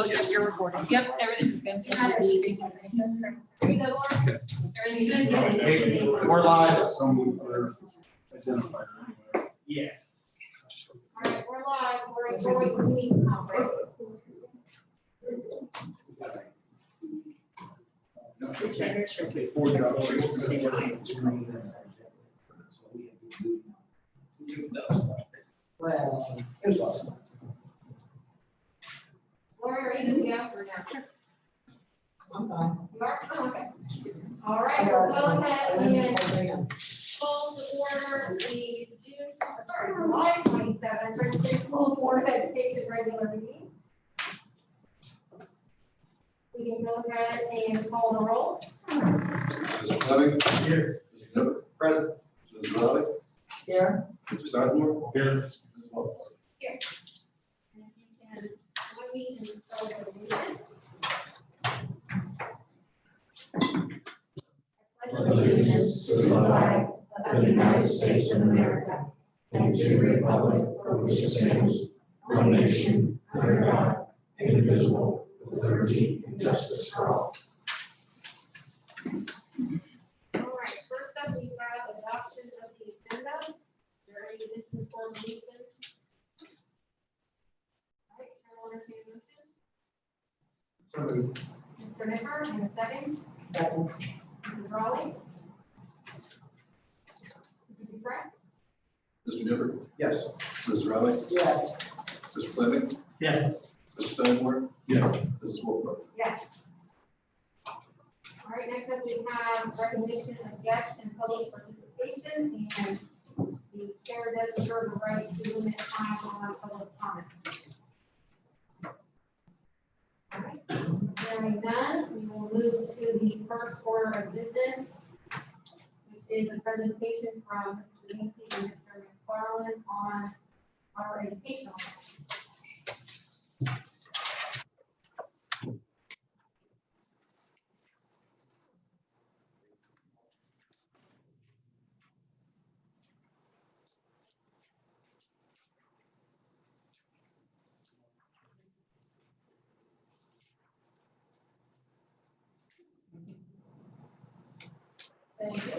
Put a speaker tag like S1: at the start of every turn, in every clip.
S1: Oh, yes, you're recording. Yep, everything's good.
S2: There you go, Laura. Everything's good?
S3: Hey, we're live. Some are identified.
S4: Yeah.
S2: All right, we're live. We're enjoying the meeting conference.
S4: Okay, 4 jobs.
S5: Well,
S2: Laura, are you gonna go or no?
S5: I'm fine.
S2: You are? Oh, okay. All right, we'll go ahead and call to order the July 27th, Princeton School Board of Education regular meeting. We can go ahead and call the roll.
S3: Mr. Fleming? Here. Mr. Nibbler? Present. Mrs. Riley?
S5: Here,
S3: Mr. Sizemore? Here. Mrs. Walker?
S2: And if you can join me in the pledge of allegiance.
S6: Allegiance to the flag of the United States of America and to the republic for which it stands, one nation, under God, indivisible, with liberty and justice for all.
S2: All right, first up, we have adoption of the agenda. Is there any additions or deletions? All right, Chair will entertain a motion. Mr. Nicker, in a second.
S5: second,
S2: Mrs. Raleigh. Mrs. Dufresne.
S3: Mr. Nibbler? Yes. Mrs. Riley?
S5: yes,
S3: Mr. Fleming?
S4: Yes.
S3: Mr. Sizemore?
S4: Yeah.
S3: Mrs. Walker?
S2: Yes. All right, next up, we have recognition of guests and public participation, and the chair does reserve the right to limit time on public comment. All right, hearing none, we will move to the first order of business, which is a presentation from Mr. Lacy and Mr. McFarland on our educational.
S5: thank you.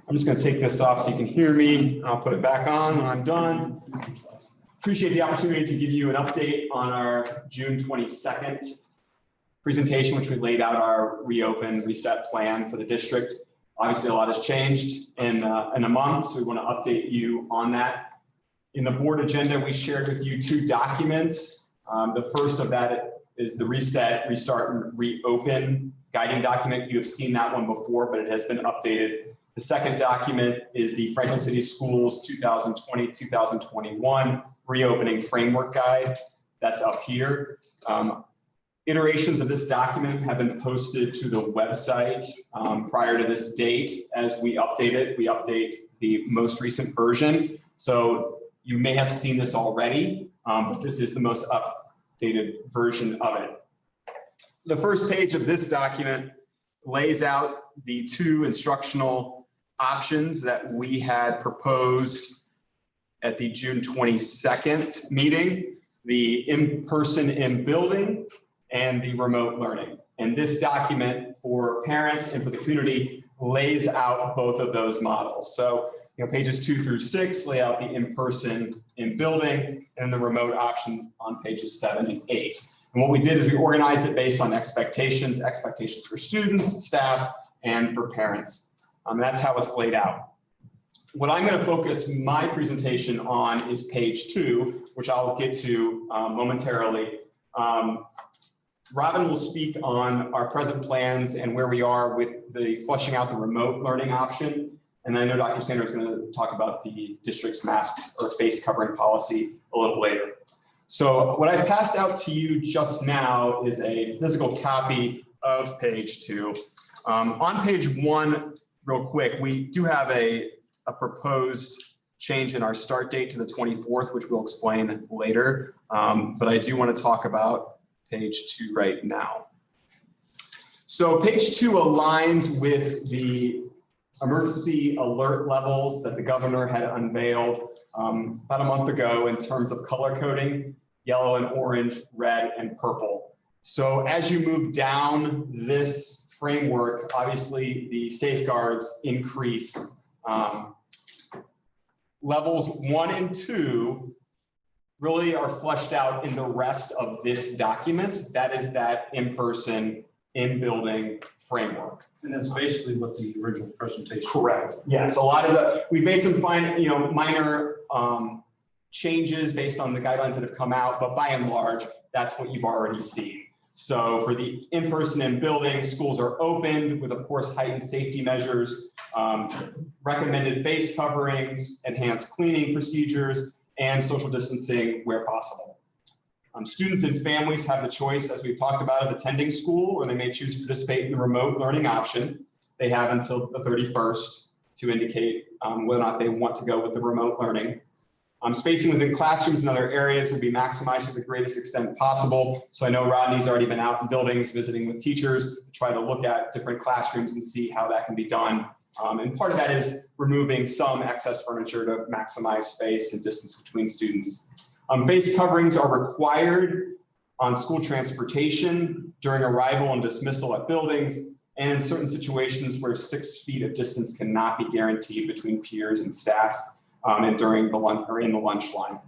S4: I'm just going to take this off so you can hear me. I'll put it back on when I'm done. Appreciate the opportunity to give you an update on our June 22nd presentation, which we laid out our reopen reset plan for the district. Obviously, a lot has changed in a month, so we want to update you on that. In the board agenda, we shared with you 2 documents. The first of that is the reset, restart, and reopen guiding document. You have seen that one before, but it has been updated. The second document is the Franklin City Schools 2020-2021 reopening framework guide. That's up here. Iterations of this document have been posted to the website prior to this date. As we update it, we update the most recent version. So you may have seen this already, but this is the most updated version of it. The first page of this document lays out the 2 instructional options that we had proposed at the June 22nd meeting, the in-person in-building and the remote learning. And this document for parents and for the community lays out both of those models. So, pages 2 through 6 lay out the in-person in-building and the remote option on pages 7 and 8. And what we did is we organized it based on expectations for students, staff, and for parents. That's how it's laid out. What I'm going to focus my presentation on is page 2, which I'll get to momentarily. Robin will speak on our present plans and where we are with the fleshing out the remote learning option. And then I know Dr. Sanders is going to talk about the district's mask or face covering policy a little later. So what I've passed out to you just now is a physical copy of page 2. On page 1, real quick, we do have a proposed change in our start date to the 24th, which we'll explain later. But I do want to talk about page 2 right now. So page 2 aligns with the emergency alert levels that the governor had unveiled about a month ago in terms of color coding, yellow and orange, red and purple. So as you move down this framework, obviously the safeguards increase. Levels 1 and 2 really are fleshed out in the rest of this document. That is that in-person, in-building framework.
S7: And that's basically what the original presentation.
S4: Correct. Yes, a lot of we've made some minor changes based on the guidelines that have come out, but by and large, that's what you've already seen. So for the in-person and building, schools are opened with, of course, heightened safety measures, recommended face coverings, enhanced cleaning procedures, and social distancing where possible. Students and families have the choice, as we've talked about, of attending school, or they may choose to participate in the remote learning option. They have until the 31st to indicate whether or not they want to go with the remote learning. Spacing within classrooms and other areas will be maximized to the greatest extent possible. So I know Rodney's already been out in buildings visiting with teachers to try to look at different classrooms and see how that can be done. And part of that is removing some excess furniture to maximize space and distance between students. Face coverings are required on school transportation during arrival and dismissal at buildings, and in certain situations where 6 feet of distance cannot be guaranteed between peers and staff. And during the lunch or in the lunch line.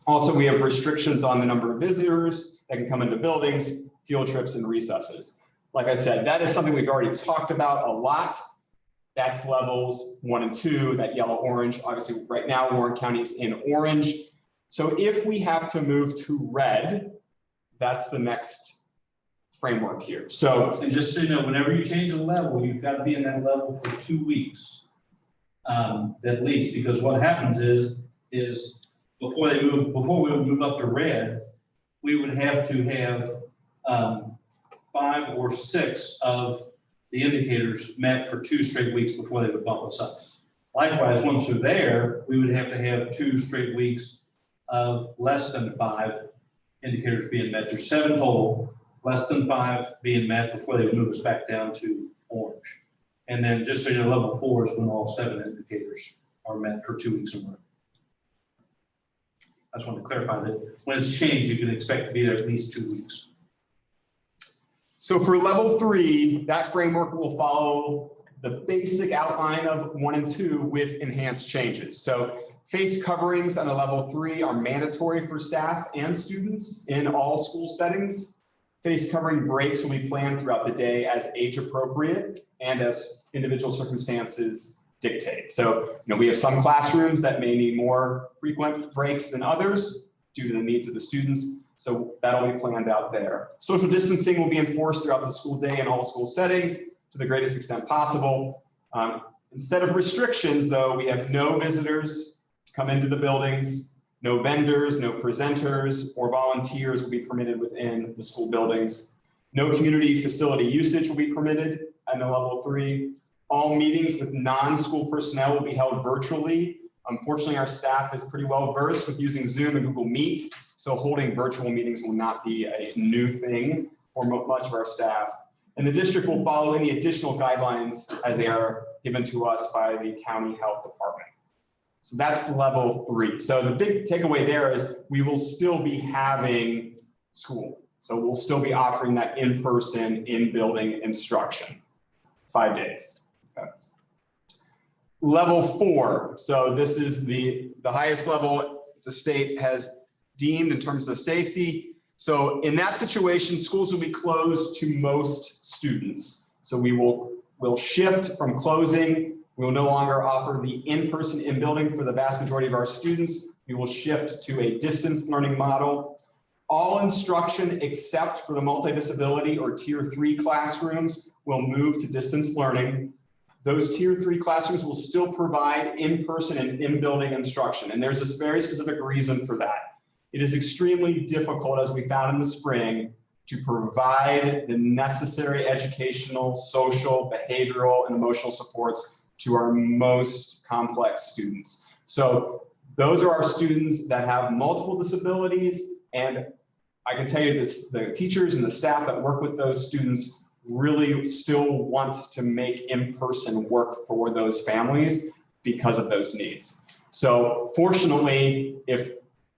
S4: Also, we have restrictions on the number of visitors that can come into buildings, field trips, and recesses. Like I said, that is something we've already talked about a lot. That's levels 1 and 2, that yellow, orange. Obviously, right now, Warren County is in orange. So if we have to move to red, that's the next framework here. So,
S7: And just so you know, whenever you change a level, you've got to be in that level for 2 weeks. At least, because what happens is before we move up to red, we would have to have 5 or 6 of the indicators met for 2 straight weeks before they would bump us up. Likewise, once we're there, we would have to have 2 straight weeks of less than 5 indicators being met. There's 7 total, less than 5 being met before they would move us back down to orange. And then just so you know, level 4 is when all 7 indicators are met for 2 weeks in a row. I just wanted to clarify that when it's changed, you can expect to be there at least 2 weeks.
S4: so for level 3, that framework will follow the basic outline of 1 and 2 with enhanced changes. So face coverings on a level 3 are mandatory for staff and students in all school settings. Face covering breaks will be planned throughout the day as age appropriate and as individual circumstances dictate. So, we have some classrooms that may need more frequent breaks than others due to the needs of the students. So that'll be planned out there. Social distancing will be enforced throughout the school day in all school settings to the greatest extent possible. Instead of restrictions, though, we have no visitors come into the buildings. No vendors, no presenters, or volunteers will be permitted within the school buildings. No community facility usage will be permitted at the level 3. All meetings with non-school personnel will be held virtually. Unfortunately, our staff is pretty well versed with using Zoom and Google Meet, so holding virtual meetings will not be a new thing for much of our staff. And the district will follow any additional guidelines as they are given to us by the county health department. So that's level 3. So the big takeaway there is we will still be having school. So we'll still be offering that in-person, in-building instruction, 5 days. Okay. Level 4. So this is the highest level the state has deemed in terms of safety. So in that situation, schools will be closed to most students. So we'll shift from closing. We will no longer offer the in-person in-building for the vast majority of our students. We will shift to a distance learning model. All instruction except for the multidisability or tier 3 classrooms will move to distance learning. Those tier 3 classrooms will still provide in-person and in-building instruction. And there's a very specific reason for that. It is extremely difficult, as we found in the spring, to provide the necessary educational, social, behavioral, and emotional supports to our most complex students. So those are our students that have multiple disabilities, and I can tell you this, the teachers and the staff that work with those students really still want to make in-person work for those families because of those needs. So fortunately, if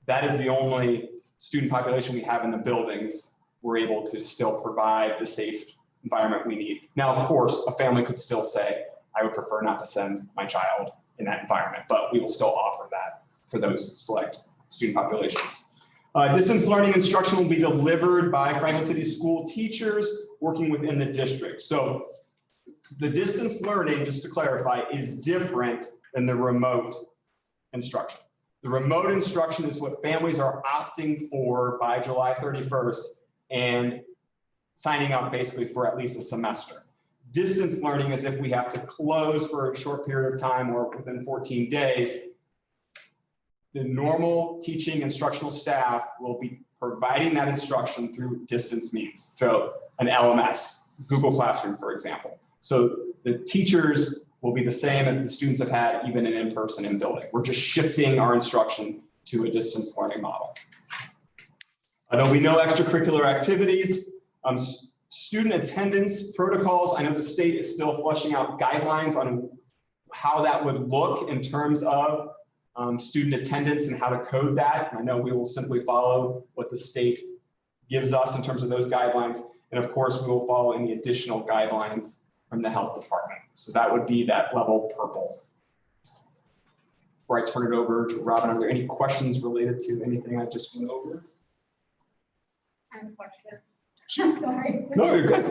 S4: that is the only student population we have in the buildings, we're able to still provide the safe environment we need. Now, of course, a family could still say, I would prefer not to send my child in that environment, but we will still offer that for those select student populations. Distance learning instruction will be delivered by Franklin City School teachers working within the district. So the distance learning, just to clarify, is different than the remote instruction. The remote instruction is what families are opting for by July 31st and signing up basically for at least a semester. Distance learning is if we have to close for a short period of time or within 14 days, the normal teaching instructional staff will be providing that instruction through distance means. So an LMS, Google Classroom, for example. So the teachers will be the same as the students have had even in person in building. We're just shifting our instruction to a distance learning model. There'll be no extracurricular activities. Student attendance protocols, I know the state is still fleshing out guidelines on how that would look in terms of student attendance and how to code that. I know we will simply follow what the state gives us in terms of those guidelines. And of course, we will follow any additional guidelines from the health department. So that would be that level purple. Before I turn it over to Robin, are there any questions related to anything I just went over?
S2: I have a question. Sorry.
S4: No, you're good.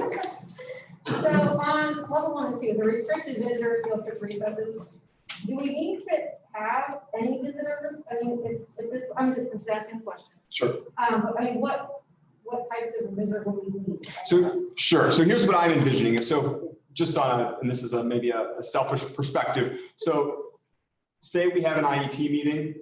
S2: So on level 1 and 2, the restricted visitors, field trip recesses, do we need to have any visitors? I mean, if this, I'm just asking a question.
S4: Sure.
S2: But I mean, what types of visitor will we need?
S4: So sure. So here's what I'm envisioning. So just on a, and this is maybe a selfish perspective. So say we have an IEP meeting,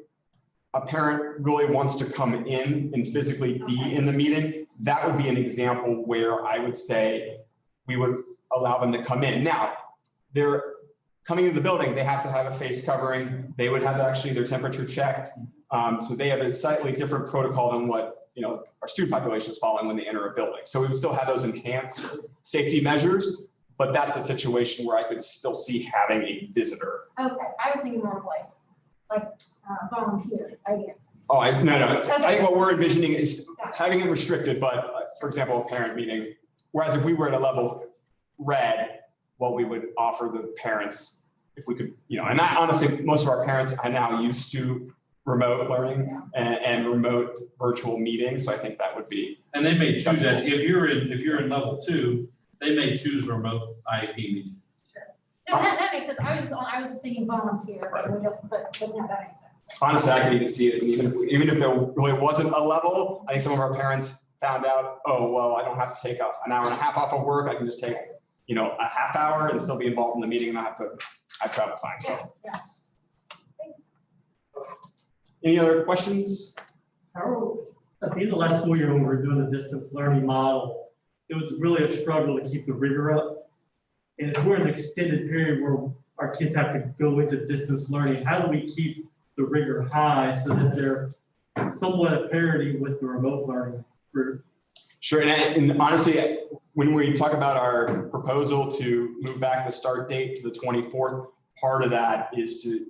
S4: a parent really wants to come in and physically be in the meeting. That would be an example where I would say we would allow them to come in. Now, they're coming into the building, they have to have a face covering. They would have actually their temperature checked. So they have a slightly different protocol than what our student population is following when they enter a building. So we would still have those enhanced safety measures, but that's a situation where I could still see having a visitor.
S2: Okay, I was thinking more of like volunteers, I guess.
S4: Oh, no.
S2: Okay.
S4: I think what we're envisioning is having it restricted, but for example, a parent meeting. Whereas if we were at a level red, what we would offer the parents, if we could, and honestly, most of our parents are now used to remote learning and remote virtual meetings. So I think that would be.
S7: And they may choose that, if you're in level 2, they may choose remote IEP meeting.
S2: No, that makes sense. I was thinking volunteers, but that makes sense.
S4: Honestly, I can even see it. Even if there really wasn't a level, I think some of our parents found out, oh, well, I don't have to take an hour and a half off of work. I can just take, a half hour and still be involved in the meeting and not have to have travel time. So.
S2: Yeah.
S4: Any other questions?
S8: At the end of the last school year, when we were doing the distance learning model, it was really a struggle to keep the rigor up. And if we're in an extended period where our kids have to go into distance learning, how do we keep the rigor high so that they're somewhat at parity with the remote learning group?
S4: Sure, and honestly, when we talk about our proposal to move back the start date to the 24th, part of that is to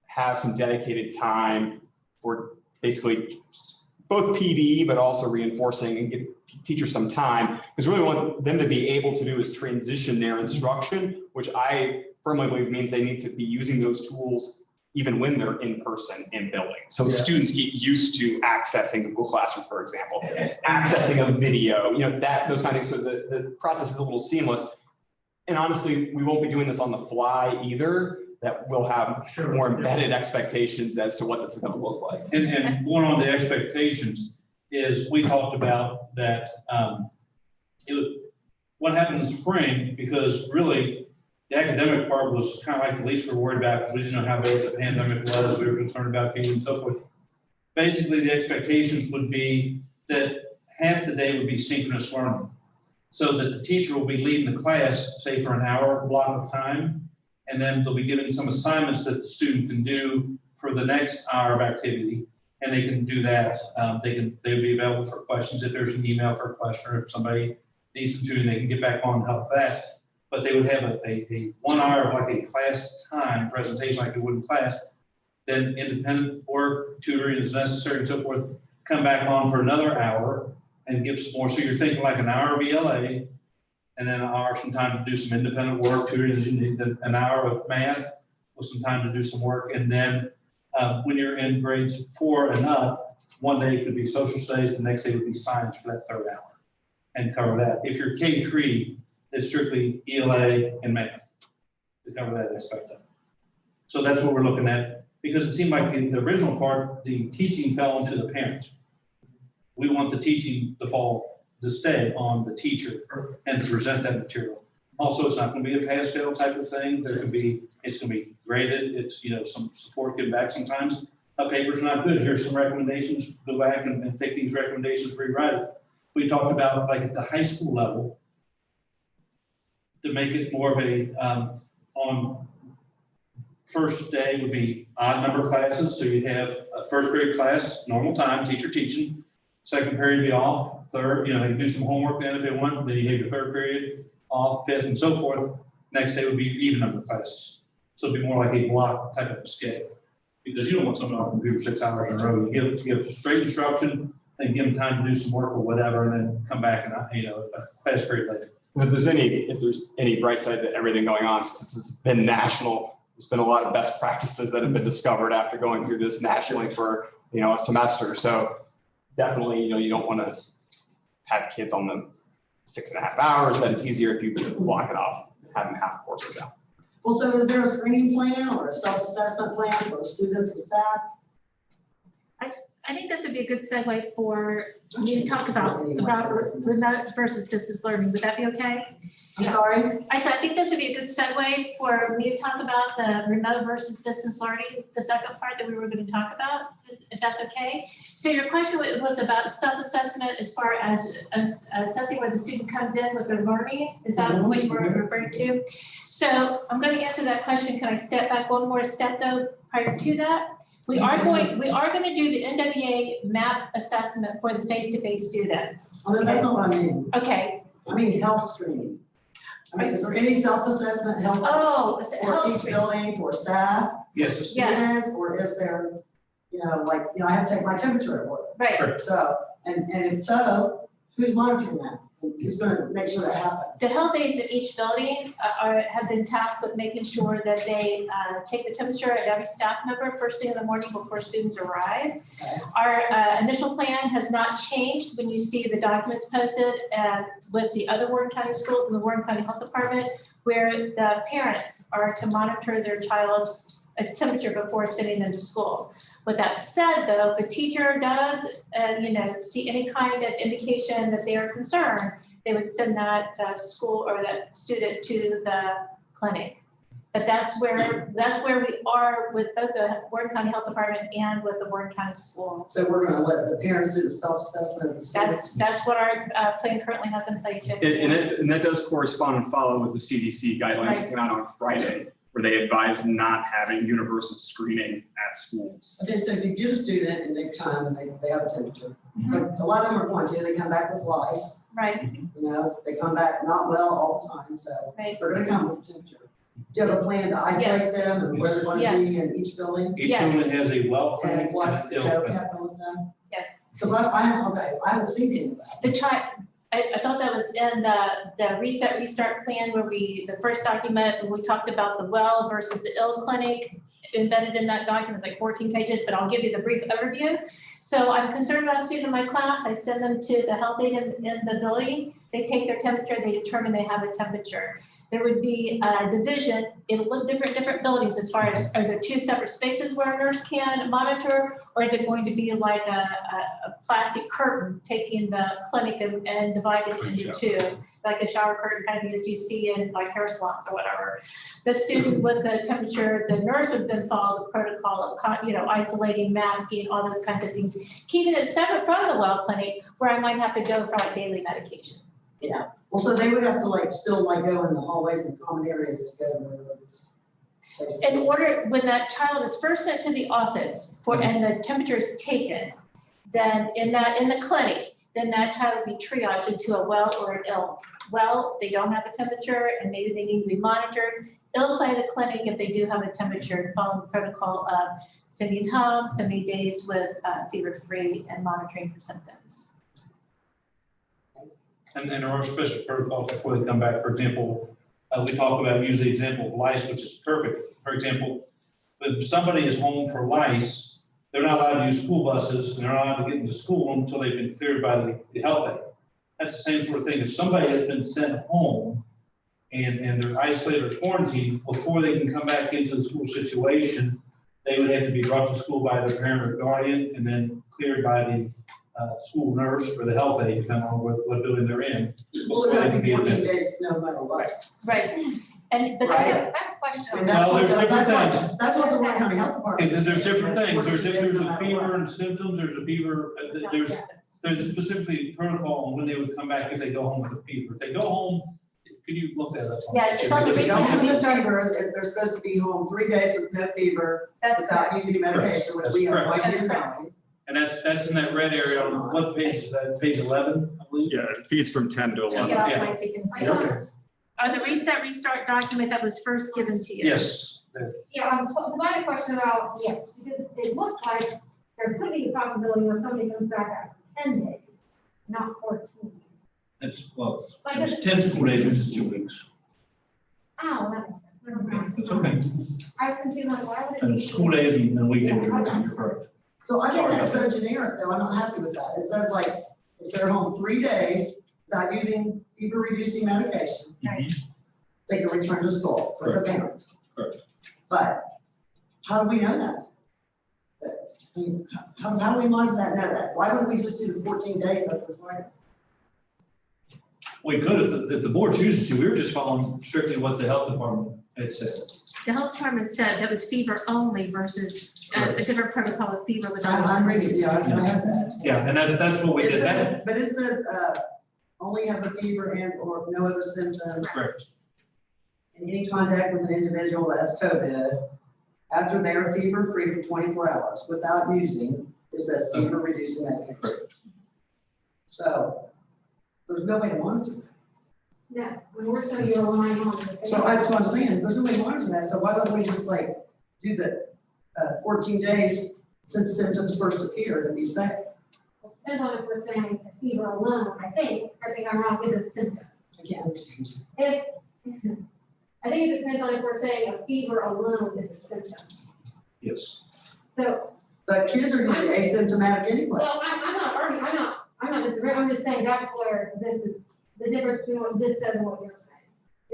S4: have some dedicated time for basically both PD, but also reinforcing and give teachers some time, because really what them to be able to do is transition their instruction, which I firmly believe means they need to be using those tools even when they're in person in building. So students get used to accessing Google Classroom, for example, accessing a video, those kind of things. So the process is a little seamless. And honestly, we won't be doing this on the fly either. That we'll have more embedded expectations as to what this is going to look like.
S7: And one on the expectations is we talked about that what happened in spring, because really the academic part was kind of like the least we were worried about because we didn't know how bad the pandemic was. We were concerned about people and so forth. Basically, the expectations would be that half the day would be synchronous learning. So that the teacher will be leading the class, say for an hour block of time, and then they'll be given some assignments that the student can do for the next hour of activity. And they can do that. They'll be available for questions if there's an email for a question, or if somebody needs them to, and they can get back on and help that. But they would have a 1 hour of like a class time presentation like they would in class. Then independent work, tutoring is necessary and so forth, come back on for another hour and give some more. So you're thinking like an hour of ELA, and then an hour some time to do some independent work, tutoring, then an hour of math with some time to do some work. And then when you're in grades 4 and up, one day could be social studies, the next day would be science for that third hour and cover that. If you're K-3, it's strictly ELA and math to cover that aspect of it. So that's what we're looking at, because it seemed like in the original part, the teaching fell into the parents. We want the teaching to stay on the teacher and to present that material. Also, it's not going to be a pass-fail type of thing. It's going to be graded. It's, some support given back sometimes. A paper's not good. Here's some recommendations. Go back and take these recommendations, rewrite it. We talked about like at the high school level, to make it more of a, on first day would be odd number classes. So you'd have a first grade class, normal time, teacher teaching. Second period be off. Third, they can do some homework then if they want. Then you have your third period off, fifth, and so forth. Next day would be even number of classes. So it'd be more like a block type of scale. Because you don't want someone on the computer 6 hours in a row. You give straight instruction and give them time to do some work or whatever, and then come back and, a class period later.
S4: If there's any bright side to everything going on, since this has been national, there's been a lot of best practices that have been discovered after going through this nationally for, a semester. So definitely, you don't want to have kids on them 6.5 hours, that it's easier if you block it off, have them half courses out.
S5: Well, so is there a screening plan or a self-assessment plan for students and staff?
S1: I think this would be a good segue for you to talk about remote versus distance learning. Would that be okay?
S5: I'm sorry?
S1: I said, I think this would be a good segue for me to talk about the remote versus distance learning, the second part that we were going to talk about, if that's okay. So your question was about self-assessment as far as assessing where the student comes in with their learning. Is that what you were referring to? So I'm going to answer that question. Can I step back one more step though prior to that? We are going to do the NWA MAP assessment for the face-to-face students.
S5: Oh, no, that's not what I mean.
S1: Okay.
S5: I mean health screening. Is there any self-assessment health?
S1: Oh, it's
S5: For
S1: health
S5: each
S1: screening.
S5: building, for staff, for
S7: Yes.
S5: students, or is there, I have to take my temperature at work.
S1: Right.
S5: So, and if so, who's monitoring that? And who's gonna make sure that happens?
S1: The health aides at each building have been tasked with making sure that they take the temperature of every staff member first thing in the morning before students arrive.
S5: Okay.
S1: Our initial plan has not changed when you see the documents posted with the other Warren County schools and the Warren County Health Department, where the parents are to monitor their child's temperature before sending them to school. With that said, though, if a teacher does, see any kind of indication that they are concerned, they would send that school or that student to the clinic. But that's where we are with both the Warren County Health Department and with the Warren County School.
S5: So we're gonna let the parents do the self-assessment of the students?
S1: That's what our plan currently has in place. Yes.
S4: And that does correspond and follow with the CDC guidelines that came out on Friday, where they advise not having universal screening at schools.
S5: Okay, so if you get a student and they come and they have a temperature, because a lot of them are going to, they come back with lice,
S1: Right.
S5: they come back not well all the time, so
S1: Right.
S5: they're gonna come with a temperature. Do you have a plan to isolate them and where they're gonna be in each building?
S7: Each
S1: Yes.
S7: building has a well clinic
S5: And
S7: and
S5: what's
S7: a
S5: the
S7: ill
S5: code
S7: clinic.
S5: happen with them?
S1: Yes.
S5: Because I haven't seen any of that.
S1: The child, I thought that was in the reset restart plan where the first document, when we talked about the well versus the ill clinic embedded in that document, it's like 14 pages, but I'll give you the brief overview. So I'm concerned about a student in my class. I send them to the health aide in the building. They take their temperature, they determine they have a temperature. There would be a division, it'll look different buildings as far as, are there two separate spaces where a nurse can monitor? Or is it going to be like a plastic curtain taking the clinic and divided into two? like a shower curtain kind of that you see in like hair salons or whatever. The student with the temperature, the nurse would then follow the protocol of, isolating, masking, all those kinds of things, keeping it separate from the well clinic where I might have to go for like daily medication.
S5: Yeah, well, so they would have to like, still like go in the hallways and common areas to go to where it was.
S1: In order, when that child is first sent to the office and the temperature is taken, then in the clinic, then that child will be triaged into a well or an ill. Well, they don't have a temperature and maybe they need to be monitored. Ill side of the clinic, if they do have a temperature, follow the protocol of sending home, 70 days with fever-free and monitoring for symptoms.
S7: And there are special protocols before they come back. For example, we talk about usually the example of lice, which is perfect. For example, if somebody is home for lice, they're not allowed to use school buses and they're not allowed to get into school until they've been cleared by the health aide. That's the same sort of thing. If somebody has been sent home and they're isolated or quarantined, before they can come back into the school situation, they would have to be brought to school by their parent or guardian and then cleared by the school nurse or the health aide, depending on what building they're in.
S5: Well, it would be 14 days, no matter what.
S1: Right. And, but
S2: I
S5: Right.
S2: have a question.
S5: I
S2: on
S5: mean,
S2: that.
S7: Well, there's different
S5: that's
S7: things.
S5: That's what the Warren County Health Department.
S7: Okay, there's different
S5: says.
S7: things. There's
S5: 14 days,
S7: a
S5: no matter
S7: fever
S5: what.
S7: and symptoms, there's a fever, there's specifically protocol on when they would come back if they go home with a fever. If they go home, could you look that up?
S1: Yeah, it's on the
S5: If they don't have
S1: recent-
S5: a fever, if they're supposed to be home 3 days with no fever,
S1: that's
S5: without
S1: correct.
S5: using medication, which we have
S7: That's
S5: no
S1: correct.
S5: idea
S1: That's
S5: now.
S7: And that's in that red area on what page is that? Page 11, I believe?
S4: Yeah, it feeds from 10 to 11.
S1: Get off
S7: Yeah.
S1: my so you can see.
S7: Okay.
S1: On the reset restart document that was first given to you.
S7: Yes.
S2: Yeah, so I had a question about, yes, because it looks like there could be a possibility where somebody comes back after 10 days, not 14.
S7: It's, well,
S2: Like
S7: it's
S2: it's-
S7: 10 school days, which is 2 weeks.
S2: Oh, that makes sense. Never mind.
S7: It's okay.
S2: I was confused, like, why would it be?
S7: And school days and weekdays, you're correct.
S5: So I think
S7: Sorry
S5: that's
S7: about
S5: so generic, though, I'm not happy with that. It says like, if they're home 3 days without using fever-reducing medication,
S1: Right.
S5: they can return to school with their parents.
S7: Correct.
S5: But how do we know that? I mean, how do we monitor that, know that? Why wouldn't we just do the 14 days that was right?
S7: We could, if the board chooses to, we were just following strictly what the health department had said.
S1: The health department said that was fever only versus a different protocol of fever with.
S5: I'm reading, yeah, I have that.
S7: Yeah, and that's what we
S5: It
S7: did.
S5: says-
S7: That,
S5: But it says, only have a fever and or no other symptoms,
S7: correct.
S5: in any contact with an individual that has COVID, after they are fever-free for 24 hours without using, it says fever-reducing medication. So, there's no way to monitor that.
S2: Yeah, when we're showing you a line on the.
S5: So that's what I'm saying, there's no way to monitor that, so why don't we just like do the 14 days since symptoms first appeared and be safe?
S2: Depends on if we're saying a fever alone, I think I'm wrong, is a symptom.
S5: I can't understand.
S2: If, I think it depends on if we're saying a fever alone is a symptom.
S7: Yes.
S2: So,
S5: But kids are usually asymptomatic anyway.
S2: well, I'm not arguing, I'm not disagreeing, I'm just saying that's where this is, the difference between what this says and what you're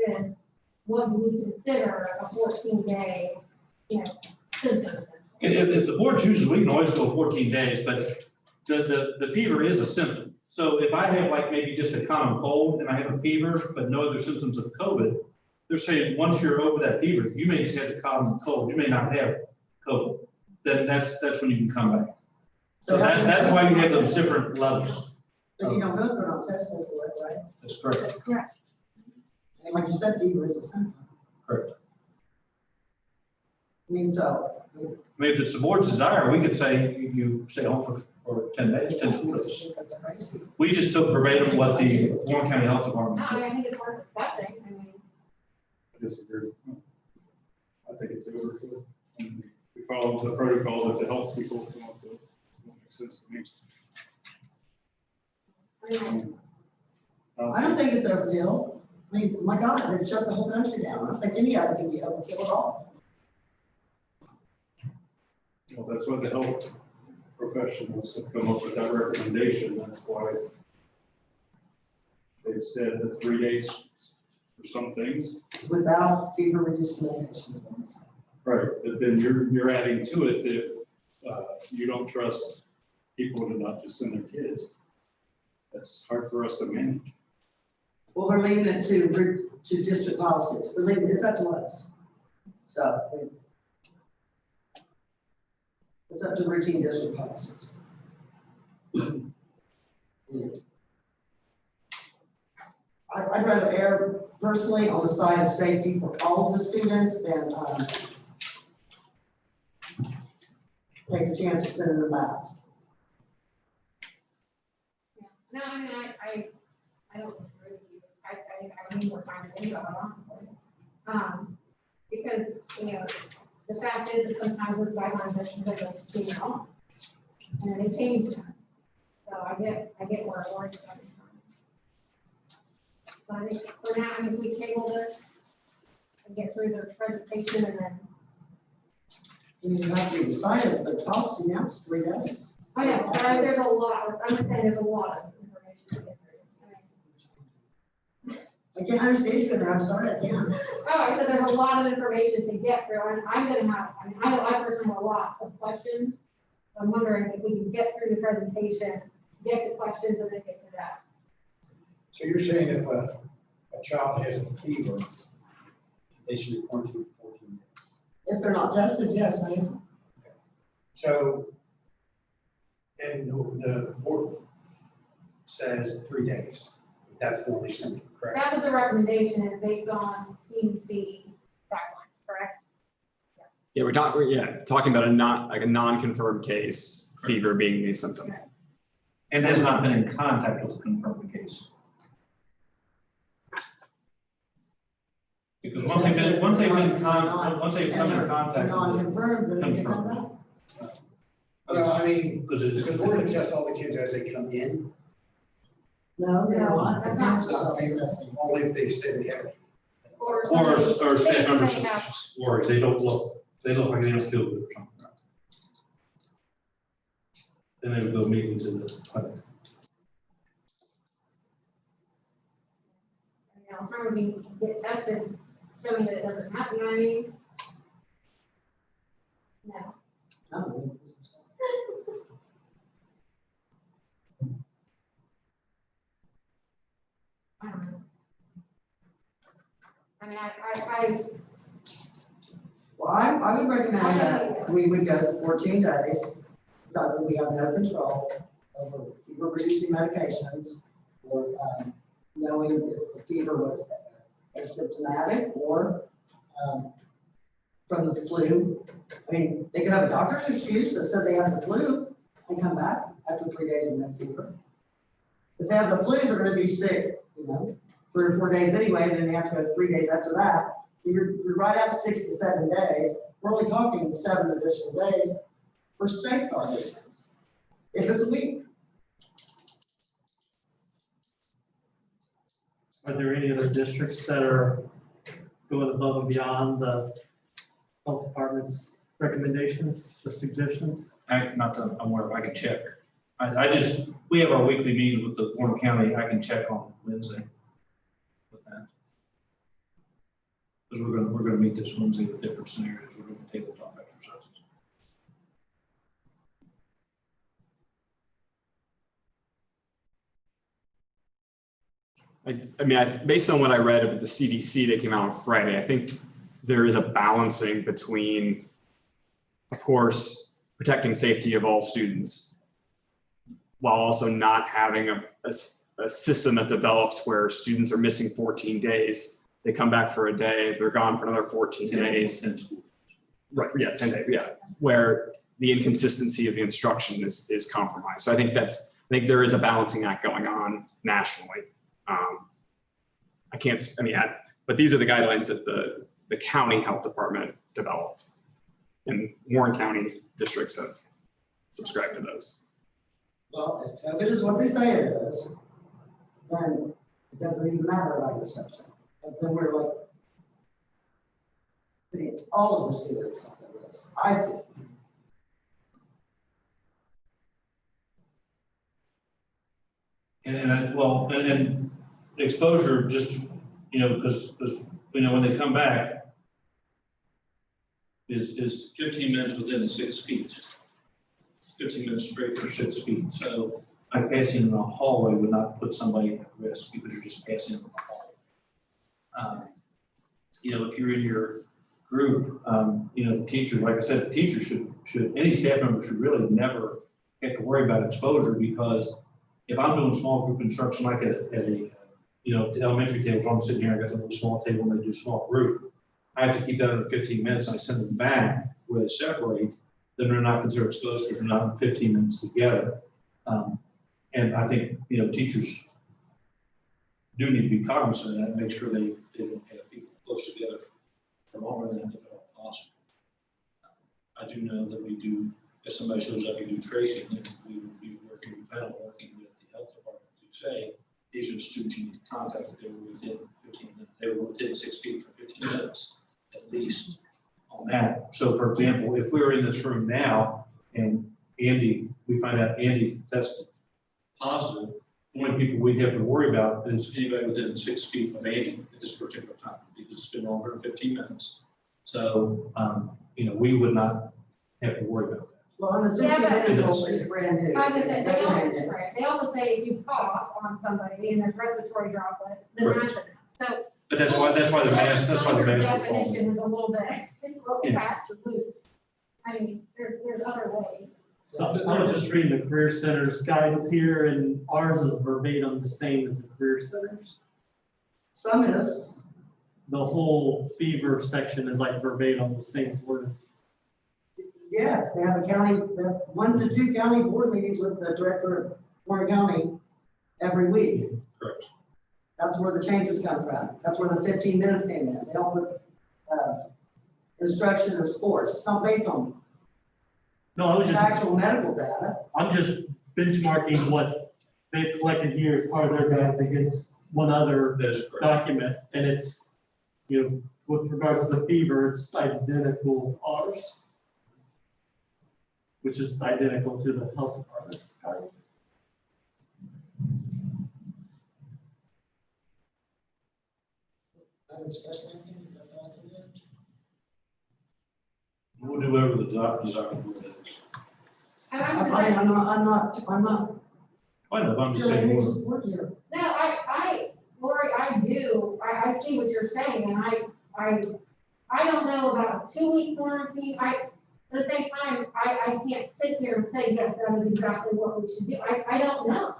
S2: saying, is what we consider a 14-day, symptom.
S7: If the board chooses, we can always go 14 days, but the fever is a symptom. So if I have like maybe just a common cold and I have a fever, but no other symptoms of COVID, they're saying, once you're over that fever, you may just have a common cold, you may not have COVID. Then that's when you can come back. So that's why you have those different levels.
S5: But you don't know if they're not tested for it, right?
S7: That's correct.
S1: That's correct.
S5: And like you said, fever is a symptom.
S7: Correct.
S5: I mean, so.
S7: I mean, if it's the board's desire, we could say you stay home for 10 days, 10 school days.
S5: That's crazy.
S7: We just took verbatim what the Warren County Health Department
S2: No,
S7: said.
S2: I think it's worth discussing, I mean.
S6: I disagree. I think it's overkill. And we follow the protocol that the health people come up with. It makes sense to me.
S5: I don't think it's overkill. I mean, my God, they've shut the whole country down. I don't think any of it can be overkill at all.
S6: Well, that's what the health professionals have come up with that recommendation. That's why they've said the 3 days for some things.
S5: Without fever reducing medications.
S6: Right, but then you're adding to it that you don't trust people to not just send their kids. That's hard for us to manage.
S5: Well, we're leaving it to district policies. We're leaving, it's up to us. So, it's up to routine district policies. I'd rather err personally on the side of safety for all of the students than, take the chance of sending them back.
S2: No, I mean, I don't disagree with you. I think I need more time to think about it, honestly. Because, you know, the fact is that sometimes those guidelines are just being wrong. And they change. So I get where Lori's coming from. So I think for now, I mean, if we table this and get through the presentation and then.
S5: You have to decide it, but policy now is 3 days.
S2: I know, but there's a lot, I'm saying there's a lot of information to get through.
S5: I can't understand you, I'm sorry, I can't.
S2: Oh, I said there's a lot of information to get through, and I'm gonna have, I mean, I personally have a lot of questions. I'm wondering if we can get through the presentation, get to questions, and then get to that.
S9: So you're saying if a child has a fever, they should be quarantined for 14 days?
S5: If they're not tested, yes, I am.
S9: So, and the board says 3 days. That's the only symptom, correct?
S2: That's what the recommendation is based on CDC guidelines, correct?
S4: Yeah, we're talking about a non-confirmed case, fever being the symptom.
S7: And has not been in contact with a confirmed case. Because once they've come in contact.
S5: Non-confirmed, then they can come back.
S9: Well, I mean,
S7: Because
S9: because we're gonna test all the kids as they come in,
S5: No, they're
S2: No,
S5: not.
S2: that's not
S5: The parents are self-assessing.
S9: only if they say they have.
S2: Or
S7: staff members
S2: they have-
S7: worries, they look like they don't feel good or something. Then they would go immediately to the clinic.
S2: You know, trying to be, get tested, showing that it doesn't happen, you know what I mean? No.
S5: No.
S2: I don't know. I mean,
S5: Well, I would recommend that we would go to 14 days, because we have no control over fever reducing medications, or knowing if the fever was asymptomatic or from the flu. I mean, they could have a doctor's excuse that said they have the flu and come back after 3 days of no fever. If they have the flu, they're gonna be sick, 3 or 4 days anyway, and then they have to go 3 days after that. You're right at 6 to 7 days. We're only talking 7 additional days for safeguard reasons. If it's a week.
S8: Are there any other districts that are going above and beyond the health department's recommendations or suggestions?
S7: Not that I'm aware of, I can check. We have our weekly meeting with the Warren County, I can check on Wednesday with that. Because we're gonna meet this Wednesday with different scenarios, we're gonna tabletop exercises.
S4: Based on what I read about the CDC that came out on Friday, I think there is a balancing between, of course, protecting safety of all students, while also not having a system that develops where students are missing 14 days. They come back for a day, they're gone for another 14 days. Right, yeah, 10 days, yeah, where the inconsistency of the instruction is compromised. So I think there is a balancing act going on nationally. But these are the guidelines that the county health department developed. And Warren County districts have subscribed to those.
S5: Well, if COVID is what they say it is, then it doesn't even matter about your section. And then we're like, putting all of the students on the list, I think.
S7: And exposure, just, because when they come back, is 15 minutes within 6 feet. 15 minutes straight for 6 feet. So like passing in a hallway would not put somebody at risk because you're just passing in the hallway. You know, if you're in your group, you know, the teacher, like I said, the teacher should, any staff member should really never have to worry about exposure, because if I'm doing small group instruction, like at a, you know, the elementary tables, I'm sitting here, I got the little small table and they do small group. I have to keep that under 15 minutes and I send them back where they separate, then they're not considered exposed because they're not in 15 minutes together. And I think, you know, teachers do need to be cognizant of that and make sure they don't have people close together for longer than possible. I do know that we do, if somebody shows up, we do tracing, and we will be working with the health department to say, these are the students you need to contact, that they were within 15 minutes, they were within 6 feet for 15 minutes, at least on that. So for example, if we were in this room now and Andy, we find out Andy tested positive, the only people we'd have to worry about is anybody within 6 feet of Andy at this particular time, because it's been longer than 15 minutes. So, you know, we would not have to worry about that.
S5: Well, on the
S2: Yeah,
S5: 15 minute
S2: but-
S5: rule is brand new.
S2: I was gonna say,
S5: That's
S2: they
S5: brand new.
S2: also, right, they also say if you cough on somebody and there's respiratory droplets, then
S7: Right.
S2: that's enough. So.
S7: But that's why the mask will fall.
S2: Definition is a little bit, it's a little
S7: Yeah.
S2: fast to lose. I mean, there's other ways.
S8: So I was just reading the Career Center's guidance here, and ours is verbatim the same as the Career Center's.
S5: Some is,
S8: The whole fever section is like verbatim the same words.
S5: yes, they have 1 to 2 county board meetings with the director of Warren County every week.
S7: Correct.
S5: That's where the changes come from. That's where the 15 minutes came in. They don't put, instruction of sports. It's not based on
S8: No, I was just,
S5: actual medical data.
S8: I'm just benchmarking what they collected here as part of their guidance against one other
S7: That is correct.
S8: document, and it's, you know, with regards to the fever, it's identical to ours, which is identical to the health department's guidance.
S7: We'll do whatever the doctor's with it.
S2: And I'm just saying,
S5: I'm not
S7: I know, but I'm just
S5: feeling
S7: saying,
S5: any
S7: we're-
S5: support here.
S2: no, Lori, I see what you're saying, and I don't know about a 2-week quarantine, at the same time, I can't sit here and say, yes, that is exactly what we should do, I don't know.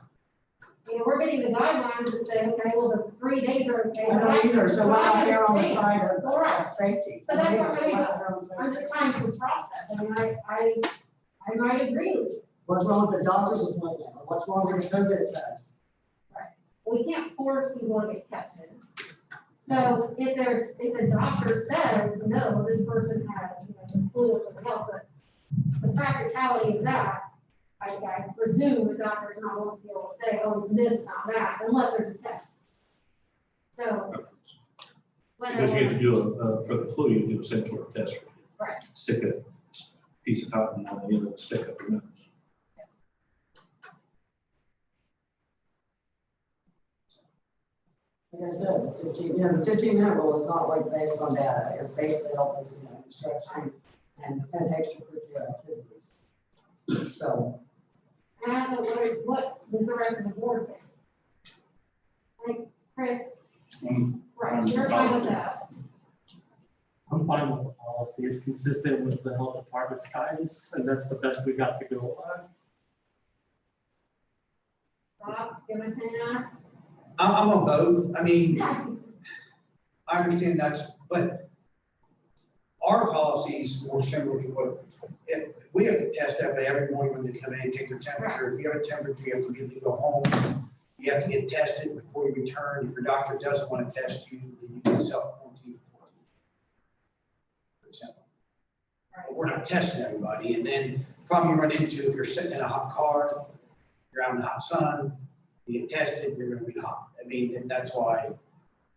S2: You know, we're getting the guidelines that say, okay, well, the 3 days are okay.
S5: I don't either, so why not err on the
S2: understand.
S5: side of
S2: All right.
S5: safety?
S2: So that's what I mean.
S5: Why not err on the side of
S2: I'm just
S5: safety?
S2: trying to process, I mean, I might agree with you.
S5: What's wrong with the doctor's appointment? Or what's wrong with the COVID test?
S2: We can't force people to get tested. So if a doctor says, no, this person has, you know, the flu or something else, but the practicality of that, I presume the doctor's not going to be able to say, oh, it's this, not that, unless there's a test. So.
S7: because you have to do for the flu, you do the same sort of test.
S2: Right.
S7: Stick a piece of cotton on the end of the stick up your nose.
S5: Like I said, the 15-minute rule is not like based on data. It's based on, instruction and extracurricular activities. So,
S2: And I don't know what does the rest of the board think? Like, Chris? Right, you're fine with that.
S8: I'm fine with the policy. It's consistent with the health department's guidance, and that's the best we got to go on.
S2: Rob, you have anything on?
S9: I'm on both. I mean,
S2: Yeah.
S9: I understand that's, but our policy is more similar to what, if we have to test every morning when they come in and take their temperature. If you have a temperature, you have to immediately go home. You have to get tested before you return. If your doctor doesn't want to test you, then you can self-quarantine for example. But we're not testing everybody. And then the problem you run into if you're sitting in a hot car, you're out in the hot sun, you get tested, you're gonna be hot. I mean, and that's why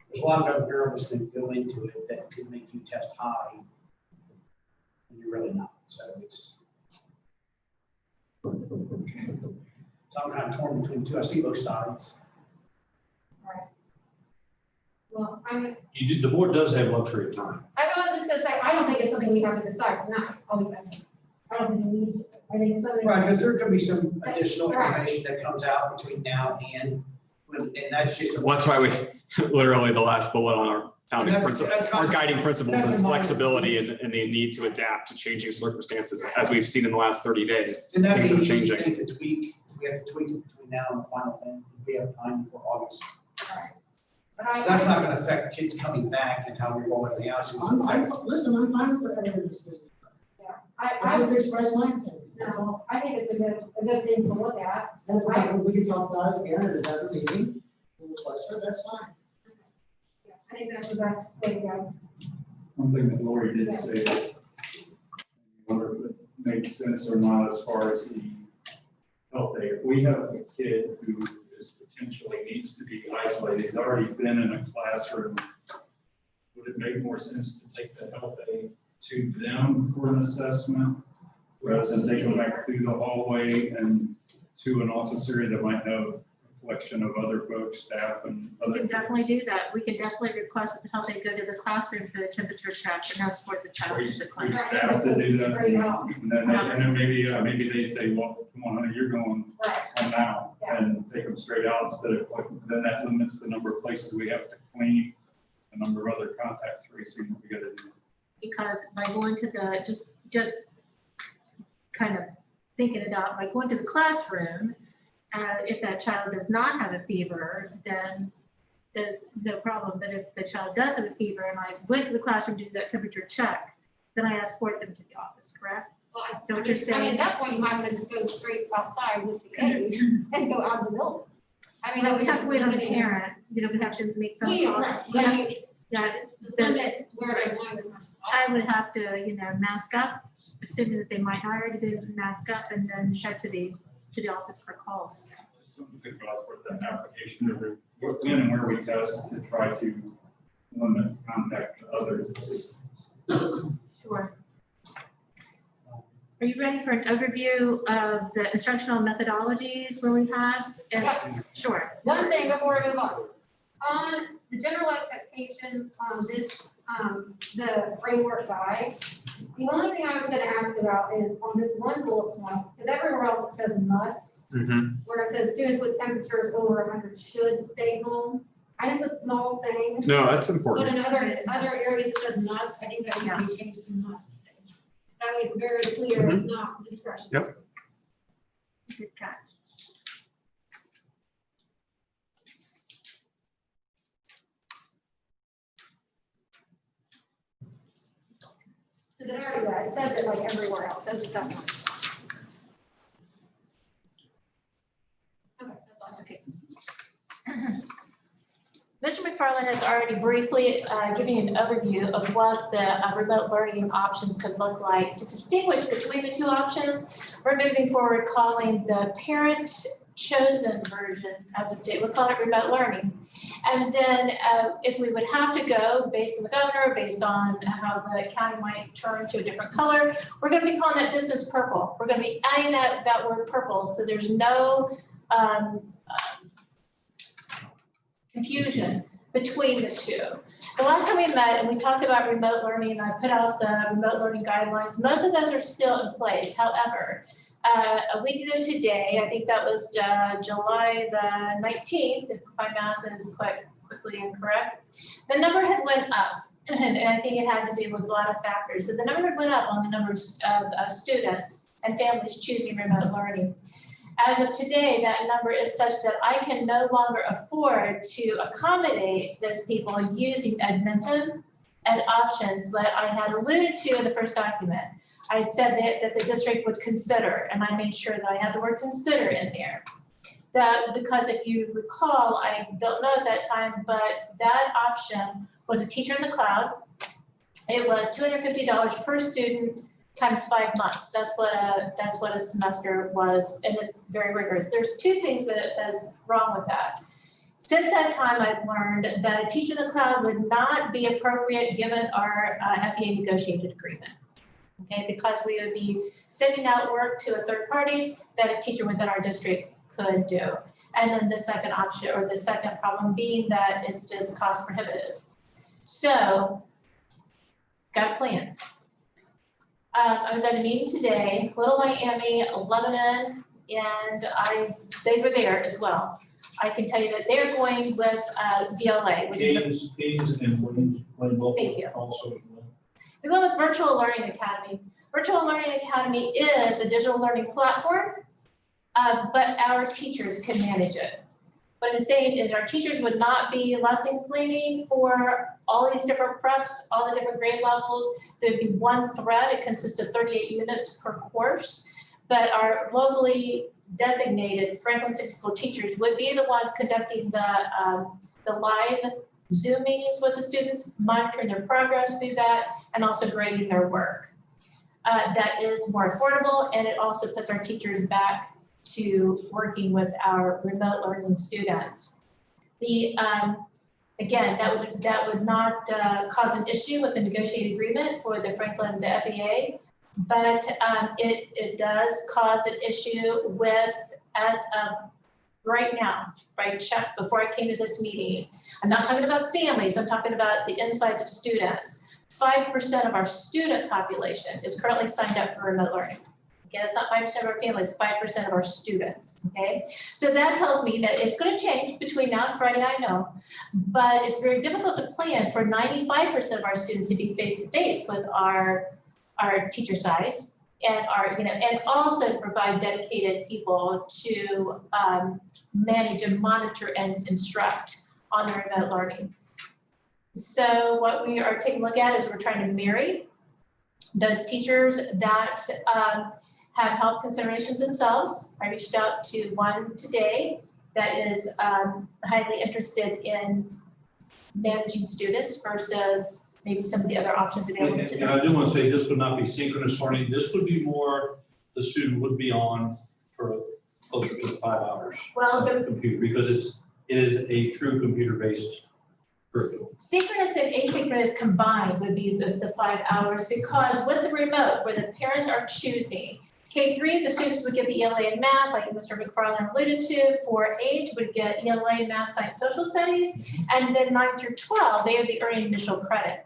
S9: there's a lot of other variables that go into it that could make you test high. And you're really not, so it's. So I'm kind of torn between two, I see both sides.
S2: Right. Well, I mean,
S7: The board does have luxury of time.
S2: I was just gonna say, I don't think it's something we have to decide tonight, I'll be back. I don't think we need to. I think something.
S9: Right, because there could be some additional information that comes out between now and, and that's just.
S4: Well, that's why we, literally the last bullet on our founding
S9: That's-
S4: principle,
S9: that's
S4: our
S9: kind of-
S4: guiding principles
S9: that's
S4: is
S9: a minor-
S4: flexibility and the need to adapt to changing circumstances, as we've seen in the last 30 days.
S9: And that
S4: Things are
S9: means
S4: changing.
S9: we have to tweak, we have to tweak it between now and the final thing, we have time before August.
S2: But I,
S9: That's not gonna affect the kids coming back and how we roll everything out. So it's
S5: I'm fine,
S9: affect-
S5: listen, I'm fine with whatever decision. I
S2: I,
S5: just expressed my opinion, that's all.
S2: no, I think it's a good thing to look at.
S5: And if we can talk about it again at another meeting, a little closer, that's fine.
S2: I think that's the best way to go.
S6: One thing that Lori did say, I wonder if it makes sense or not as far as the health aid. If we have a kid who is potentially needs to be isolated, he's already been in a classroom, would it make more sense to take the health aid to them for an assessment rather than take them back through the hallway and to an office area that might have a collection of other folks, staff and
S1: We
S6: other?
S1: can definitely do that. We can definitely request that the health aide go to the classroom for the temperature check and escort the child to the
S6: We
S1: clinic.
S6: staff to do that.
S2: There you go.
S6: And then maybe they say, well, come on, honey, you're going
S2: Right.
S6: on now,
S2: Yeah.
S6: and take them straight out instead of, then that limits the number of places we have to clean, the number of other contact tracing that we gotta do.
S1: Because by going to the, just kind of thinking it out, by going to the classroom, if that child does not have a fever, then there's no problem. But if the child does have a fever and I went to the classroom to do that temperature check, then I escort them to the office, correct?
S2: Well,
S1: Is that what you're
S2: I mean,
S1: saying?
S2: at that point, you might want to just go straight outside with the kid and go out of the building. I mean,
S1: Well,
S2: that
S1: we
S2: would
S1: have to wait on the parent, we have to make phone
S2: Yeah,
S1: calls.
S2: right. But I mean,
S1: Yeah, the
S2: limit where they're going as much as possible.
S1: child would have to, mask up, assuming that they might already be mask up and then head to the office for calls.
S6: Just something to think about with that application, when and where we test to try to limit contact to others.
S1: Sure. Are you ready for an overview of the instructional methodologies where we have?
S2: Yeah.
S1: Sure.
S2: One thing before we move on. On the general expectations on this, the framework guide, the only thing I was gonna ask about is on this one bullet point, because everywhere else it says must, where it says students with temperatures over 100 should stay home. And it's a small thing,
S4: No, that's
S2: but
S4: important.
S2: in other areas it says must, I think that needs to be changed to must stay. That way it's very clear, it's not discretion.
S4: Yep.
S1: Good catch.
S2: Because it says it like everywhere else, that's just that one. Okay, that's all.
S1: Okay. Mr. McFarland has already briefly given you an overview of what the remote learning options could look like. To distinguish between the two options, we're moving forward calling the parent-chosen version as of date. We'll call it remote learning. And then if we would have to go based on the governor, based on how the county might turn to a different color, we're going to be calling that distance purple. We're going to be adding that word purple, so there's no confusion between the two. The last time we met and we talked about remote learning, I put out the remote learning guidelines. Most of those are still in place. However, a week ago today, I think that was July the 19th, if my math is quite quickly incorrect, the number had went up. And I think it had to do with a lot of factors, but the number had went up on the numbers of students and families choosing remote learning. As of today, that number is such that I can no longer afford to accommodate those people using Edmonton and options that I had alluded to in the first document. I had said that the district would consider, and I made sure that I had the word consider in there. That because if you recall, I don't know at that time, but that option was a teacher in the cloud. It was $250 per student times 5 months. That's what a semester was, and it's very rigorous. There's two things that's wrong with that. Since that time, I've learned that a teacher in the cloud would not be appropriate given our FEA negotiated agreement. Okay, because we would be sending out work to a third party that a teacher within our district could do. And then the second option, or the second problem being that it's just cost prohibitive. So, got a plan. I was at a meeting today, Little Miami, Lebanon, and they were there as well. I can tell you that they're going with VLA, which is.
S7: Haynes and Williams, both
S1: Thank you.
S7: also.
S1: We go with Virtual Learning Academy. Virtual Learning Academy is a digital learning platform, but our teachers can manage it. What I'm saying is our teachers would not be lesson planning for all these different preps, all the different grade levels. There'd be one thread. It consists of 38 units per course, but our locally designated Franklin City School teachers would be the ones conducting the live Zoom meetings with the students, monitoring their progress through that, and also grading their work. That is more affordable, and it also puts our teachers back to working with our remote learning students. Again, that would not cause an issue with the negotiated agreement for the Franklin, the FEA, but it does cause an issue with, as of right now, right, check before I came to this meeting. I'm not talking about families, I'm talking about the insides of students. 5% of our student population is currently signed up for remote learning. Okay, that's not 5% of our families, 5% of our students, okay? So that tells me that it's gonna change between now and Friday, I know, but it's very difficult to plan for 95% of our students to be face-to-face with our teacher size and and also provide dedicated people to manage and monitor and instruct on the remote learning. So what we are taking a look at is we're trying to marry those teachers that have health considerations themselves. I reached out to one today that is highly interested in managing students versus maybe some of the other options available to
S7: And
S1: them.
S7: I do want to say this would not be synchronous learning. This would be more, the student would be on for closer to 5 hours
S1: Well,
S7: on
S1: the
S7: the computer because it is a true computer-based curriculum.
S1: synchronous and asynchronous combined would be the 5 hours, because with the remote, where the parents are choosing, K3, the students would get the ELA in math, like Mr. McFarland alluded to. 4-H would get ELA, math, science, social studies. And then 9 through 12, they would be earning initial credit.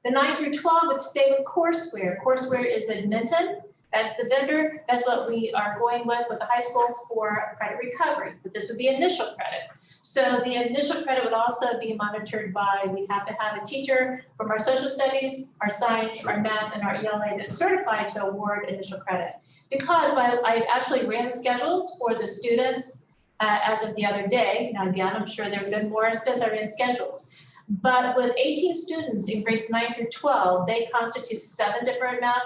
S1: The 9 through 12 would stay with courseware. Courseware is Edmonton. That's the vendor. That's what we are going with the high school for credit recovery. But this would be initial credit. So the initial credit would also be monitored by, we have to have a teacher from our social studies, our science, our math, and our ELA that's certified to award initial credit. Because I actually ran the schedules for the students as of the other day. Now again, I'm sure there have been more since I ran schedules. But with 18 students in grades 9 through 12, they constitute 7 different math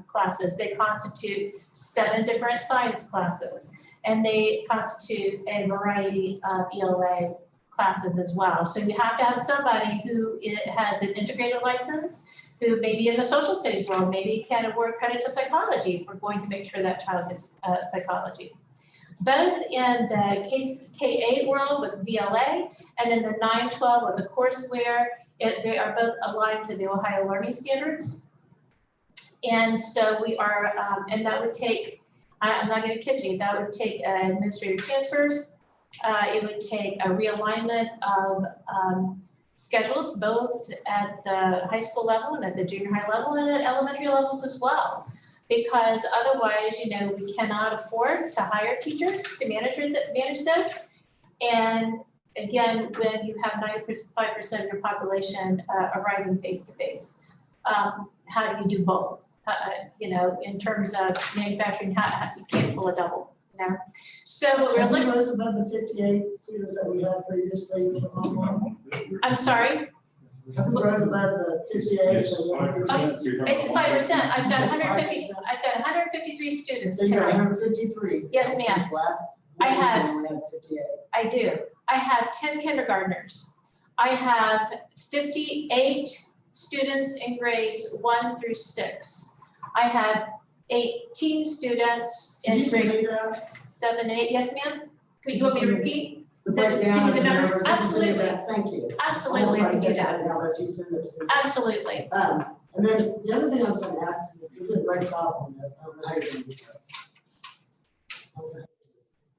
S1: classes. They constitute 7 different science classes. And they constitute a variety of ELA classes as well. So you have to have somebody who has an integrated license, who may be in the social studies world, maybe can award credit to psychology if we're going to make sure that child gets psychology. Both in the K-8 world with VLA and then the 9-12 with the courseware, they are both aligned to the Ohio Learning Standards. And so we are, and that would take, I'm not going to kid you, that would take administrative transfers. It would take a realignment of schedules, both at the high school level and at the junior high level and at elementary levels as well. Because otherwise, we cannot afford to hire teachers to manage this. And again, when you have 95% of your population arriving face-to-face, how do you do both? In terms of manufacturing, you can't pull a double. So what we're looking.
S5: Most above the 58 students that we had previously from online.
S1: I'm sorry.
S5: Have we rose above the 58? So
S1: 5%. I've got 150. I've got 153 students
S5: So you got
S1: tonight.
S5: 153.
S1: Yes, ma'am.
S5: Last
S1: I
S5: week
S1: have.
S5: we only had 58.
S1: I do. I have 10 kindergartners. I have 58 students in grades 1 through 6. I have 18 students in
S5: Did you say
S1: grades
S5: that?
S1: 7 and 8. Yes, ma'am? Could you want me to repeat?
S5: The
S1: That's-
S5: breakdown
S1: see
S5: of
S1: the
S5: the
S1: numbers?
S5: numbers. Did you say
S1: Absolutely.
S5: that? Thank you.
S1: Absolutely,
S5: I'll
S1: we
S5: try
S1: can
S5: to
S1: do
S5: catch
S1: that.
S5: up now that you send it to me.
S1: Absolutely.
S5: And then the other thing I was going to ask is, if you did a great job on this, I don't know how you're going to do that. Okay.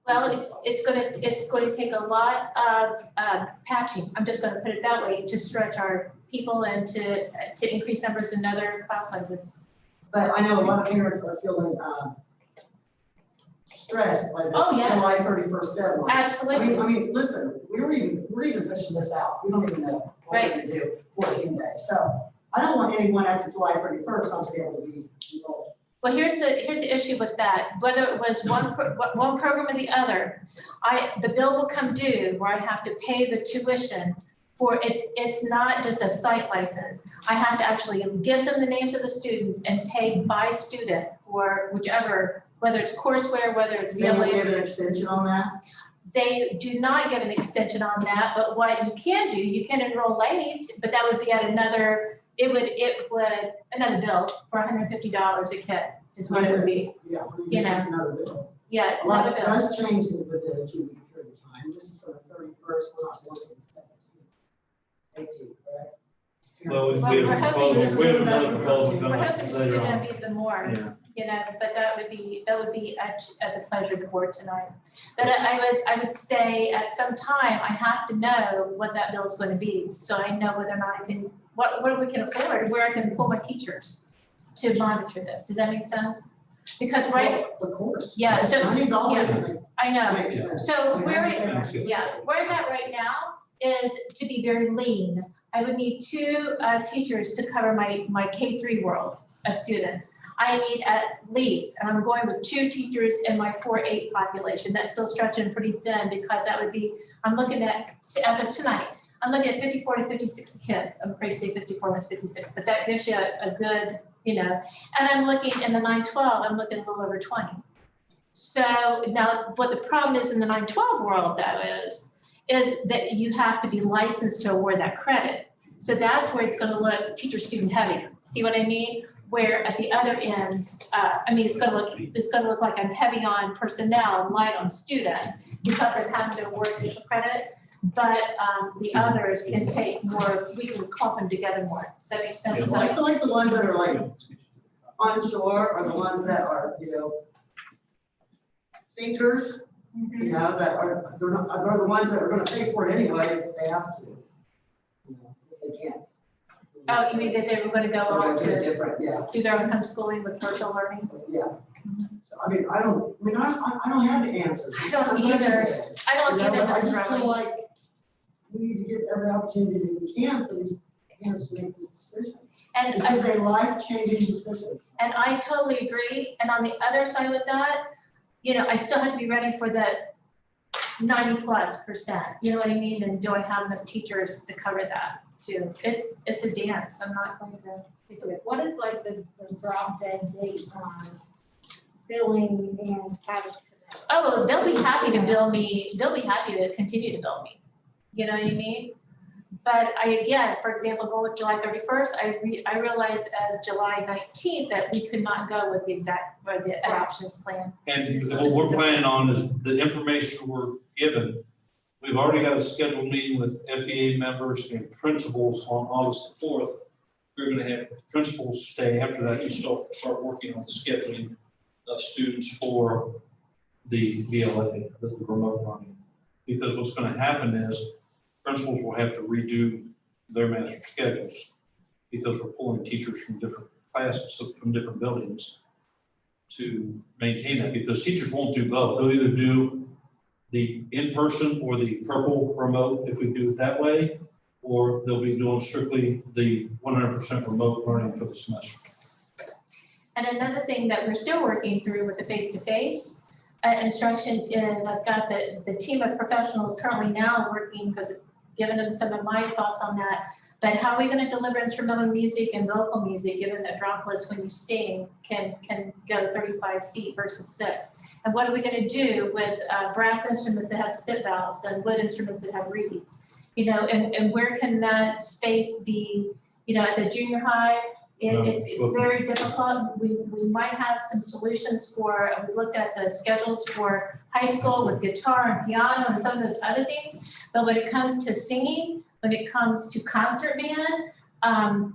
S1: Well, it's going to take a lot of patching. I'm just going to put it that way, to stretch our people and to increase numbers in other class sizes.
S5: But I know a lot of parents are feeling, stressed by this
S1: Oh, yes.
S5: July 31st deadline.
S1: Absolutely.
S5: I mean, listen, we're even fishing this out. We don't even know what we're gonna do 14 days. So I don't want anyone after July 31st not to be able to be enrolled.
S1: Well, here's the issue with that, whether it was one program or the other, the bill will come due where I have to pay the tuition for, it's not just a site license. I have to actually give them the names of the students and pay by student for whichever, whether it's courseware, whether it's
S5: They will give
S1: VLA.
S5: an extension on that.
S1: They do not get an extension on that, but what you can do, you can enroll late, but that would be at another, it would, another bill for $150 a kid is what it would be.
S5: Yeah.
S1: You know.
S5: Another bill.
S1: Yeah, it's
S5: A lot
S1: another
S5: of,
S1: bill.
S5: that's changing within a 2-week period of time. This is for the 31st, we're not going to the 17th. 18th, correct?
S7: Well, we
S1: Well,
S7: have
S1: we're
S7: a
S1: hoping
S7: proposal,
S1: to
S7: we have
S5: soon
S7: another
S5: that
S7: proposal
S5: we're
S7: coming
S1: We're
S7: up
S1: hoping to
S7: later
S1: speed
S7: on.
S1: up even more,
S7: Yeah.
S1: but that would be at the pleasure of the board tonight. But I would say at some time, I have to know what that bill is going to be, so I know whether or not I can, what we can afford, where I can pull my teachers to monitor this. Does that make sense? Because
S5: Of course.
S1: Yeah, so-
S5: Money's always
S1: I know,
S5: makes sense.
S1: so
S5: We
S1: where,
S5: understand
S7: That's good.
S1: yeah, where I'm at right now is to be very lean. I would need 2 teachers to cover my K-3 world of students. I need at least, and I'm going with 2 teachers in my 4-8 population. That's still stretching pretty thin because that would be, I'm looking at, as of tonight, I'm looking at 54 to 56 kids. I'm afraid to say 54 minus 56, but that gives you a good, and I'm looking in the 9-12, I'm looking a little over 20. So now what the problem is in the 9-12 world though is that you have to be licensed to award that credit. So that's where it's gonna look teacher-student heavy. See what I mean? Where at the other ends, it's gonna look like I'm heavy on personnel and light on students because I'm having to award additional credit. But the others can take more, we can clump them together more. Does that make sense?
S5: I feel like the ones that are like onshore are the ones that are, thinkers, that are, they're the ones that are gonna pay for it anyway if they have to. If they can't.
S1: Oh, you mean that they were gonna go
S5: They're
S1: on
S5: gonna do
S1: to
S5: different, yeah,
S1: do their own homeschooling with virtual learning?
S5: yeah. So, I don't have the answers.
S1: I don't either. I don't either,
S5: I
S1: Mrs.
S5: just feel
S1: Rowley.
S5: like we need to give every opportunity that we can for these parents to make this decision.
S1: And
S5: This is a life-changing decision.
S1: And I totally agree. And on the other side with that, I still have to be ready for the 90+%. You know what I mean? And do I have enough teachers to cover that too? It's a dance. I'm not going to do it.
S2: What is like the drop dead date on billing and having to?
S1: Oh, they'll be happy to bill me. They'll be happy to continue to bill me. You know what I mean? But again, for example, going with July 31st, I realized as July 19th that we could not go with the adoptions plan.
S7: And what we're planning on is the information we're given. We've already got a scheduled meeting with FEA members and principals on August 4th. We're gonna have principals stay after that to start working on the scheduling of students for the VLA, the remote learning. Because what's gonna happen is principals will have to redo their master schedules because we're pulling teachers from different classes, from different buildings to maintain that, because teachers won't do both. They'll either do the in-person or the purple remote if we do it that way, or they'll be doing strictly the 100% remote learning for the semester.
S1: And another thing that we're still working through with the face-to-face instruction is I've got the team of professionals currently now working, because I've given them some of my thoughts on that. But how are we going to deliver instrumental music and vocal music, given that droplets when you sing can go 35 feet versus 6? And what are we going to do with brass instruments that have spit valves and wood instruments that have reeds? And where can that space be, at the junior high? It's very difficult. We might have some solutions for, we looked at the schedules for high school with guitar and piano and some of those other things. But when it comes to singing, when it comes to concert band,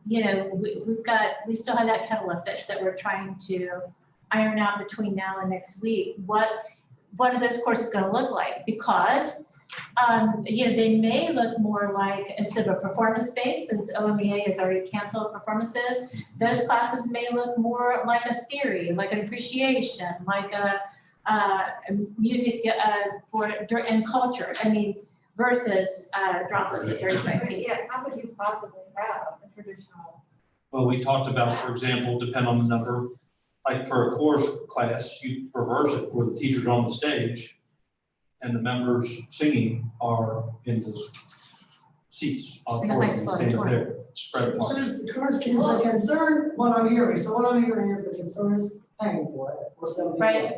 S1: we still have that kettle of fish that we're trying to iron out between now and next week. What are those courses going to look like? Because They may look more like, instead of a performance-based, since OMEA has already canceled performances, those classes may look more like a theory, like an appreciation, like a music and culture, versus droplets at 35 feet.
S2: Yeah, how would you possibly have a traditional?
S7: Well, we talked about, for example, depend on the number, like for a chorus class, you reverse it where the teacher's on the stage and the members singing are in those seats.
S1: In the high school
S7: Standing
S1: auditorium.
S7: there, spread
S5: So
S7: apart.
S5: is the concern, what I'm hearing is the concern is paying for it, for some people.
S1: Right.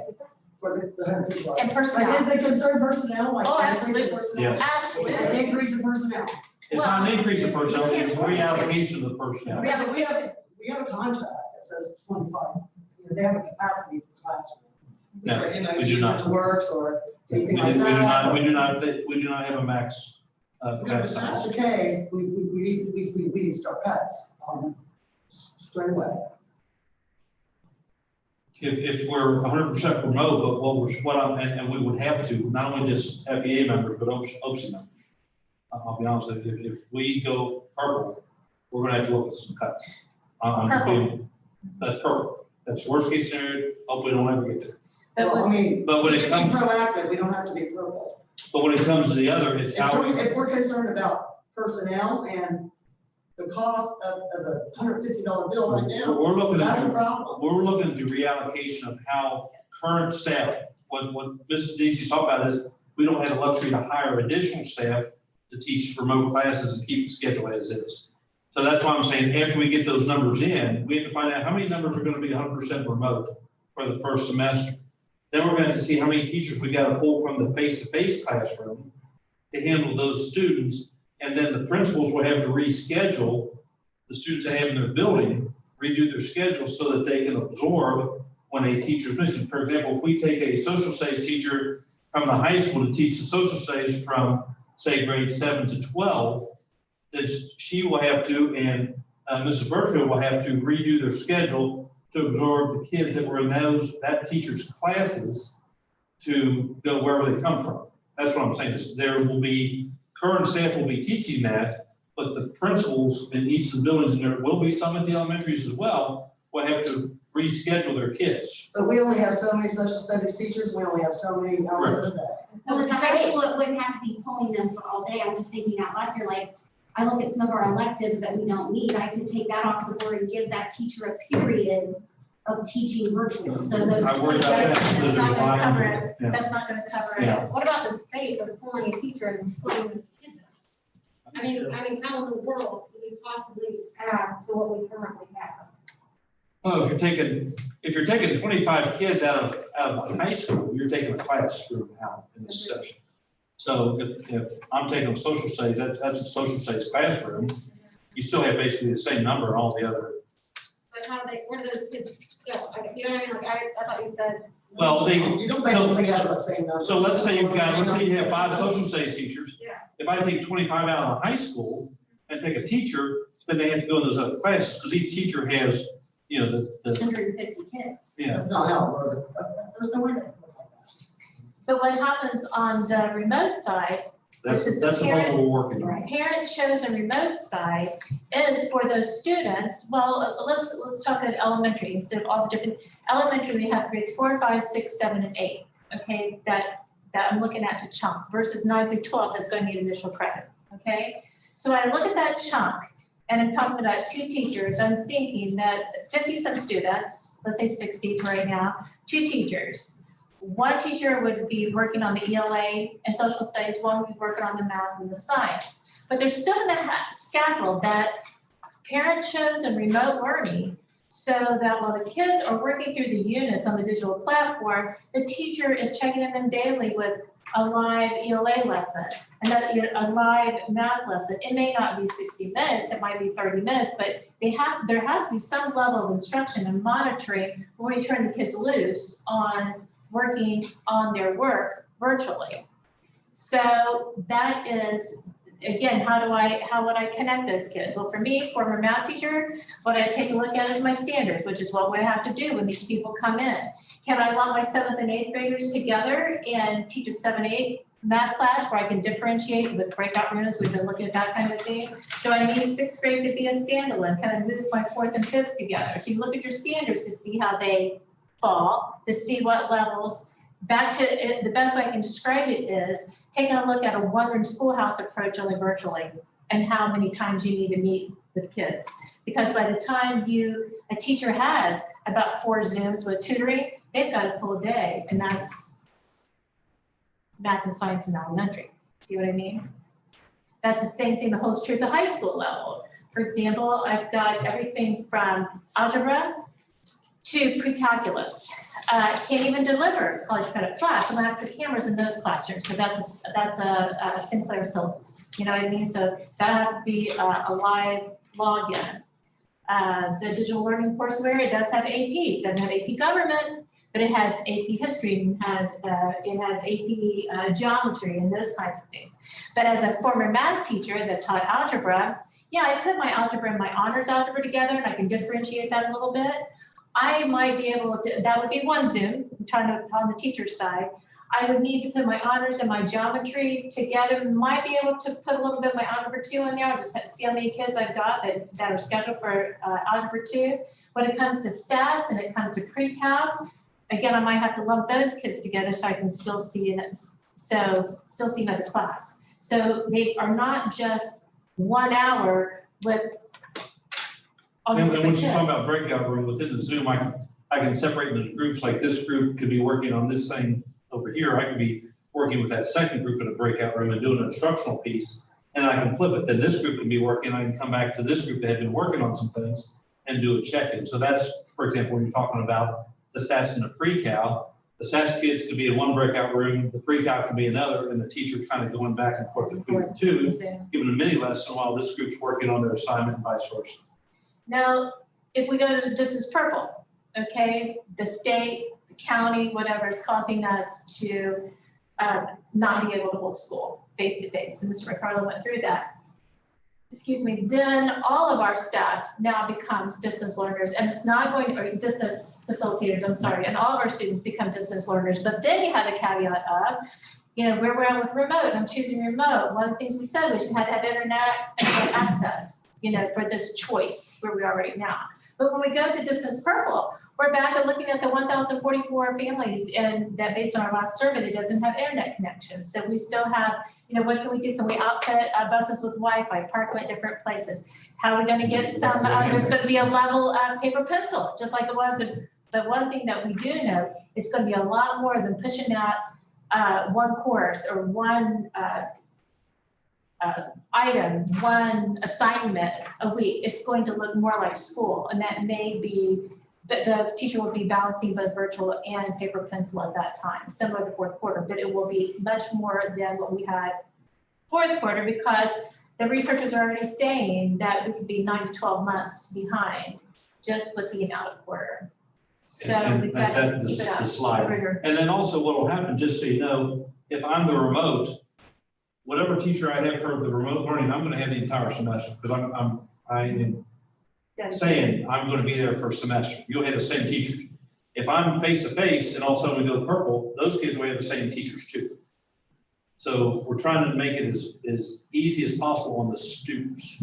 S5: For the $150.
S1: And
S5: Like,
S1: personnel.
S5: is the concern personnel, like
S1: Oh,
S5: increase in
S1: absolutely.
S5: personnel?
S7: Yes.
S1: Absolutely.
S5: An increase in personnel.
S7: It's not an increase in personnel,
S1: Well,
S7: it's reallocation of the personnel.
S5: Yeah, but we have a contract that says 25, they have a capacity for classroom.
S7: No,
S5: So,
S7: we do not.
S5: it Works or
S7: We
S5: anything
S7: do
S5: like that.
S7: we do not have a max,
S5: Because if
S7: class
S5: that's
S7: size.
S5: the case, we need to start cuts straight away.
S7: If we're 100% remote, but and we would have to, not only just FEA members, but OPSI members. I'll be honest with you, if we go purple, we're gonna have to look at some cuts. I'm just being, that's purple, that's worst case scenario, hopefully we don't ever get there.
S1: But
S5: Well, I
S1: with-
S5: mean,
S7: But when
S5: we
S7: it
S5: can be
S7: comes,
S5: proactive, we don't have to be purple.
S7: but when it comes to the other, it's how we.
S5: If we're concerned about personnel and the cost of the $150 bill right now,
S7: We're looking
S5: that's a
S7: at,
S5: problem.
S7: we're looking at the reallocation of how current staff, what Mrs. Deasy's talking about is, we don't have the luxury to hire additional staff to teach remote classes and keep the schedule as is. So that's why I'm saying, after we get those numbers in, we have to find out how many numbers are gonna be 100% remote for the first semester. Then we're going to see how many teachers we gotta pull from the face-to-face classroom to handle those students. And then the principals will have to reschedule the students they have in their building, redo their schedule so that they can absorb when a teacher's missing. For example, if we take a social studies teacher from the high school to teach the social studies from, say, grade 7 to 12, then she will have to, and Mrs. Burfield will have to redo their schedule to absorb the kids that were in that teacher's classes to go wherever they come from. That's what I'm saying, is there will be, current staff will be teaching that, but the principals in each of the buildings, and there will be some at the elementaries as well, will have to reschedule their kids.
S5: But we only have so many social studies teachers, we only have so many hours a day.
S10: So at the high school, it wouldn't have to be pulling them for all day. I'm just thinking out loud here, like, I look at some of our electives that we don't need. I could take that off the board and give that teacher a period of teaching virtual. So those
S7: I worry
S10: 20
S7: about that.
S1: That's not gonna cover it,
S7: Yeah.
S1: that's not gonna cover it.
S7: Yeah.
S2: What about the state of pulling a teacher and splitting those kids up? I mean, how in the world do we possibly add to what we currently have?
S7: Well, if you're taking 25 kids out of the high school, you're taking a classroom out in this session. So if I'm taking social studies, that's a social studies classroom, you still have basically the same number on all the other.
S2: But how do where do those kids go? You know what I mean? Like, I thought you said.
S7: Well,
S5: You don't basically have the same number.
S7: So let's say you have 5 social studies teachers.
S2: Yeah.
S7: If I take 25 out of the high school and take a teacher, then they have to go in those other classes, because each teacher has, the
S10: 150 kids.
S7: yeah.
S5: That's not how it works. There's no way that.
S1: But what happens on the remote side,
S7: That's
S1: This is
S7: the
S1: the parent-
S7: proposal we're working on.
S1: parent chosen remote side is for those students, well, let's talk at elementary instead of all the different, elementary, we have grades 4, 5, 6, 7, and 8. Okay, that I'm looking at to chunk versus 9 through 12 that's going to need additional credit, okay? So I look at that chunk and I'm talking about 2 teachers, I'm thinking that 50-some students, let's say 60 right now, 2 teachers. One teacher would be working on the ELA and social studies, one would be working on the math and the science. But they're still gonna have scaffold that parent chosen remote learning so that while the kids are working through the units on the digital platform, the teacher is checking in them daily with a live ELA lesson and a live math lesson. It may not be 60 minutes, it might be 30 minutes, but there has to be some level of instruction and monitoring when we turn the kids loose on working on their work virtually. So that is, again, how would I connect those kids? Well, for me, former math teacher, what I take a look at is my standards, which is what we have to do when these people come in. Can I lump my 7th and 8th graders together and teach a 7, 8 math class where I can differentiate with breakout rooms? We've been looking at that kind of thing. Do I need sixth grade to be a standalone? Can I move my fourth and fifth together? So you look at your standards to see how they fall, to see what levels. Back to it, the best way I can describe it is taking a look at a one-room schoolhouse approach only virtually and how many times you need to meet with kids. Because by the time a teacher has about 4 Zooms with tutoring, they've got a full day, and that's math and science in elementary. See what I mean? That's the same thing that holds true at the high school level. For example, I've got everything from algebra to pre-calculus. Can't even deliver college credit class, I'm gonna have to put cameras in those classrooms, because that's a Sinclair syllabus. You know what I mean? So that has to be a live login. The digital learning courseware, it does have AP. It doesn't have AP government, but it has AP history and it has AP geometry and those kinds of things. But as a former math teacher that taught algebra, yeah, I put my algebra and my honors algebra together, and I can differentiate that a little bit. I might be able to, that would be one Zoom, I'm trying to, on the teacher's side. I would need to put my honors and my geometry together, might be able to put a little bit of my algebra 2 in there. I'll just see how many kids I've got that are scheduled for algebra 2. When it comes to stats and it comes to pre-calc, again, I might have to lump those kids together so I can still see it, still see another class. So they are not just 1 hour with all these
S7: And when
S1: different
S7: she's talking
S1: kids.
S7: about breakout room within the Zoom, I can separate into groups, like this group could be working on this thing over here. I could be working with that second group in a breakout room and doing an instructional piece, and I can flip it. Then this group can be working, I can come back to this group that had been working on some things and do a check-in. So that's, for example, when you're talking about the stats and the pre-cal, the stats kids could be in one breakout room, the pre-cal could be another, and the teacher kind of going back and forth between the two, giving a mini lesson while this group's working on their assignment and vice versa.
S1: Now, if we go to the distance purple, okay, the state, the county, whatever is causing us to not be able to hold school face-to-face, and Mr. McFarland went through that. Excuse me, then all of our staff now becomes distance learners, and it's not going, or distance facilitators, I'm sorry, and all of our students become distance learners, but then you have the caveat of, you know, where we're at with remote, and I'm choosing remote. One of the things we said was you had to have internet and have access, you know, for this choice where we are right now. But when we go to distance purple, we're back at looking at the 1,044 families and that based on our last survey that doesn't have internet connections. So we still have, you know, what can we do? Can we outfit buses with Wi-Fi, park them at different places? How are we gonna get some, there's gonna be a level of paper pencil, just like it was. But one thing that we do know, it's gonna be a lot more than pushing out one course or one item, one assignment a week. It's going to look more like school, and that may be, the teacher will be balancing both virtual and paper pencil at that time, similar to fourth quarter, but it will be much more than what we had fourth quarter, because the researchers are already saying that we could be 9 to 12 months behind just with being out of quarter. So
S7: And
S1: we've got
S7: that's
S1: to keep it up.
S7: the slide.
S1: Rigor.
S7: And then also what will happen, just so you know, if I'm the remote, whatever teacher I have for the remote learning, I'm gonna have the entire semester, because I am saying I'm gonna be there for a semester. You'll have the same teachers. If I'm face-to-face and all of a sudden we go purple, those kids will have the same teachers too. So we're trying to make it as easy as possible on the students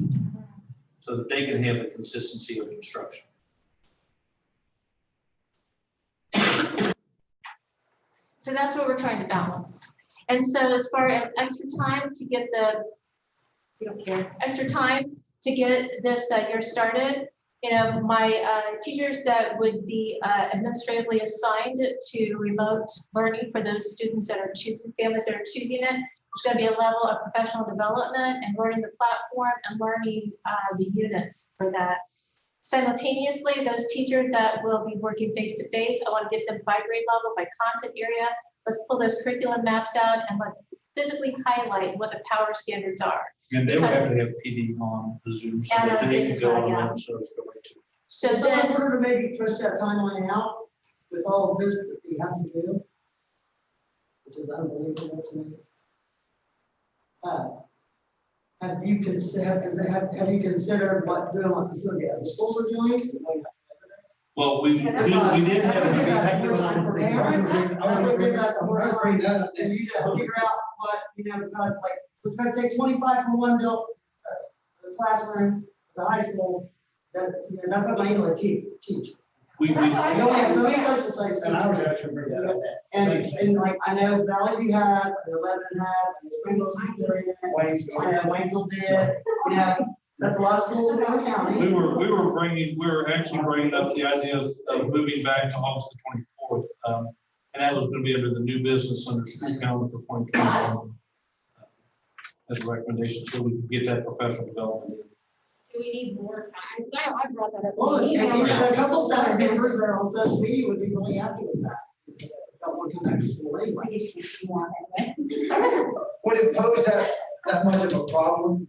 S7: so that they can have the consistency of instruction.
S1: So that's what we're trying to balance. And so as far as extra time to get we don't care, extra time to get this year started, you know, my teachers that would be administratively assigned to remote learning for those students that are choosing, families that are choosing it, there's going to be a level of professional development and learning the platform and learning the units for that. Simultaneously, those teachers that will be working face-to-face, I want to get them by grade level, by content area. Let's pull those curriculum maps out and let's physically highlight what the power standards are.
S7: And they would have to have PD on the Zoom so
S1: And
S7: that
S1: on
S7: they
S1: Zoom
S7: can
S1: as
S7: go
S1: well,
S7: on
S1: yeah.
S7: and so it's going to.
S1: So
S5: So
S1: then,
S5: in order to maybe push that timeline out with all of this that we have to do, which is unbelievable to me. Have you considered what doing what facility other schools are doing?
S7: Well, we did have a
S5: Have you had more time to prepare? bring that some more
S3: I was bringing that up.
S5: And you just figure out what, because like, we're gonna take 25 from one the classroom, the high school, that's not my English teach.
S7: We,
S5: We only have so much social studies.
S9: And I was actually bring that up.
S5: And like, I know Valley View has, and Lebanon has, and Springville, I know Waynesville did, that's a lot of schools in our county.
S7: we were actually bringing up the idea of moving back to August the 24th. And that was gonna be under the new business under school calendar for 2021. As a recommendation, so we can get that professional development in.
S2: Do we need more time? I brought that up.
S5: Well, and
S2: Yeah.
S5: a couple staff members that are on social media would be really happy with that. Don't want to come back to school anyway.
S9: Would it pose that much of a problem?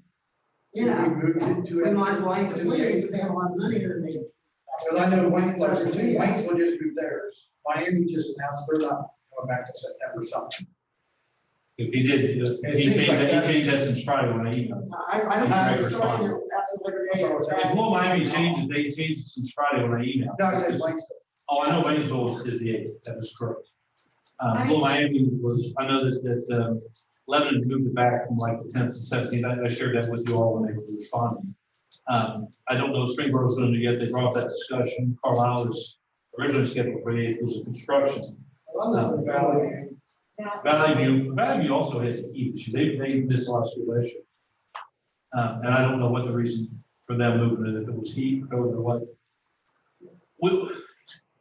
S9: if
S5: Yeah.
S9: We moved it to.
S5: We might as well aim to leave, if they have a lot of money here, they.
S9: Because I know Wayne, like, Waynesville just moved theirs. Miami just announced they're not coming back to September something.
S7: If he did, he changed that since Friday when I emailed.
S5: I don't
S7: Right,
S5: know.
S7: respond. If Little Miami changed it, they changed it since Friday when I emailed.
S9: No, I said Waynesville.
S7: Oh, I know Waynesville is the 8th, that is correct. Little Miami was, I know that Lebanon moved it back from like the 10th to 17th, I shared that with you all when they were responding. I don't know if Springboro's going to do yet, they brought that discussion, Carlisle was originally scheduled for the 8th, was a construction. Valley View also has a heat issue, they missed a lot of school issues. And I don't know what the reason for them moving it, if it was heat, COVID, or what.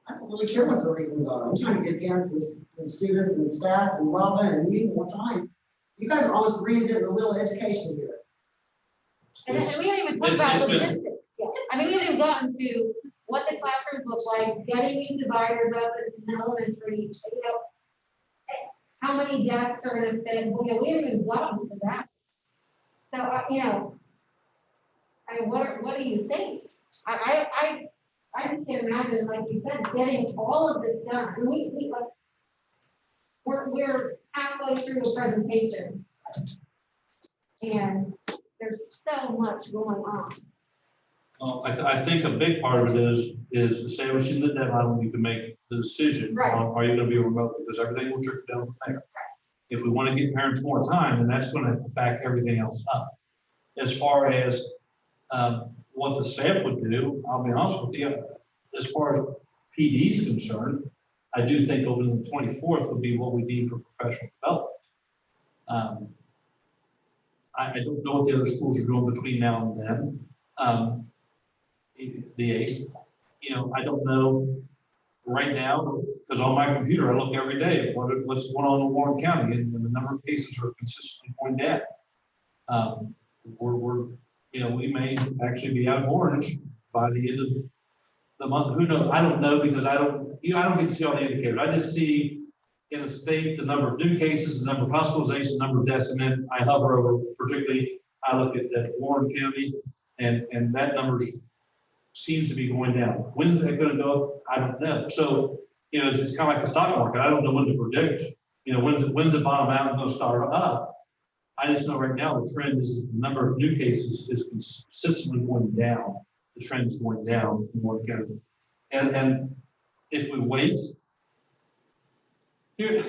S5: I don't really care what the reasons are. I'm trying to get parents and students and staff and Robin and you more time. You guys are almost reinventing the wheel of education here.
S2: And then we haven't even talked about logistics yet. I mean, we haven't even gotten to what the classrooms look like, getting these dividers up in elementary, how many desks are gonna fit, we haven't even gotten to that. So, I mean, what do you think? I just can't imagine, like you said, getting all of this done. I mean, we're halfway through a presentation. And there's so much going on.
S7: I think a big part of it is establishing the deadline when you can make the decision
S2: Right.
S7: on, are you gonna be remote, because everything will trickle down from there. If we wanna give parents more time, then that's gonna back everything else up. As far as, what the staff would do, I'll be honest with you, as far as PD is concerned, I do think over the 24th would be what we need for professional development. I don't know what the other schools are doing between now and then. The 8th, I don't know right now, because on my computer, I look every day at what's going on in Warren County, and the number of cases are consistently going down. We may actually be out of orange by the end of the month. Who knows? I don't know, because I don't get to see all the indicators. I just see in the state the number of new cases, the number of hospitalizations, the number of deaths, and then I hover over, particularly, I look at Warren County, and that number seems to be going down. When's that going to go up? I don't know. So, it's kind of like the stock market. I don't know when to predict. When's the bottom out and going to start up? I just know right now the trend is the number of new cases is consistently going down. The trend is going down in Warren County. And if we wait, here's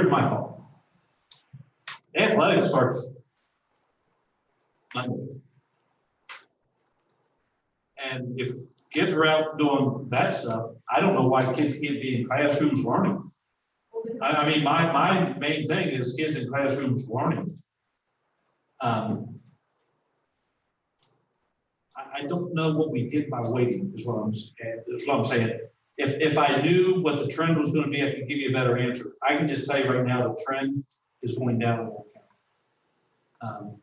S7: my thought. Athletics starts Monday. And if kids are out doing that stuff, I don't know why kids can't be in classrooms learning. I mean, my main thing is kids in classrooms learning. I don't know what we get by waiting, is what I'm saying. If I knew what the trend was going to be, I could give you a better answer. I can just tell you right now, the trend is going down in Warren County.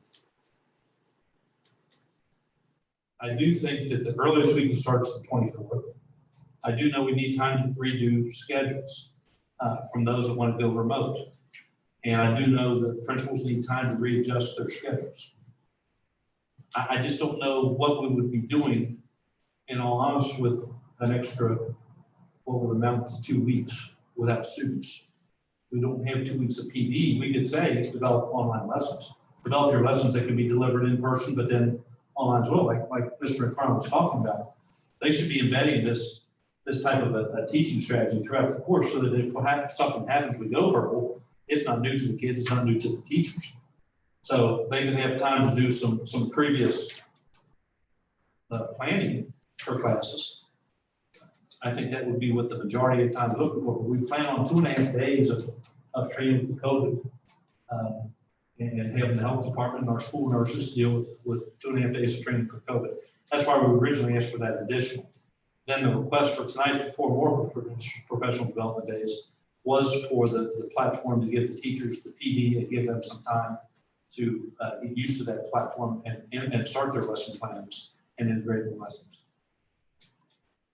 S7: I do think that the earliest we can start is the 24th. I do know we need time to redo schedules from those that want to go remote. And I do know that principals need time to readjust their schedules. I just don't know what we would be doing, in all honesty, with an extra, what would amount to 2 weeks without students. We don't have 2 weeks of PD. We could say, develop online lessons. Develop your lessons that can be delivered in person, but then online as well, like Mr. McFarland was talking about. They should be embedding this this type of a teaching strategy throughout the course, so that if something happens, we go verbal, it's not new to the kids, it's not new to the teachers. So they can have time to do some previous planning for classes. I think that would be what the majority of times looking for. We plan on 2.5 days of training for COVID. And having the health department and our school nurses deal with 2.5 days of training for COVID. That's why we originally asked for that additional. Then the request for tonight for 4 more professional development days was for the platform to give the teachers the PD and give them some time to get used to that platform and start their lesson plans and integrate the lessons.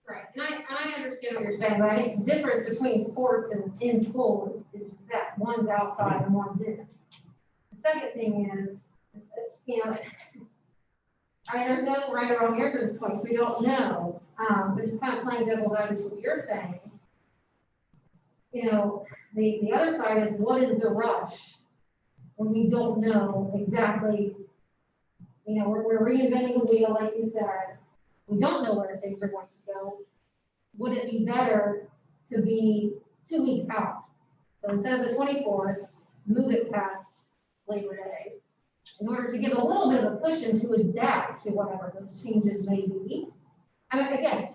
S2: Right, and I understand what you're saying, but I think the difference between sports and in school is that one's outside and one's in. The second thing is, you know, there's no right or wrong answer to this point, we don't know, but just kind of playing devil's advocate what you're saying. You know, the other side is, what is the rush when we don't know exactly, you know, we're reinventing the wheel, like you said, we don't know where things are going to go. Would it be better to be 2 weeks out? So instead of the 24th, move it past Labor Day, in order to give a little bit of a cushion to adapt to whatever those changes may be. I mean, again,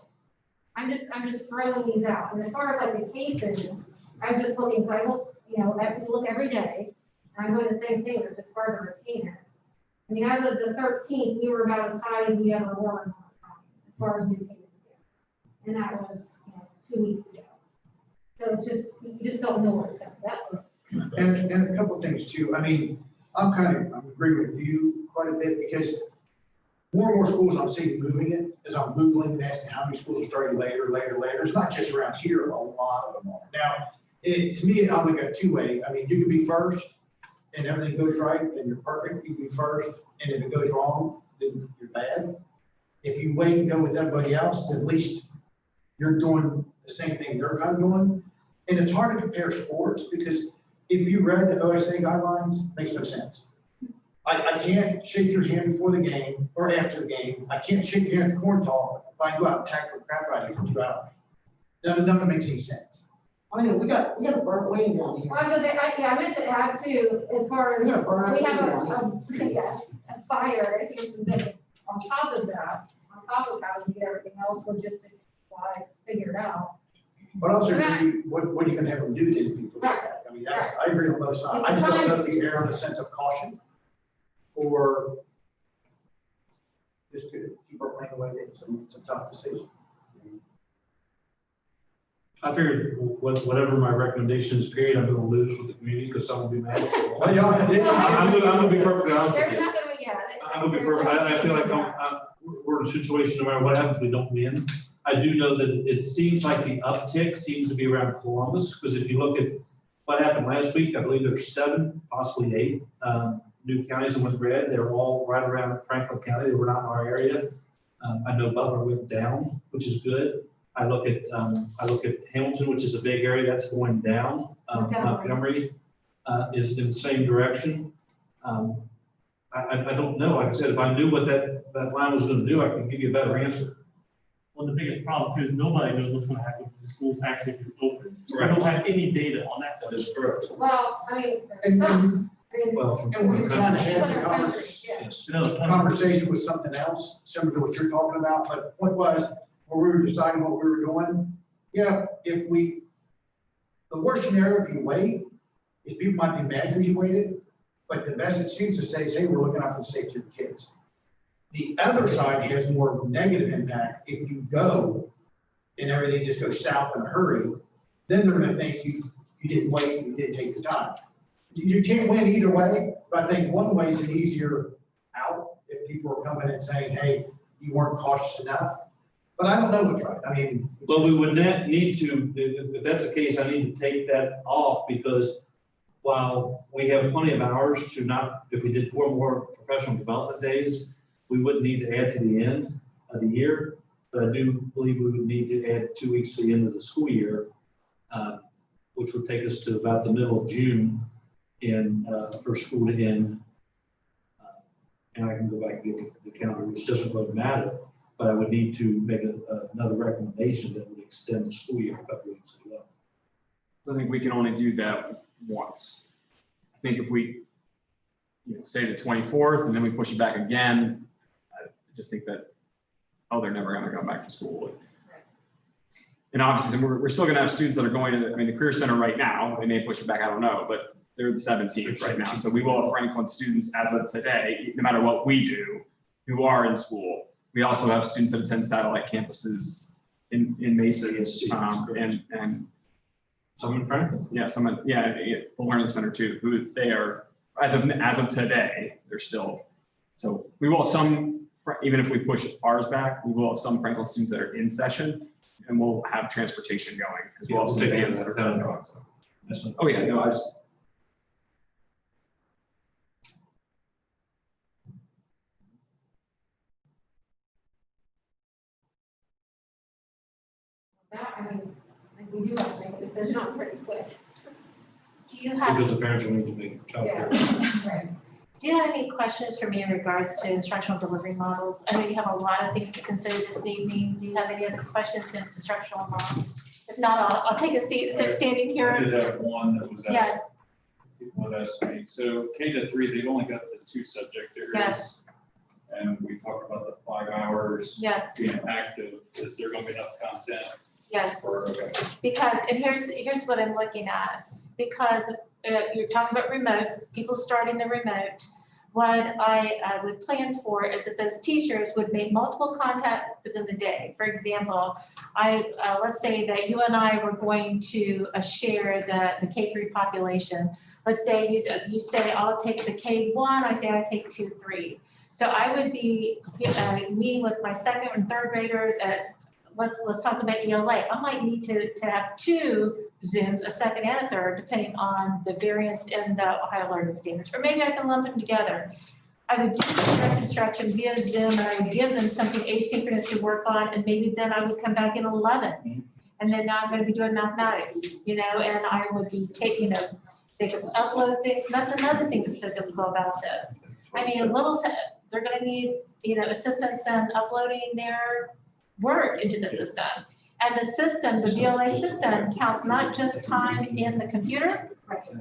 S2: I'm just throwing these out. And as far as like the cases, I'm just looking, so I look, you know, we look every day, and I'm doing the same thing, there's just farther retainer. I mean, as of the 13th, we were about as high as we ever were as far as new cases go. And that was, you know, 2 weeks ago. So it's just, you just don't know where it's going to go.
S9: And a couple of things too. I mean, I agree with you quite a bit, because more and more schools I'm seeing moving it, as I'm Googling and asking how many schools are starting later. It's not just around here, a lot of them are. Now, to me, I look at it 2 ways. I mean, you can be first and everything goes right, then you're perfect. You can be first, and if it goes wrong, then you're bad. If you wait and go with everybody else, then at least you're doing the same thing they're kind of doing. And it's hard to compare sports, because if you read the OSA guidelines, it makes no sense. I can't shake your hand before the game or after the game. I can't shake your hand at the corn talk if I go out and tackle the crap out of you for 2 hours. None of it makes any sense.
S5: I mean, we got a burnt wing down here.
S2: Well, I was gonna say, I meant to add too, as far
S5: We
S2: as,
S5: got a burnt
S2: we
S5: wing
S2: have
S5: down here.
S2: a fire, I think it's been, on top of that, on top of how we get everything else logistics wise figured out.
S9: But also, what are you gonna have them do then if you push it back? I mean, I agree on both sides. I just don't know if you err on a sense of caution, or just to keep our plan the way it is. I mean, it's a tough decision.
S7: I figured whatever my recommendation is, period, I'm gonna lose with the community because someone will be mad.
S9: Well, yeah,
S7: I'm gonna be perfectly honest with
S2: There's
S7: you.
S2: not gonna be, yeah.
S7: I'm gonna be perfect, I feel like we're in a situation, no matter what happens, we don't win. I do know that it seems like the uptick seems to be around Columbus, because if you look at what happened last week, I believe there's 7, possibly 8 new counties that went red. They're all right around Franklin County. They were not in our area. I know Butler went down, which is good. I look at Hamilton, which is a big area, that's going down. Montgomery is in the same direction. I don't know. Like I said, if I knew what that line was going to do, I could give you a better answer.
S8: Well, the biggest problem too is nobody knows what's gonna happen when the schools actually be open. We
S7: Correct.
S8: don't have any data on that.
S7: That is correct.
S2: Well, I mean, there's
S9: And,
S2: some, I mean,
S7: Well, from
S9: and we kind of had
S2: other
S9: the
S2: countries, yeah.
S7: yes.
S9: conversation with something else, similar to what you're talking about, but the point was, when we were deciding what we were doing, yeah, the worst scenario if you wait, is people might be mad because you waited, but the message seems to say, hey, we're looking out for the safety of the kids. The other side has more negative impact. If you go and everything just goes south in a hurry, then they're gonna think you didn't wait, you didn't take your time. You can't win either way, but I think one way is an easier out if people are coming and saying, hey, you weren't cautious enough. But I don't know what's right. I mean.
S7: Well, we would need to, if that's the case, I need to take that off, because while we have plenty of hours to not, if we did 4 more professional development days, we wouldn't need to add to the end of the year. But I do believe we would need to add 2 weeks to the end of the school year, which would take us to about the middle of June for school to end. And I can go back and get the calendar, which doesn't really matter, but I would need to make another recommendation that would extend the school year a couple weeks as well.
S4: So I think we can only do that once. I think if we, say the 24th and then we push it back again, I just think that, oh, they're never gonna go back to school. And obviously, we're still gonna have students that are going to, the Career Center right now, they may push it back, I don't know, but they're the 17th right now. So we will have Franklin students as of today, no matter what we do, who are in school. We also have students that attend satellite campuses in Mesa, and
S7: Some in Franklin.
S4: the Learning Center too, who they are, as of today, they're still. So we will have some, even if we push ours back, we will have some Franklin students that are in session, and we'll have transportation going, because we'll have some vans that are going. Oh, yeah, no, I just.
S2: That, I mean, we do have to make a decision on pretty quick.
S1: Do you have,
S7: Because the parents will need to make childcare.
S2: Right.
S1: do you have any questions for me in regards to instructional delivery models? I know you have a lot of things to consider this evening. Do you have any other questions in instructional models? If not, I'll take a seat instead of standing
S6: I
S1: here.
S6: did have one that was asked.
S1: Yes,
S6: People had asked me, so K-3, they've only got the 2 subject areas.
S1: Yes.
S6: And we talked about the 5 hours
S1: yes,
S6: being active. Is there gonna be enough content
S1: yes.
S6: for, okay?
S1: Because, and here's what I'm looking at, because you're talking about remote, people starting the remote. What I would plan for is that those teachers would make multiple contact within the day. For example, let's say that you and I were going to share the K-3 population. Let's say you say, I'll take the K-1, I say I take 2, 3. So I would be meeting with my 2nd and 3rd graders at, let's talk about ELA. I might need to have 2 Zooms, a 2nd and a 3rd, depending on the variance in the Ohio Learning Standards, or maybe I can lump them together. I would do some direct instruction via Zoom, and I would give them something asynchronous to work on, and maybe then I would come back in 11. And then now I'm gonna be doing mathematics, and I would be taking, they could upload things. That's another thing that's so difficult about this. I mean, they're gonna need, assistance in uploading their work into the system. And the system, the VLA system, counts not just time in the computer,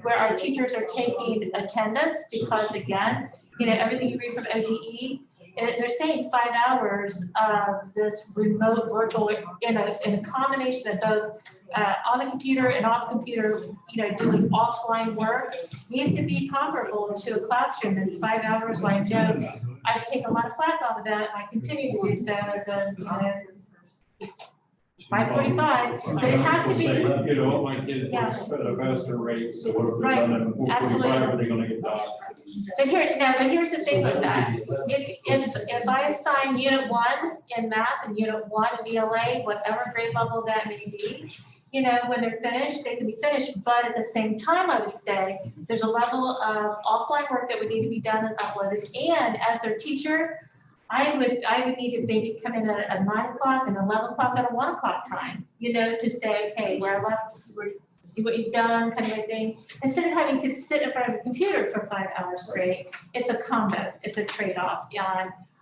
S1: where our teachers are taking attendance, because again, everything you read from ODE, they're saying 5 hours of this remote virtual in a combination of both on the computer and off computer, doing offline work needs to be comparable to a classroom. And 5 hours, well, I know I've taken a lot of flack off of that, and I continue to do so as a 5:45, but it has to be.
S6: My kids
S1: Yeah.
S6: at a faster rate, so what if
S1: Right,
S6: they're done at 4:45, are they gonna get docked?
S1: But here's the thing with that. If I assign unit 1 in math and unit 1 in ELA, whatever grade level that may be, when they're finished, they can be finished. But at the same time, I would say there's a level of offline work that would need to be done and uploaded. And as their teacher, I would need to maybe come in at 9 o'clock and 11 o'clock and a 1 o'clock time, to say, okay, where I left, see what you've done, kind of a thing. Instead of having kids sit in front of a computer for 5 hours straight, it's a combo, it's a trade-off.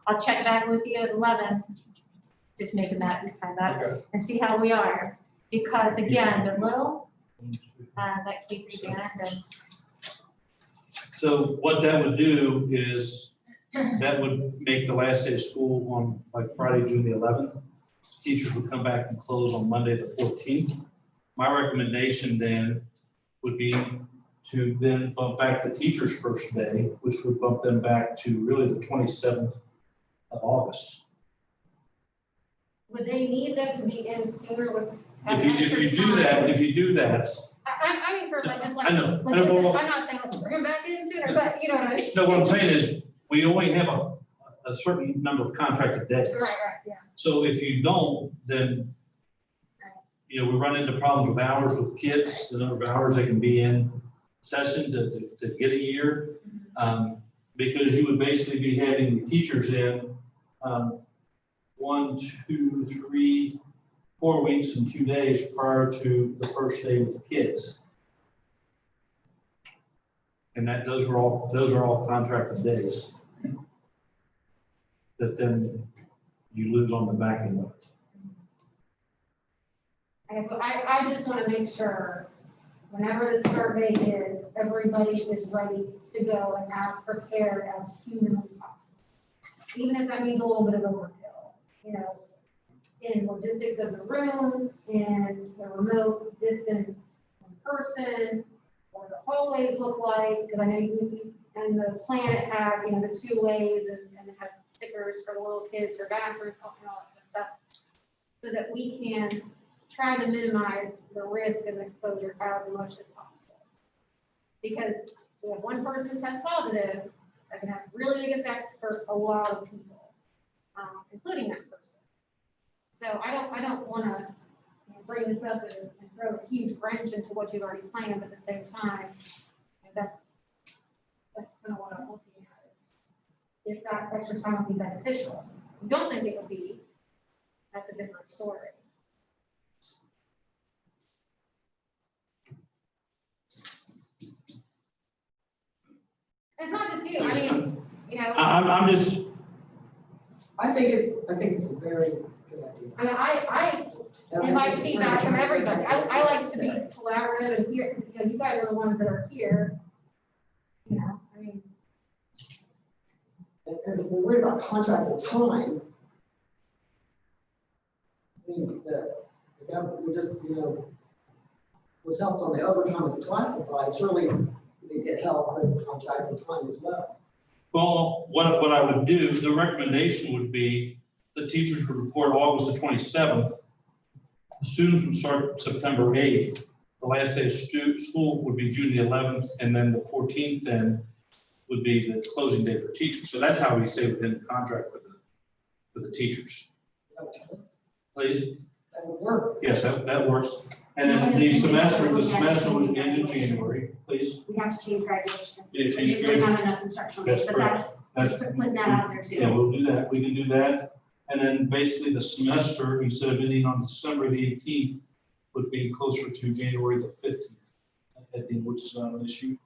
S1: I'll check back with you at 11, just making that time up, and see how we are. Because again, the little, that K-3 band, and
S7: So what that would do is, that would make the last day of school on like Friday, June the 11th. Teachers would come back and close on Monday, the 14th. My recommendation then would be to then bump back the teacher's first day, which would bump them back to really the 27th of August.
S2: Would they need them to be in sooner with?
S7: If you do that,
S2: I mean, for like, just like.
S7: I know.
S2: Like, I'm not saying like, bring them back in sooner, but you know what I mean?
S7: No, what I'm saying is, we only have a certain number of contracted days.
S2: Right, yeah.
S7: So if you don't, then, we run into problems with hours with kids, the number of hours they can be in session to get a year. Because you would basically be having the teachers in 1, 2, 3, 4 weeks and 2 days prior to the first day with the kids. And those are all contracted days that then you lose on the back end of it.
S2: And so I just want to make sure, whenever the start date is, everybody is ready to go and as prepared as humanly possible. Even if that means a little bit of overkill, you know, in logistics of the rooms, in the remote distance in person, what the hallways look like, because I know you, and the plan it had, you know, the 2 ways and it had stickers for the little kids for bathrooms and all that kind of stuff. So that we can try to minimize the risk of exposure as much as possible. Because we have one person test positive, that can have really big effects for a lot of people, including that person. So I don't want to bring this up and throw a huge wrench into what you've already planned, but at the same time, and that's kind of what I'm looking at, is if that extra time will be beneficial. If you don't think it will be, that's a different story. It's not just you, I mean, you know,
S7: I'm just,
S5: I think it's a very good idea.
S2: I mean, I invite feedback from everybody. I like to be collaborative and hear, because, you know, you guys are the ones that are here. You know, I mean,
S5: And if we're worried about contracted time, I mean, the government, we just, you know, was helped on the overtime with classified, surely we could get help with contracted time as well.
S7: well, what I would do, the recommendation would be the teachers would report August the 27th. The students would start September 8th. The last day of school would be June the 11th, and then the 14th then would be the closing day for teachers. So that's how we stay within the contract with the teachers. Please?
S5: That would work.
S7: Yes, that works. And then the semester would end in January, please.
S10: We have to change graduation.
S7: Yeah, change
S10: We don't
S7: graduation.
S10: have enough instructional days,
S7: That's
S10: but
S7: correct.
S10: that's,
S7: That's,
S10: just putting that out there
S7: yeah,
S10: too.
S7: we'll do that. We can do that. And then basically the semester, instead of ending on December the 18th, would be closer to January the 15th, I think, which is not an issue.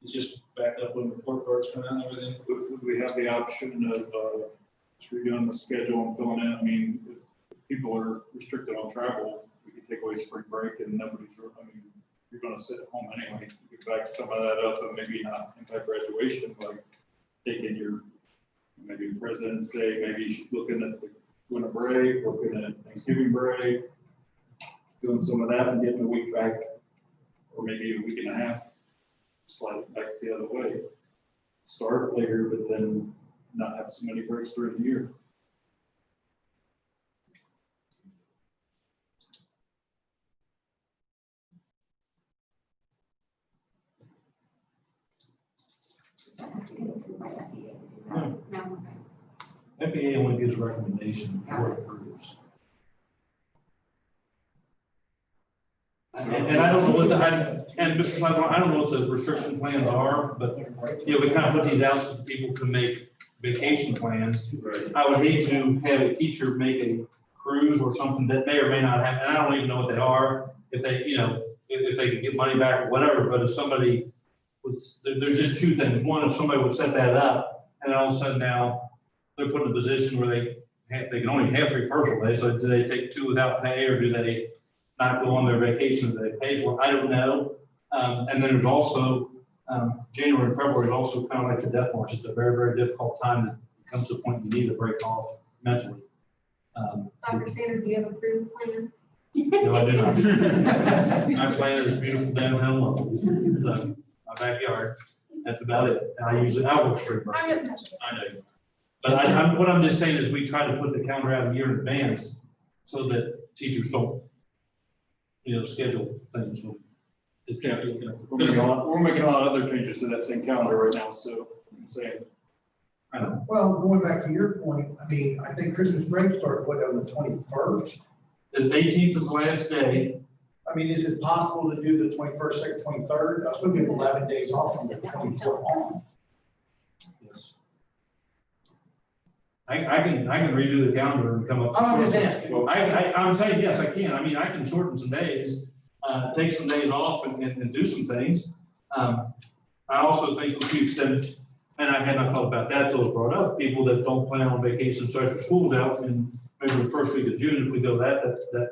S7: It's just backed up when the report cards come out and everything.
S6: Would we have the option of just redoing the schedule and filling in? I mean, if people are restricted on travel, we could take away spring break and nobody's, I mean, you're gonna sit at home anyway. You could back some of that up and maybe not impact graduation, like taking your, maybe President's Day, maybe looking at the winter break, looking at Thanksgiving break, doing some of that and getting a week back, or maybe a week and a half, slide it back the other way. Start later, but then not have so many breaks during the year.
S10: No.
S7: FAA only gives a recommendation, the board approves. And I don't know what and Mr. Schleifer, I don't know what the restriction plans are, but, you know, we kind of put these out so that people can make vacation plans.
S6: Right.
S7: I would hate to have a teacher make a cruise or something that may or may not have, and I don't even know what they are, if they, you know, if they could get money back or whatever, but if somebody was, there's just two things. One, if somebody would set that up, and all of a sudden now they're put in a position where they can only have 3 personal days, so do they take 2 without pay, or do they not go on their vacation that they paid for? I don't know. And then there's also, January and February is also kind of like the death march. It's a very, very difficult time that comes to the point you need to break off mentally.
S2: Dr. Sanders, do you have a cruise plan?
S7: No, I do not. My plan is beautiful downtown Lowell. So my backyard, that's about it. And I work spring break.
S2: I'm just messing.
S7: I know. But what I'm just saying is we try to put the calendar out a year in advance so that teachers don't, you know, schedule things.
S6: Yeah, we're making a lot of other changes to that same calendar right now, so I'm saying.
S7: I know.
S9: Well, going back to your point, I mean, I think Christmas break started, what, on the 21st?
S7: The 18th is the last day.
S9: I mean, is it possible to do the 21st, 2nd, 23rd? I was looking at 11 days off from the 24th on.
S7: Yes. I can redo the calendar and come up.
S9: I'm just asking.
S7: I'm saying, yes, I can. I mean, I can shorten some days, take some days off and do some things. I also think if you extend, and I had not thought about that till it was brought up, people that don't plan on vacation, so after school's out, and maybe the first week of June, if we go that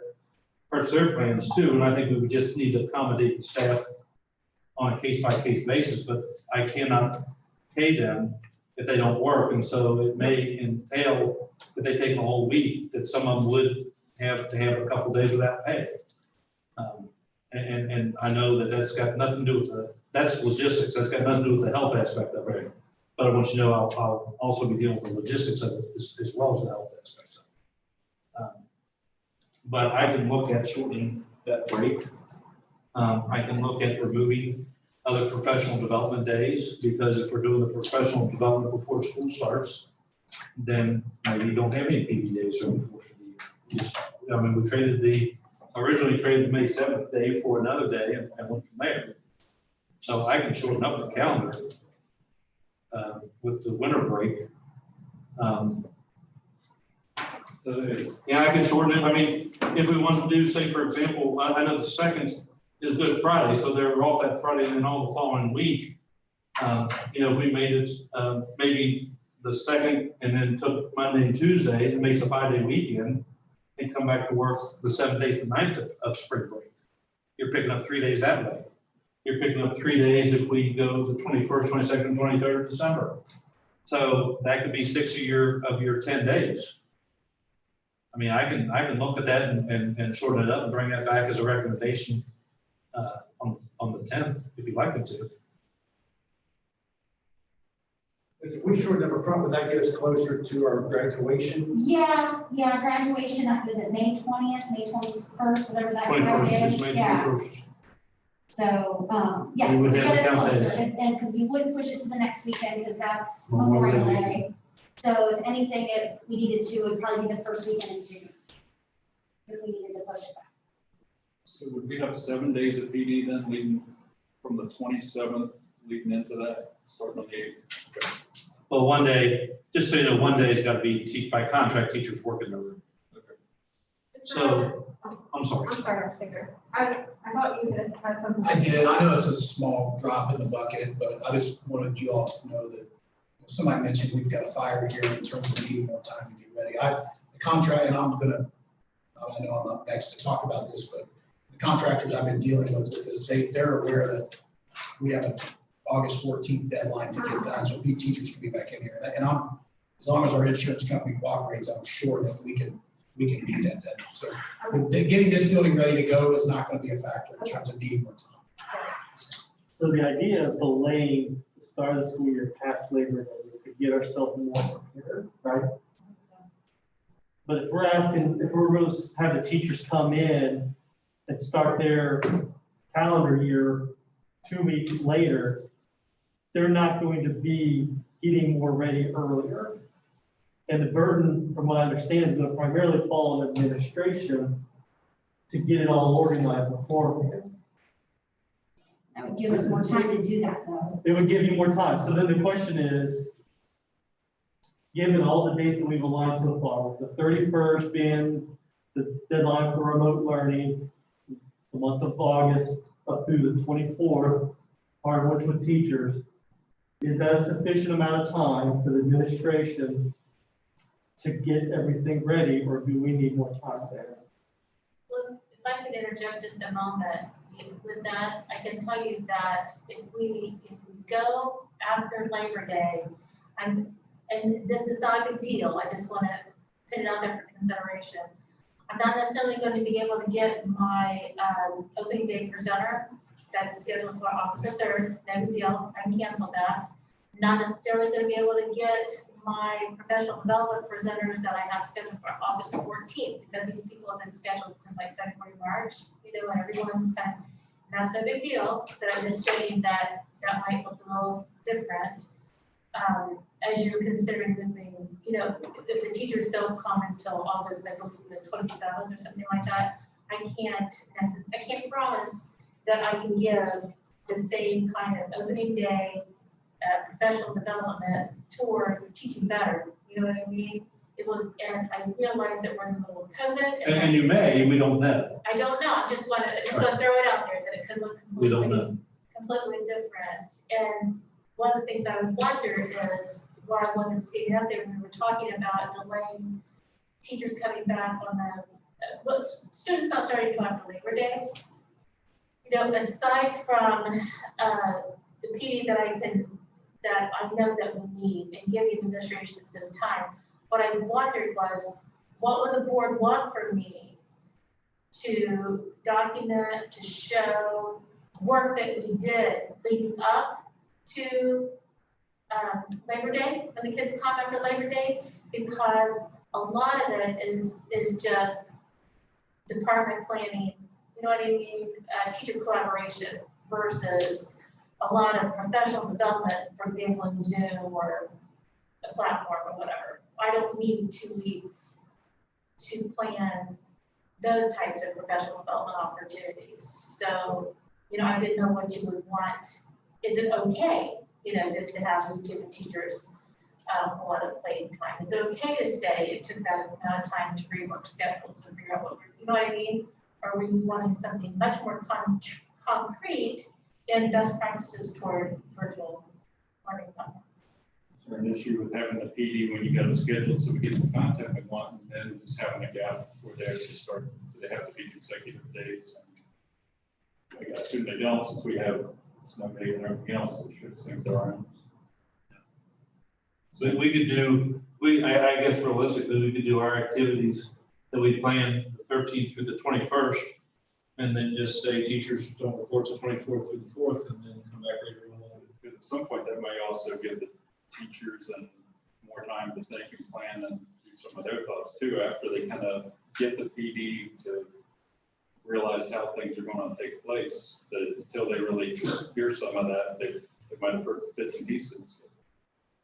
S7: hurts their plans too, and I think we would just need to accommodate the staff on a case-by-case basis, but I cannot pay them if they don't work, and so it may entail that they take a whole week, that some of them would have to have a couple days without pay. And I know that that's got nothing to do with that's logistics, that's got nothing to do with the health aspect of it. But I want you to know I'll also be dealing with the logistics of it as well as the health aspects of it. But I can look at shortening that break. I can look at removing other professional development days, because if we're doing the professional development before school starts, then maybe you don't have any PD days during the course of the year. I mean, we originally traded May 7th day for another day and went from there. So I can shorten up the calendar with the winter break. Yeah, I can shorten it. I mean, if we want to do, say, for example, I know the 2nd is Good Friday, so they're off that Friday and then all the following week. If we made it maybe the 2nd and then took Monday and Tuesday, it makes a 5-day weekend, and come back to work the 7th, 8th, and 9th of spring break. You're picking up 3 days that way. You're picking up 3 days if we go the 21st, 22nd, and 23rd of December. So that could be 6 of your 10 days. I mean, I can look at that and shorten it up and bring that back as a recommendation on the 10th, if you'd like me to.
S9: If we shorten up front, would that get us closer to our graduation?
S10: Yeah, graduation, is it May 20th, May 21st, whatever that
S7: 21st,
S10: Friday
S7: it's
S10: is?
S7: May
S10: Yeah.
S7: 21st.
S10: So, yes,
S7: We would
S10: get
S7: have
S10: us
S7: to count
S10: closer,
S7: days.
S10: and because we wouldn't push it to the next weekend, because that's
S7: Memorial
S10: Memorial
S7: Day.
S10: Day. So if anything, if we needed to, it would probably be the first weekend in June, if we needed to push it back.
S6: So would we have 7 days of PD then leading from the 27th, leading into that, starting on the 8th?
S7: Well, one day, just so you know, one day's got to be by contract, teachers working their room. So, I'm sorry.
S2: I'm sorry, Singer. I thought you had something.
S11: I did. I know it's a small drop in the bucket, but I just wanted you all to know that somebody mentioned we've got a fire here in terms of needing more time to get ready. The contract, and I know I'm up next to talk about this, but the contractors I've been dealing with this, they're aware that we have an August 14th deadline to get done, so teachers can be back in here. And as long as our insurance company cooperates, I'm sure that we can meet that deadline. So getting this building ready to go is not going to be a factor in terms of needing more time.
S8: So the idea of delaying the start of the school year past Labor Day is to get ourselves more prepared, right? But if we're going to have the teachers come in and start their calendar year 2 weeks later, they're not going to be getting more ready earlier. And the burden, from what I understand, is going to primarily fall on administration to get it all organized beforehand.
S10: That would give us more time to do that, though.
S8: It would give you more time. So then the question is, given all the dates that we've aligned so far, the 31st being the deadline for remote learning, the month of August up through the 24th, hardwood with teachers, is that a sufficient amount of time for the administration to get everything ready, or do we need more time there?
S1: Well, if I could interject just a moment with that, I can tell you that if we go after Labor Day, and this is not a big deal, I just want to put it out there for consideration. I'm not necessarily going to be able to get my opening day presenter that's scheduled for August 3rd, no big deal, I can cancel that. Not necessarily going to be able to get my professional development presenters that I have scheduled for August 14th, because these people have been scheduled since like February, March, and everyone's been, that's no big deal, but I'm just saying that might look a little different as you're considering moving, if the teachers don't come until August, they will be the 27th or something like that. I can't promise that I can give the same kind of opening day professional development toward teaching better, you know what I mean? It will, and I realize that we're in the middle of COVID.
S7: And you may, we don't know.
S1: I don't know, I just want to throw it out there that it could look
S7: We don't know.
S1: completely different. And one of the things I would wonder is, what I wanted to see out there, we were talking about delaying teachers coming back on the well, students not starting until after Labor Day. You know, aside from, the PD that I know that we need and giving administration some time, what I wondered was, what would the board want from me to document, to show work that we did leading up to Labor Day, when the kids come after Labor Day, because a lot of it is just department planning, you know what I mean, teacher collaboration versus a lot of professional development, for example, in Zoom or a platform or whatever. I don't need 2 weeks to plan those types of professional development opportunities. So, you know, I didn't know what you would want. Is it okay, you know, just to have we give teachers a lot of playing time? Is it okay to say it took that amount of time to rework schedules and figure out what, you know what I mean? Or were you wanting something much more concrete in best practices toward virtual learning platforms?
S6: Is there an issue with having the PD when you got it scheduled so we get the content we want and then just having a gap where they actually start, do they have to be consecutive days? I assume they don't, since we have snow days and everything else, so we should assume there are.
S7: So we could do, I guess realistically, we could do our activities that we plan the 13th through the 21st, and then just say teachers don't report the 24th through the 4th, and then come back later on.
S6: Because at some point that may also give the teachers and more time to think and plan and do some of their thoughts too, after they kind of get the PD to realize how things are going to take place, that until they really hear some of that, they might have heard bits and pieces.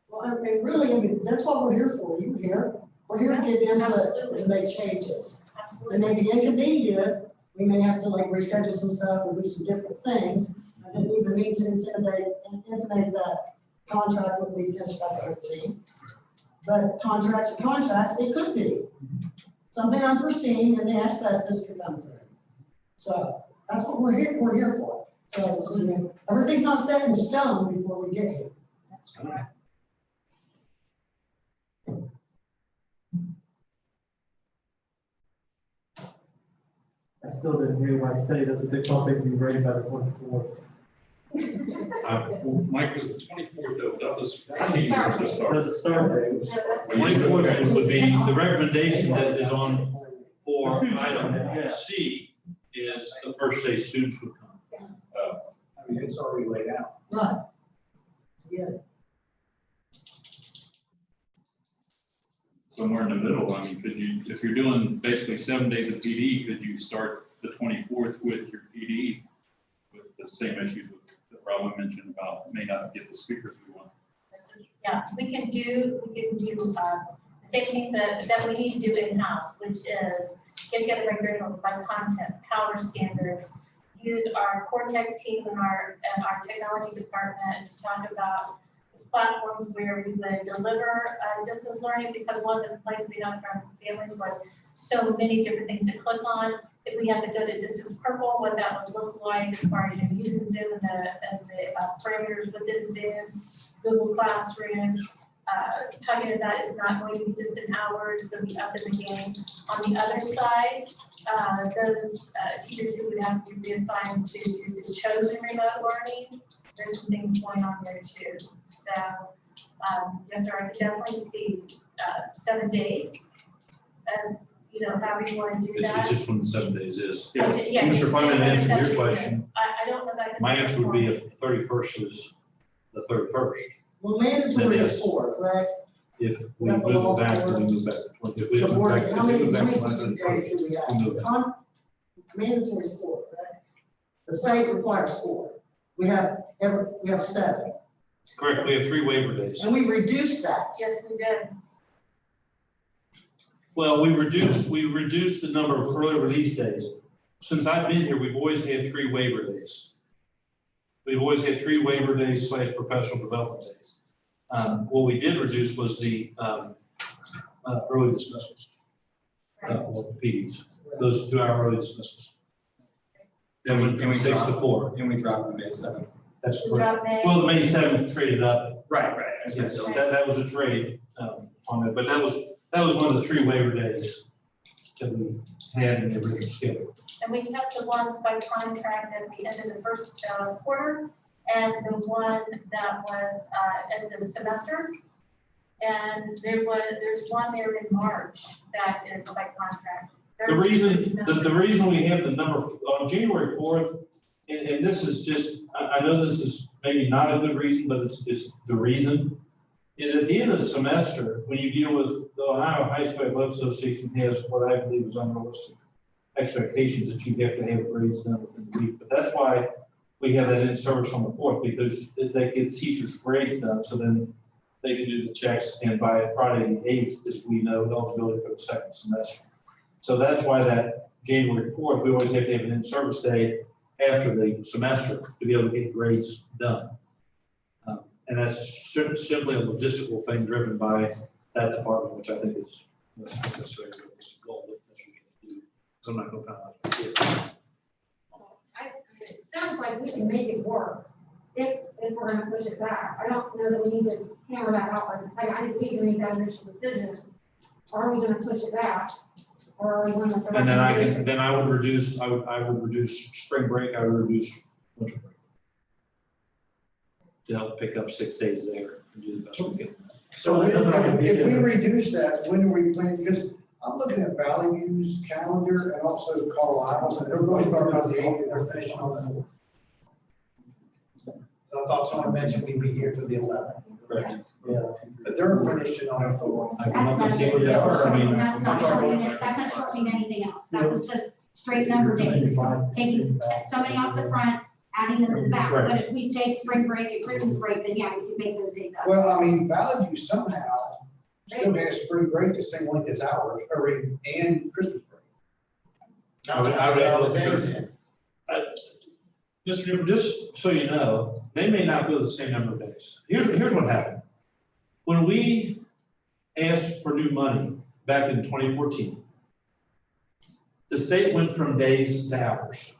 S5: Well, and really, I mean, that's what we're here for. You here? We're here to get input
S1: Absolutely.
S5: to make changes. It
S1: Absolutely.
S5: may be inconvenient. We may have to like reschedule some stuff or do some different things. I didn't even mean to intimate that contract would be finished by the 13th. But contracts are contracts, it could be. Something unforeseen and the asbestos could come through. So that's what we're here for. So it's, you know, everything's not set in stone before we get here.
S1: That's correct.
S8: I still didn't hear why I say that the big topic would be ready by the 24th.
S6: Well, Mike, was the 24th, though, that was
S2: That's
S6: teachers
S2: start
S6: to
S2: date.
S6: start.
S8: There's a start date.
S7: 24th would be, the recommendation that is on for
S8: Students,
S7: item
S8: yeah.
S7: C is the first day students would come.
S9: I mean, it's already laid out.
S5: Right. Yeah.
S6: Somewhere in the middle, I mean, could you, if you're doing basically 7 days of PD, could you start the 24th with your PD with the same issues that Robin mentioned about may not get the speakers we want?
S1: Yeah, we can do the same things that we need to do in-house, which is get together by content, power standards, use our core tech team and our technology department to talk about platforms where we would deliver distance learning, because one of the complaints we got from families was so many different things to click on. If we had to go to Distance Purple, what that would look like as far as using Zoom and the parameters within Zoom, Google Classroom. Talking about it's not going to be just an hour, it's going to be up in the game. On the other side, those teachers who would have to be reassigned to the chosen remote learning, there's some things going on there too. So, yes, sir, I could definitely see 7 days as, you know, however you want to do
S7: It's
S1: that.
S7: just when the 7 days is.
S1: Yeah,
S7: Mr. Fine, to answer
S1: 7
S7: your
S1: days
S7: question,
S1: is. I don't know that I can.
S7: my answer would be if the 31st is the 31st.
S5: Well, mandatory
S7: Then
S5: is
S7: yes.
S5: 4, correct?
S7: If we
S5: Is that the
S7: move
S5: law
S7: it back,
S5: for-
S7: then we move back to 20. If we
S5: The
S7: move
S5: board,
S7: back, if
S5: how
S7: we
S5: many,
S7: move
S5: how
S7: back to
S5: many days
S7: 20,
S5: do we have?
S7: we move back.
S5: Mandatory is 4, correct? The state requires 4. We have 7,
S7: Correct, we have 3 waiver days.
S5: and we reduced that.
S1: Yes, we did.
S7: Well, we reduced the number of early release days. Since I've been here, we've always had 3 waiver days. We've always had 3 waiver days / professional development days. What we did reduce was the early dismissals, or PDs, those 2-hour early dismissals. That went from 6 to 4.
S4: And we dropped the May 7th.
S7: That's
S1: We
S7: correct.
S1: dropped May.
S7: Well, the May 7th traded up.
S4: Right.
S7: Yes, that was a trade on it, but that was one of the 3 waiver days. that we had in the original schedule.
S1: And we kept the ones by contract at the end of the first quarter, and the one that was at the semester. And there's one there in March that is by contract.
S7: The reason we have the number on January 4th, and this is just, I know this is maybe not a good reason, but it's the reason, is at the end of the semester, when you deal with the Ohio High School Athletic Association has what I believe is unrealistic expectations that you have to have grades done within the week. But that's why we have that in service on the 4th, because they get teachers' grades done, so then they can do the checks, and by Friday the 8th, as we know, eligibility for the second semester. So that's why that January 4th, we always have to have an in-service day after the semester to be able to get grades done. And that's simply a logistical thing driven by that department, which I think is not necessarily a goal, but that's what we can do. So I'm not going to comment.
S2: It sounds like we can make it work if we're gonna push it back. I don't know that we need to hammer that out like this. I think we need to make that initial decision. Are we gonna push it back? Or are we going with the
S7: And
S2: recommendation?
S7: then I would reduce spring break, I would reduce winter break. To help pick up 6 days there and do the best we can.
S9: So if we reduce that, when are we planning, because I'm looking at Valley View's calendar and also Colorado's, and they're both starting on the 8th and they're finishing on the 4th. I thought someone mentioned we'd be here till the 11th.
S7: Correct.
S9: But they're finishing on the 4th.
S7: I can look and see what they are. I mean,
S10: That's not shortening it, that's not shortening anything else. That was just straight number days, taking so many off the front, adding them to the back.
S7: Right.
S10: But if we take spring break and Christmas break, then yeah, we can make those days up.
S9: Well, I mean, Valley View somehow still has spring break the same length as ours, and Christmas break.
S7: I would add the days in. Just so you know, they may not go the same number of days. Here's what happened. When we asked for new money back in 2014, the state went from days to hours.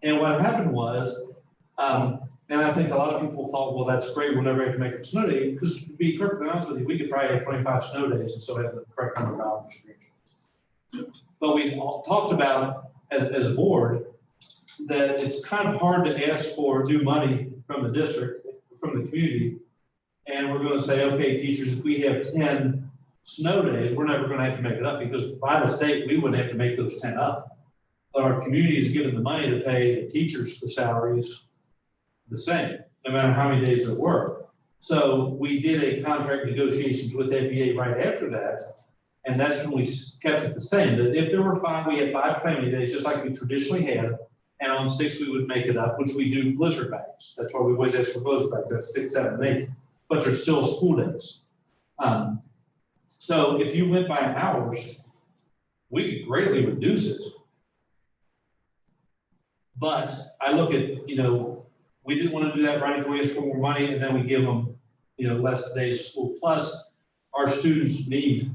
S7: And what happened was, and I think a lot of people thought, well, that's great, we'll never have to make a snow day, because to be perfectly honest with you, we could probably have 25 snow days and still have the correct number of hours. But we all talked about, as a board, that it's kind of hard to ask for new money from the district, from the community. And we're gonna say, okay, teachers, if we have 10 snow days, we're never gonna have to make it up, because by the state, we wouldn't have to make those 10 up. But our community is given the money to pay the teachers the salaries the same, no matter how many days they work. So we did a contract negotiations with FBA right after that, and that's when we kept it the same. That if there were 5, we had 5 family days, just like we traditionally had, and on 6 we would make it up, which we do blizzard bags. That's why we always ask for blizzard bags. That's 6, 7, 8, but they're still school days. So if you went by hours, we could greatly reduce it. But I look at, we didn't want to do that right away for more money, and then we give them, less days of school. Plus, our students need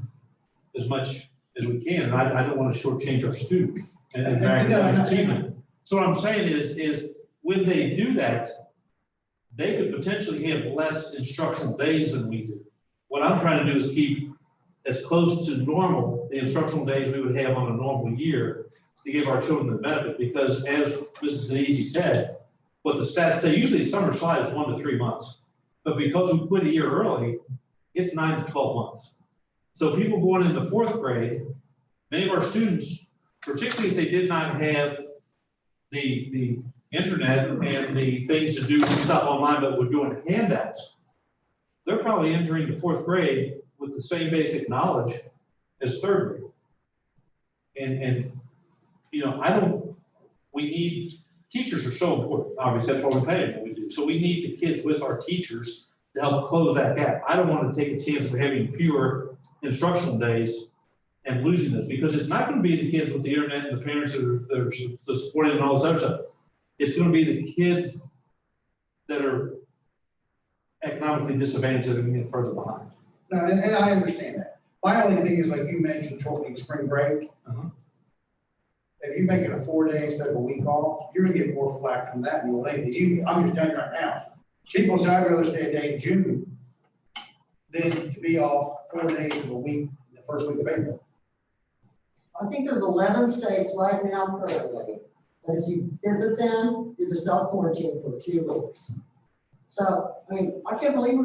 S7: as much as we can, and I don't want to shortchange our students and drag down the achievement. So what I'm saying is when they do that, they could potentially have less instructional days than we do. What I'm trying to do is keep as close to normal the instructional days we would have on a normal year to give our children the benefit, because as Mrs. Denise said, what the stats say, usually summer slide is 1 to 3 months. But because we quit a year early, it's 9 to 12 months. So people going into 4th grade, many of our students, particularly if they did not have the internet and the things to do stuff online, but were doing handouts, they're probably entering the 4th grade with the same basic knowledge as 3rd grade. And we need, teachers are so important, obviously, that's why we pay them what we do. So we need the kids with our teachers to help close that gap. I don't want to take a chance of having fewer instructional days and losing this, because it's not going to be the kids with the internet and the parents that are supporting and all this other stuff. It's going to be the kids that are economically disadvantaged that are going to get further behind.
S9: No, and I understand that. My only thing is, like you mentioned, shortening spring break. If you make it a 4 day instead of a week off, you're gonna get more flack from that than you'll anything. I'm just telling you right now. People say I'd rather stay a day in June than to be off 4 days of a week, the first week of April.
S5: I think there's 11 states right now currently, that if you visit them, you're just self-quarantined for 2 weeks. So, I mean, I can't believe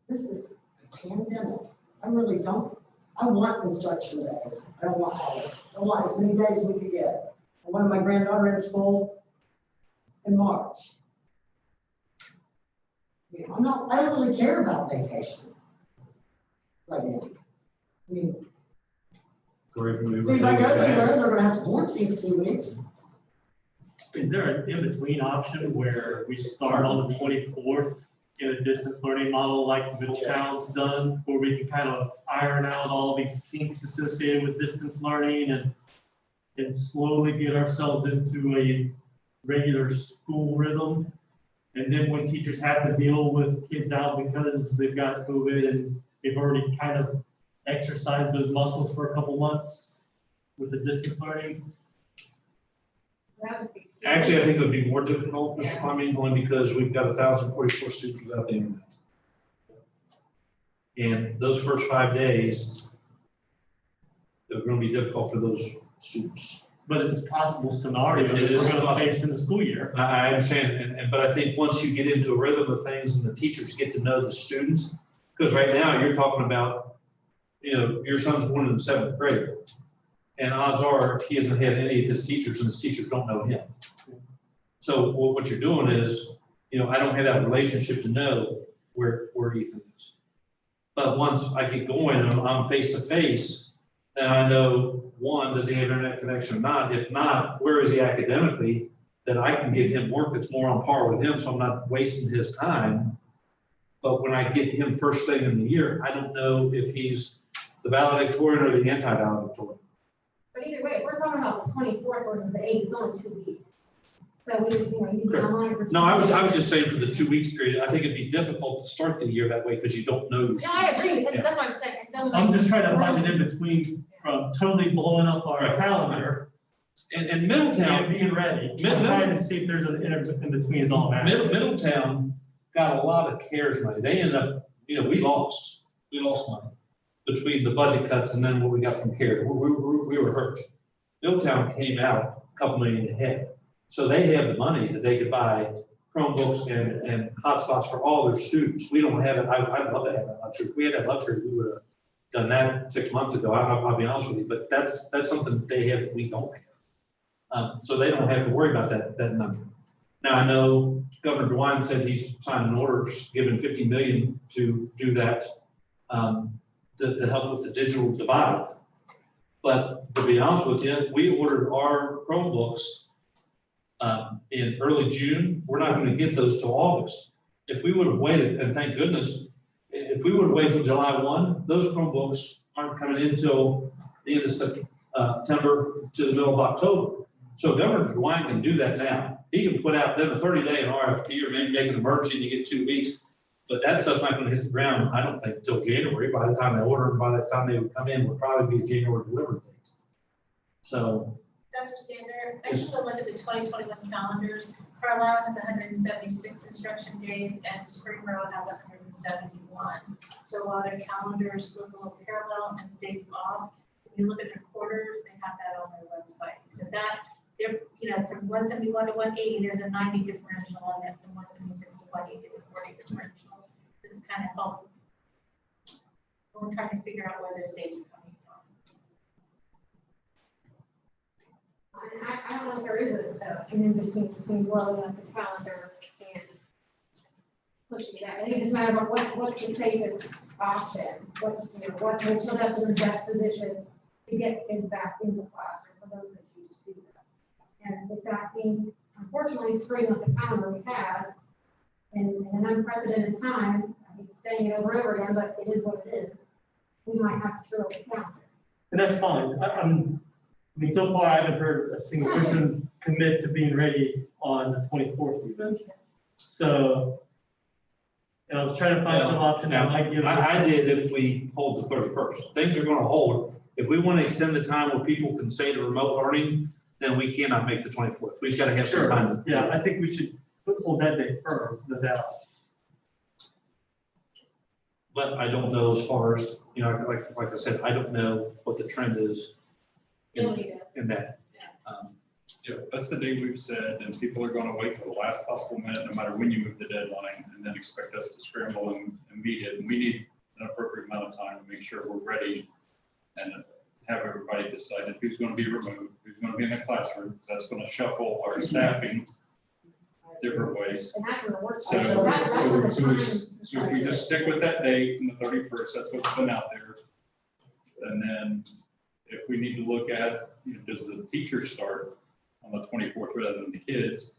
S5: this is a pandemic. I really don't. I want construction days. I don't want holidays. I want as many days as we could get. I wanted my granddaughter in school in March. You know, I don't really care about vacation right now. I mean, if anybody goes anywhere, they're gonna have to quarantine for 2 weeks.
S8: Is there an in-between option where we start on the 24th in a distance learning model like Middletown's done, where we can kind of iron out all these kinks associated with distance learning and slowly get ourselves into a regular school rhythm? And then when teachers have to deal with kids out because they've got COVID and they've already kind of exercised those muscles for a couple months with the distance learning?
S2: That would be.
S7: Actually, I think it would be more difficult, Mr. Fleming, only because we've got 1,044 students without the internet. And those first 5 days, they're gonna be difficult for those students.
S8: But it's a possible scenario
S7: It
S8: that
S7: is
S8: we're gonna
S7: possible.
S8: face in the school year.
S7: I understand, but I think once you get into a rhythm of things and the teachers get to know the students, because right now you're talking about, you know, your son's going in the 7th grade. And odds are he hasn't had any of his teachers and his teachers don't know him. So what you're doing is, you know, I don't have that relationship to know where Ethan is. But once I get going and I'm face to face, then I know, one, does he have internet connection or not? If not, where is he academically? That I can give him work that's more on par with him, so I'm not wasting his time. But when I get him first thing in the year, I don't know if he's the valedictorian or the anti-valedictorian.
S2: But either way, if we're talking about the 24th versus the 8th, it's only 2 weeks. So we, you know, you'd be online for.
S7: No, I was just saying for the 2 weeks period, I think it'd be difficult to start the year that way because you don't know. your
S2: No, I agree,
S7: students.
S2: that's what I'm saying.
S8: I'm just trying to find an in-between from totally blowing up our calendar
S7: And
S8: and
S7: Middletown,
S8: being ready.
S7: Mid-
S8: I'm trying to see if there's an in-between is all I'm asking.
S7: Middletown got a lot of CARES money. They ended up, you know, we lost money between the budget cuts and then what we got from CARES. We were hurt. Middletown came out a couple million ahead. So they have the money that they could buy Chromebooks and hotspots for all their students. We don't have it. I'd love to have that luxury. If we had that luxury, we would have done that 6 months ago. I'll be honest with you, but that's something that they have that we don't have. So they don't have to worry about that number. Now, I know Governor DeWine said he's signing orders, given $50 million to do that, to help with the digital divide. But to be honest with you, we ordered our Chromebooks in early June. We're not going to get those till August. If we would have waited, and thank goodness, if we would have waited till July 1, those Chromebooks aren't coming in till the end of September to the middle of October. So Governor DeWine can do that now. He can put out then a 30-day RFP or maybe make an emergency and you get 2 weeks. But that stuff's not going to hit the ground, I don't think, until January. By the time they order, and by the time they would come in, would probably be a January delivery date. So.
S1: Dr. Sander, I took a look at the 2021 calendars. Carlisle has 176 instruction days and Spring Row has 171. So while their calendars look a little parallel and days off, when you look at their quarters, they have that on their website. So that they're, you know, from 171 to 180, there's a 90 differential on it. From 176 to 180, it's a 40 differential. This kind of help. We're trying to figure out where those days are coming from.
S2: And I don't know if there is an in-between between blowing up the calendar and pushing that. I think it's a matter of what's the safest option? What's, you know, what will put us in the best position to get kids back in the classroom for those that choose to do that. And if that means, unfortunately, screwing up the calendar we have in an unprecedented time, I hate saying it over and over again, but it is what it is. We might have to screw up the calendar.
S8: And that's fine. I mean, so far I haven't heard a single person commit to being ready on the 24th even. So, and I was trying to find some option that might give us.
S7: I did if we hold the 31st. Things are gonna hold. If we want to extend the time where people can say to remote learning, then we cannot make the 24th. We've got to have some time.
S8: Yeah, I think we should hold that date firm, no doubt.
S7: But I don't know as far as, you know, like I said, I don't know what the trend is
S2: Nobody does.
S7: in that.
S6: Yeah, that's the day we've said, and people are gonna wait till the last possible minute, no matter when you move the deadline, and then expect us to scramble and meet it. And we need an appropriate amount of time to make sure we're ready and have everybody decided who's gonna be removed, who's gonna be in the classroom. So that's gonna shuffle our staffing different ways.
S2: And that's when the work.
S6: So,
S2: That's when the
S6: so if we just stick with that date, and the 31st, that's what's been out there. And then if we need to look at, you know, does the teacher start on the 24th rather than the kids?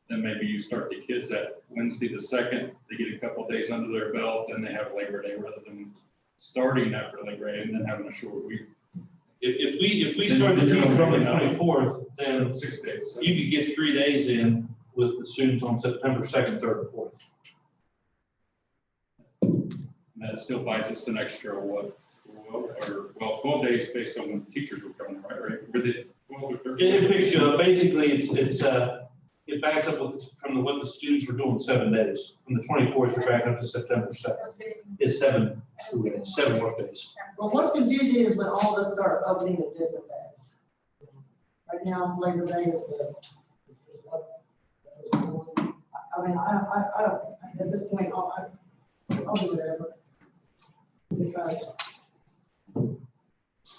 S6: Then maybe you start the kids at Wednesday the 2nd, they get a couple days under their belt, then they have Labor Day rather than starting after Labor Day and then having a short week.
S7: If we start the teachers on the 24th, then
S6: 6 days.
S7: you could get 3 days in with the students on September 2nd, 3rd, and 4th.
S6: And that still buys us an extra, 12 days based on when teachers were coming, right? With it, 12 or 13.
S7: It picks you up, basically, it backs up from what the students were doing 7 days. From the 24th, you're back up to September 2nd. It's 7 work days.
S5: Well, what's confusing is when all of us start opening at different days. Right now, Labor Day is what. I mean, I don't, at this point, I'll do whatever. Because, you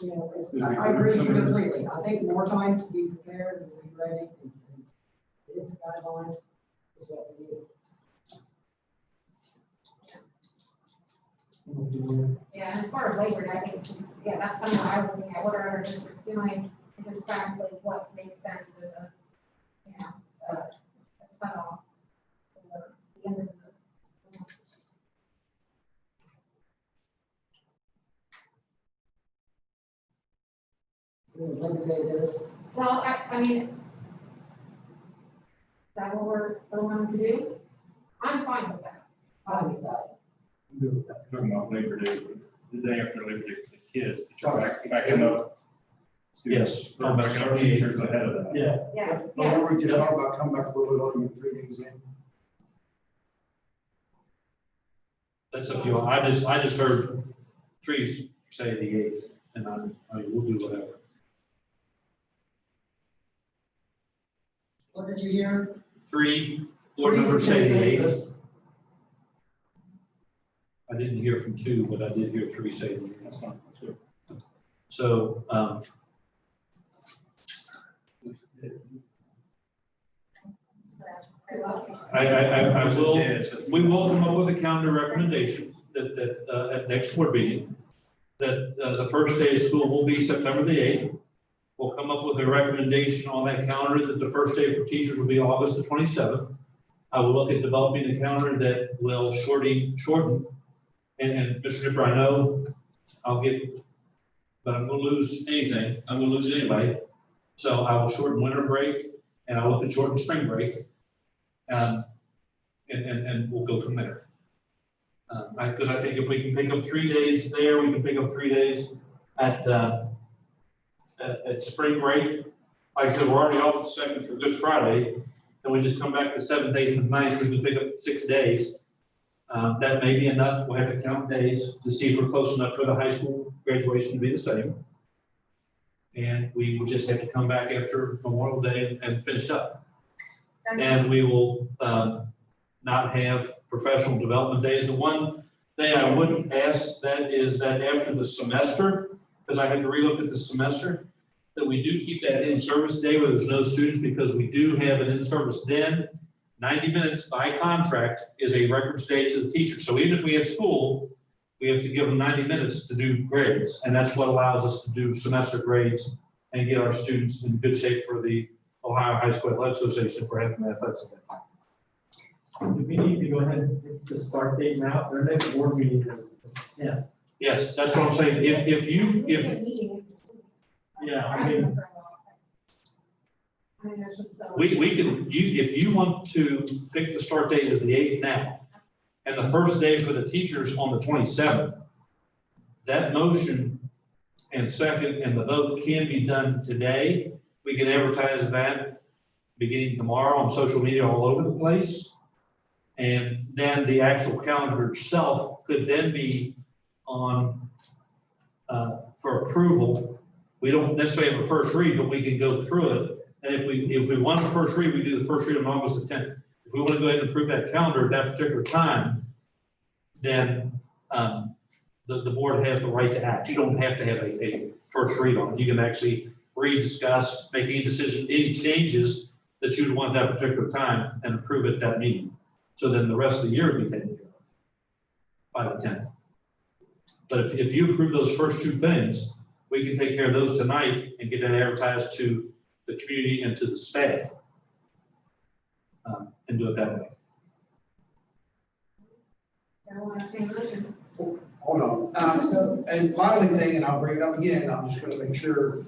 S5: know, I agree with you completely. I think more time to be prepared and be ready and hit the guidelines is what we need.
S2: Yeah, and as far as Labor Day, I think, yeah, that's kind of what I was looking at, what are other districts doing, and just practically what makes sense as a, you know, a cutoff for the end of the.
S5: Labor Day is.
S2: Well, I mean, is that what we're wanting to do? I'm fine with that.
S5: Fine with that.
S6: Talking about Labor Day, the day after Labor Day for the kids, but you're backing up.
S7: Yes.
S6: Or backing up teachers ahead of that.
S7: Yeah.
S2: Yes,
S11: But we
S2: yes.
S11: could talk about coming back a little bit on 3 days in.
S7: That's up to you. I just heard 3 say the 8th, and I mean, we'll do whatever.
S5: What did you hear?
S7: 3 board members say the 8th. I didn't hear from 2, but I did hear 3 say the 8th.
S6: That's fine, that's good.
S7: So, I will, we will come up with a calendar recommendation that at next board meeting, that the first day of school will be September the 8th. We'll come up with a recommendation on that calendar that the first day for teachers will be August the 27th. I will look at developing a calendar that will shorten, and Mr. Nipper, I know I'll get, but I'm gonna lose anything, I'm gonna lose anybody. So I will shorten winter break, and I'll look at shorten spring break. And we'll go from there. Because I think if we can pick up 3 days there, we can pick up 3 days at spring break. Like I said, we're already off the 2nd for Good Friday, and we just come back the 7th, 8th, and 9th, we can pick up 6 days. That may be enough. We'll have to count days to see if we're close enough for the high school graduation to be the same. And we will just have to come back after Memorial Day and finish up. And we will not have professional development days. The one thing I would ask that is that after the semester, because I had to relook at the semester, that we do keep that in-service day where there's no students, because we do have an in-service then. 90 minutes by contract is a records day to the teacher. So even if we had school, we have to give them 90 minutes to do grades. And that's what allows us to do semester grades and get our students in good shape for the Ohio High School Athletic Association for having athletics at that time.
S8: Do we need to go ahead and pick the start date now? Their next board meeting is the 10th.
S7: Yes, that's what I'm saying. If
S8: Yeah, I mean,
S2: there's just so.
S7: we can, if you want to pick the start date as the 8th now, and the first day for the teachers on the 27th, that motion and second and the vote can be done today. We can advertise that beginning tomorrow on social media all over the place. And then the calendar itself could then be on, for approval. We don't necessarily have a first read, but we can go through it. And if we want a first read, we do the first read on August the 10th. If we want to go ahead and approve that calendar at that particular time, then the board has the right to act. You don't have to have a first read on it. You can actually read, discuss, make any decision, any changes that you'd want that particular time and approve at that meeting. So then the rest of the year would be taken care of by the 10th. But if you approve those first two things, we can take care of those tonight and get that advertised to the community and to the staff. And do it that way.
S2: Everyone entertain a motion?
S9: Hold on. And my only thing, and I'll bring it up again, I'm just gonna make sure,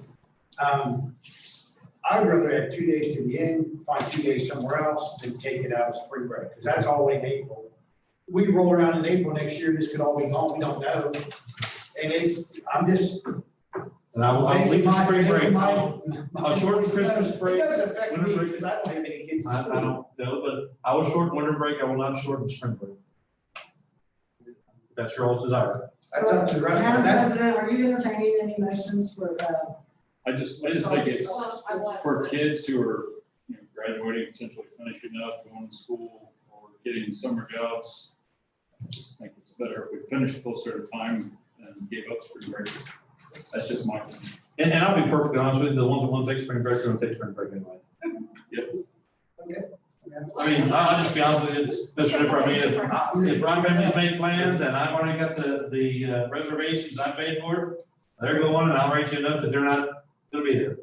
S9: I'd rather add 2 days to the end, find 2 days somewhere else, than take it out of spring break, because that's all in April. We roll around in April next year, this could all be gone, we don't know. And I'm just.
S7: And I'll leave the spring break. I'll shorten Christmas break.
S9: It doesn't affect
S7: winter
S9: me,
S7: break.
S9: because I don't have any kids in
S7: I
S9: school.
S7: don't know, but I will shorten winter break. I will not shorten spring break. That's your all's desire.
S9: That's up to the rest of
S5: Madam
S9: that.
S5: President, are you entertaining any motions for,
S6: I just think it's for kids who are, graduating, potentially finishing up, going to school, or getting summer jobs. I just think it's better if we finish closer to time and give up spring break. That's just my opinion.
S7: And I'll be perfectly honest with you, the ones that want to take spring break are going to take spring break anyway. I mean, I'll just be honest with you, Mr. Nipper, I mean, if Ron Family's made plans and I've already got the reservations I paid for, they're going, and I'll write you a note that they're not gonna be there.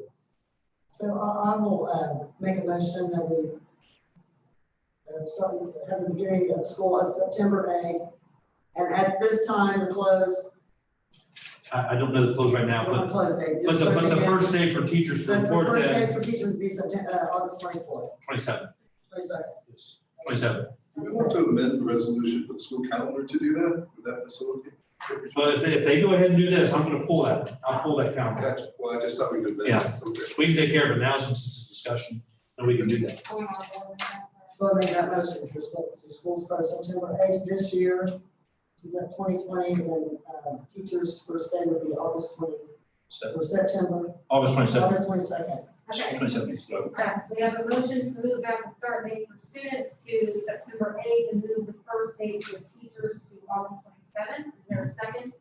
S5: so I will, make a motion that we start having the beginning of school on September 8th. And at this time, the close,
S7: I don't know the close right now,
S5: not close date.
S7: but the first day for teachers to
S5: The
S7: report
S5: first
S7: that,
S5: day for teachers would be September, August 24th,
S7: 27,
S5: 22nd.
S7: yes, 27.
S3: Do we want to amend the resolution for the school calendar to do that, with that facility?
S7: But if they go ahead and do this, I'm gonna pull that, I'll pull that calendar.
S3: Gotcha. Well, I just thought we could. amend it.
S7: Yeah.
S3: Okay.
S7: We can take care of it now since it's a discussion, and we can do that.
S5: So I make that motion for the school start September 8th this year, to the 2020, and then, teachers' first day would be August 20, or September,
S7: August 27th.
S5: August 22nd.
S2: Okay,
S7: 27th.
S2: so we have a motion to move back the start date for students to September 8th and move the first date for teachers to August 27th. Is there a second?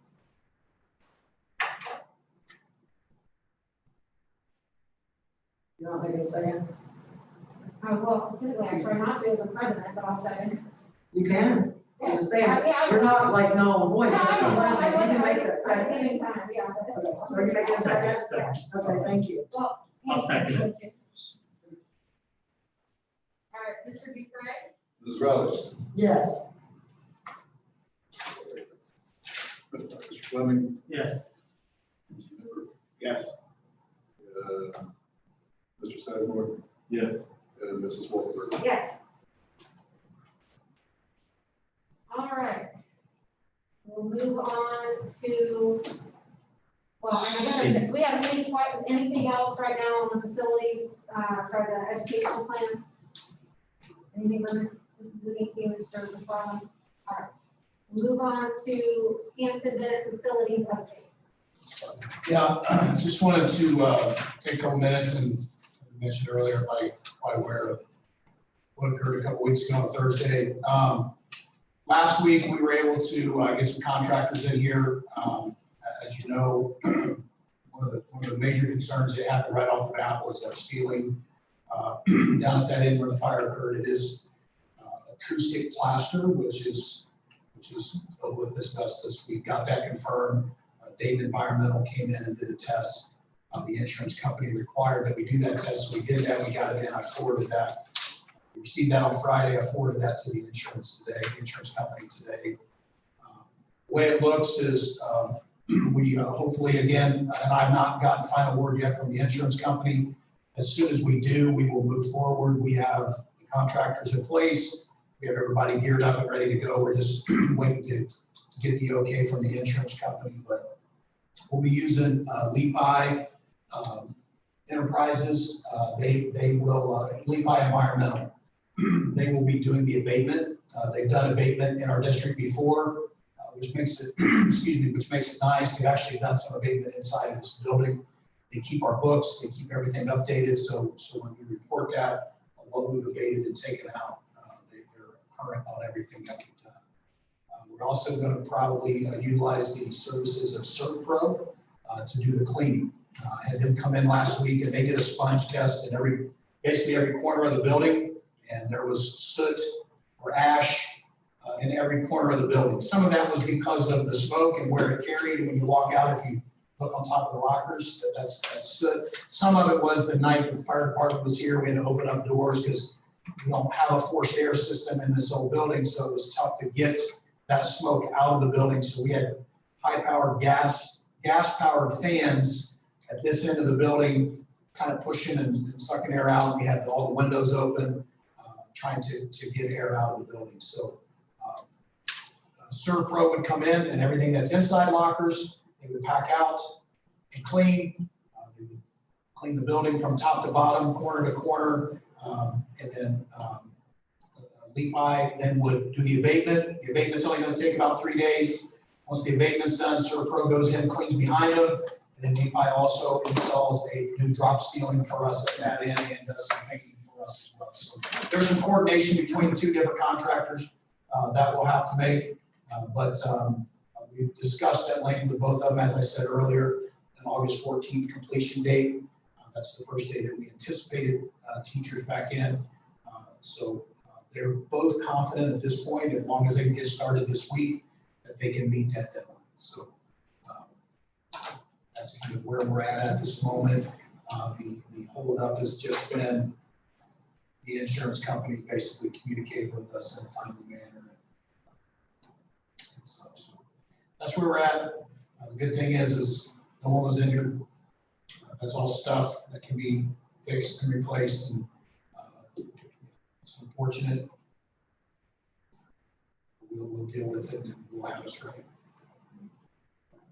S5: You're not making a second?
S2: Well, typically I try not to as a president, but I'll second.
S5: You can. I'm just saying,
S2: Yeah,
S5: you're not like null and void.
S2: No, I don't know.
S5: You can make that
S2: I was
S5: second.
S2: giving time, yeah.
S5: Okay, so are you making a second? Okay, thank you.
S2: Well,
S8: I'll second it.
S2: All right, Mr. Dupre?
S3: Mrs. Rogers.
S5: Yes.
S3: Mr. Fleming.
S8: Yes.
S3: Mr. Nipper.
S9: Yes.
S3: Mr. Sadler.
S6: Yeah.
S3: And Mrs. Walker.
S2: Yes. All right. We'll move on to, well, I guess, do we have anything else right now on the facilities, for the educational plan? Anything for Mrs. Zunichi, Mr. McFarland? All right. Move on to Hampton Bennett facilities update.
S11: Yeah, just wanted to take a couple minutes and mentioned earlier by aware of what occurred a couple weeks ago on Thursday. Last week, we were able to get some contractors in here. As you know, one of the major concerns they had right off the bat was our ceiling down at that end where the fire occurred. It is acoustic plaster, which is filled with asbestos. We got that confirmed. Dayton Environmental came in and did a test. The insurance company required that we do that test, so we did that. We got it in. I forwarded that. We received that on Friday. I forwarded that to the insurance company today. The way it looks is we hopefully, again, and I've not gotten final word yet from the insurance company. As soon as we do, we will move forward. We have the contractors in place. We have everybody geared up and ready to go. We're just waiting to get the okay from the insurance company. But we'll be using Lepi Enterprises. They will, Lepi Environmental they will be doing the abatement. They've done abatement in our district before, which makes it, excuse me, which makes it nice. They've actually done some abatement inside of this building. They keep our books, they keep everything updated, so when we report that, what we've abated and taken out, they're current on everything that we've done. We're also going to probably utilize the services of CertPro to do the cleaning. I had them come in last week and they did a sponge test in basically every corner of the building, and there was soot or ash in every corner of the building. Some of that was because of the smoke and where it carried, and when you walk out, if you look on top of the lockers, that's soot. Some of it was the night the fire department was here, we had to open up doors because we don't have a forced air system in this old building, so it was tough to get that smoke out of the building. So we had high-powered gas-powered fans at this end of the building, kind of pushing and sucking air out. We had all the windows open, trying to get air out of the building. So CertPro would come in, and everything that's inside lockers, they would pack out and clean. They would clean the building from top to bottom, corner to corner, and then Levi then would do the abatement. The abatement's only going to take about 3 days. Once the abatement's done, CertPro goes in, cleans behind them, and then Levi also installs a new drop ceiling for us at that end and does some painting for us as well. So there's some coordination between the two different contractors that we'll have to make, but we've discussed at length with both of them, as I said earlier, an August 14th completion date. That's the first day that we anticipated teachers back in. So they're both confident at this point, as long as they can get started this week, that they can meet that deadline. So that's kind of where we're at this moment. The holdup has just been the insurance company basically communicating with us in a timely manner. So that's where we're at. The good thing is no one was injured. That's all stuff that can be fixed and replaced, and it's unfortunate. We'll deal with it and we'll have us right.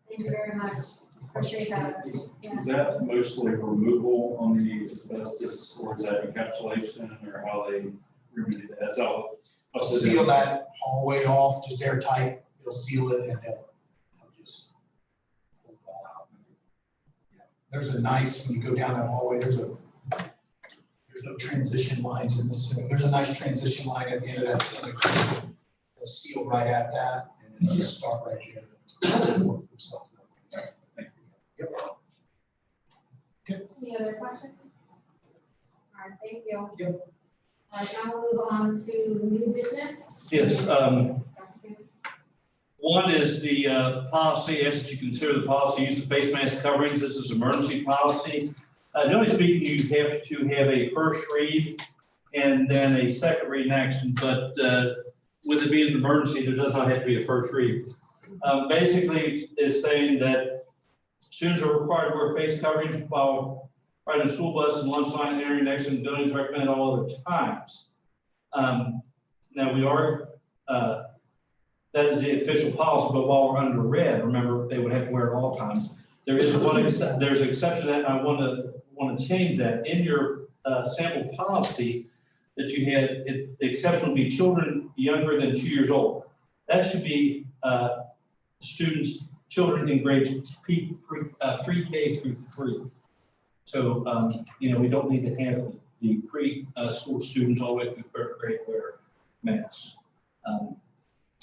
S2: Thank you very much. Appreciate that. Yeah.
S6: Is that mostly removal on the asbestos, or is that encapsulation, or how they remedy that? So
S11: They'll seal that hallway off, just airtight. They'll seal it and they'll just pull it all out. Yeah. There's a nice, when you go down that hallway, there's no transition lines in the ceiling. There's a nice transition line at the end of that ceiling. They'll seal right at that, and then just start right here. Yep.
S2: Any other questions? All right, thank you.
S11: Yep.
S2: All right, now we'll move on to new business.
S7: Yes, one is the policy, as that you consider the policy use of face mask coverings. This is emergency policy. Generally speaking, you have to have a first read and then a second read in action, but with it being an emergency, there does not have to be a first read. Basically, it's saying that students are required to wear face coverings while riding a school bus and lunchtime, entering, exiting buildings, recommended all other times. Now we are, that is the official policy, but while we're under red, remember, they would have to wear it all times. There is there's an exception to that, and I want to change that. In your sample policy that you had, the exception would be children younger than 2 years old. That should be children in grades pre-K through 3. So, we don't need to have the pre-school students all the way through 3rd grade wear masks.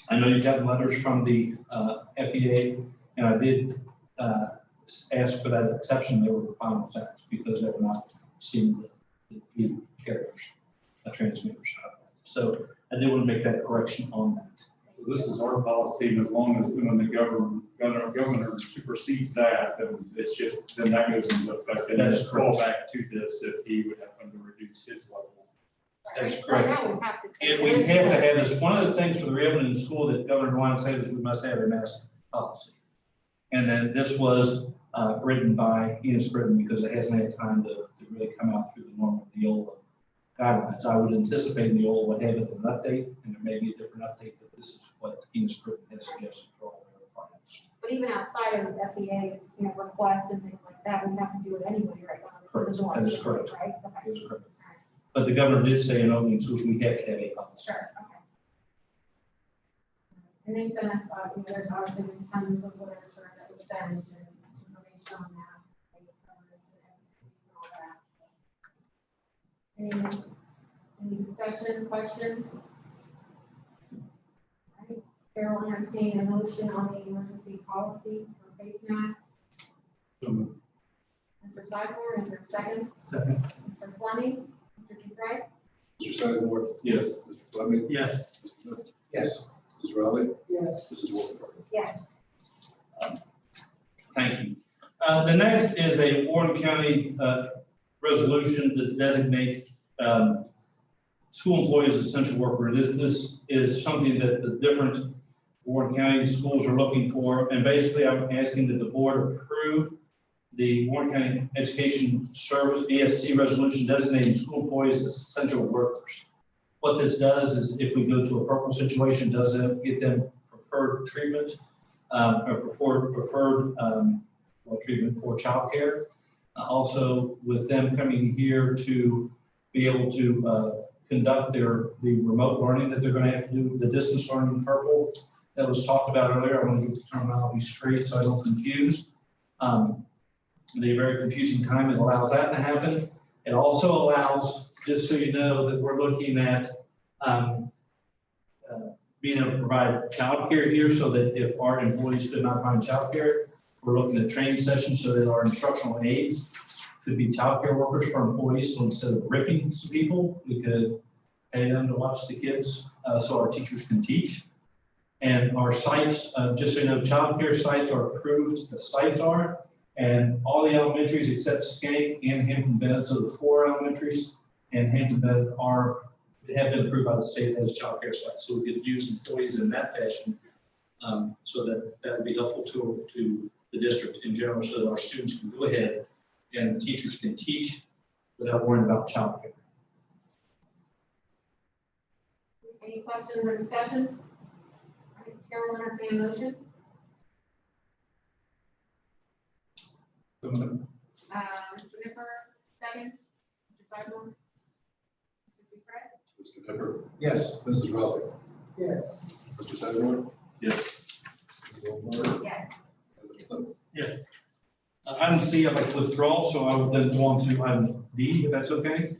S7: I know you've gotten letters from the FEA, and I did ask for that exception. They were fine with that because they were not seeing the carriers, transmitters. So I did want to make that correction on that.
S6: So this is our policy, and as long as when the governor supersedes that, then it's just, then that goes into effect. And then it's fall back to this if he would happen to reduce his level.
S7: That's correct.
S2: Right now, we have to.
S7: And we have to have this, one of the things for the reopening in school that Governor DeWine said is we must have a mask policy. And then this was written by Enos Britton because it hasn't had time to really come out through the normal Neola guidelines. I would anticipate Neola would have it an update, and there may be a different update, but this is what Enos Britton has suggested for all their requirements.
S2: But even outside of FEA's, requests and things like that, we have to do it anyway right now.
S7: Correct. That is correct.
S2: Right? Okay.
S7: That is correct. But the governor did say in opening schools, we have to have a policy.
S2: Sure, okay. And they sent us, there's obviously been tons of literature that was sent and information on that. And all that. Any discussion, questions? All right, Chair will entertain a motion on the emergency policy for face masks. Mr. Sizemore, is there a second?
S8: Second.
S2: Mr. Fleming, Mr. Dupre?
S3: Mr. Sizemore?
S7: Yes.
S3: Mr. Fleming?
S8: Yes.
S3: Mr. Cook?
S9: Yes.
S3: Mrs. Riley?
S5: Yes.
S3: Mrs. Wolf?
S2: Yes.
S7: Thank you. The next is a Warren County resolution that designates school employees as essential workers. This is something that the different Warren County schools are looking for. And basically, I'm asking that the board approve the Warren County Education Service, ESC resolution designating school employees as essential workers. What this does is if we go to a purple situation, does it get them preferred treatment or preferred treatment for childcare. Also with them coming here to be able to conduct the remote learning that they're going to have to do, the distance learning purple that was talked about earlier. I want to get the terminology straight so I don't confuse. In a very confusing time, it allows that to happen. It also allows, just so you know, that we're looking at being able to provide childcare here so that if our employees could not find childcare, we're looking at training sessions so that our instructional aides could be childcare workers for employees. So instead of ripping some people, we could pay them to watch the kids so our teachers can teach. And our sites, just so you know, childcare sites are approved, the sites are, and all the elementaries except Skank and Hampton Bennett, so the 4 elementaries and Hampton Bennett have been approved by the state as childcare sites. So we could use employees in that fashion so that would be helpful to the district in general so that our students can go ahead and the teachers can teach without worrying about childcare.
S2: Any questions or discussion? All right, Chair will entertain a motion. Mr. Nipper, second. Mr. Sizemore? Mr. Dupre?
S3: Mr. Pepper?
S9: Yes.
S3: Mrs. Riley?
S5: Yes.
S3: Mr. Sizemore?
S7: Yes.
S3: Mrs. Wolf?
S2: Yes.
S3: And Mr. Fleming?
S8: Yes.
S7: Item C, I'd like to withdraw, so I would then go on to item D, if that's okay.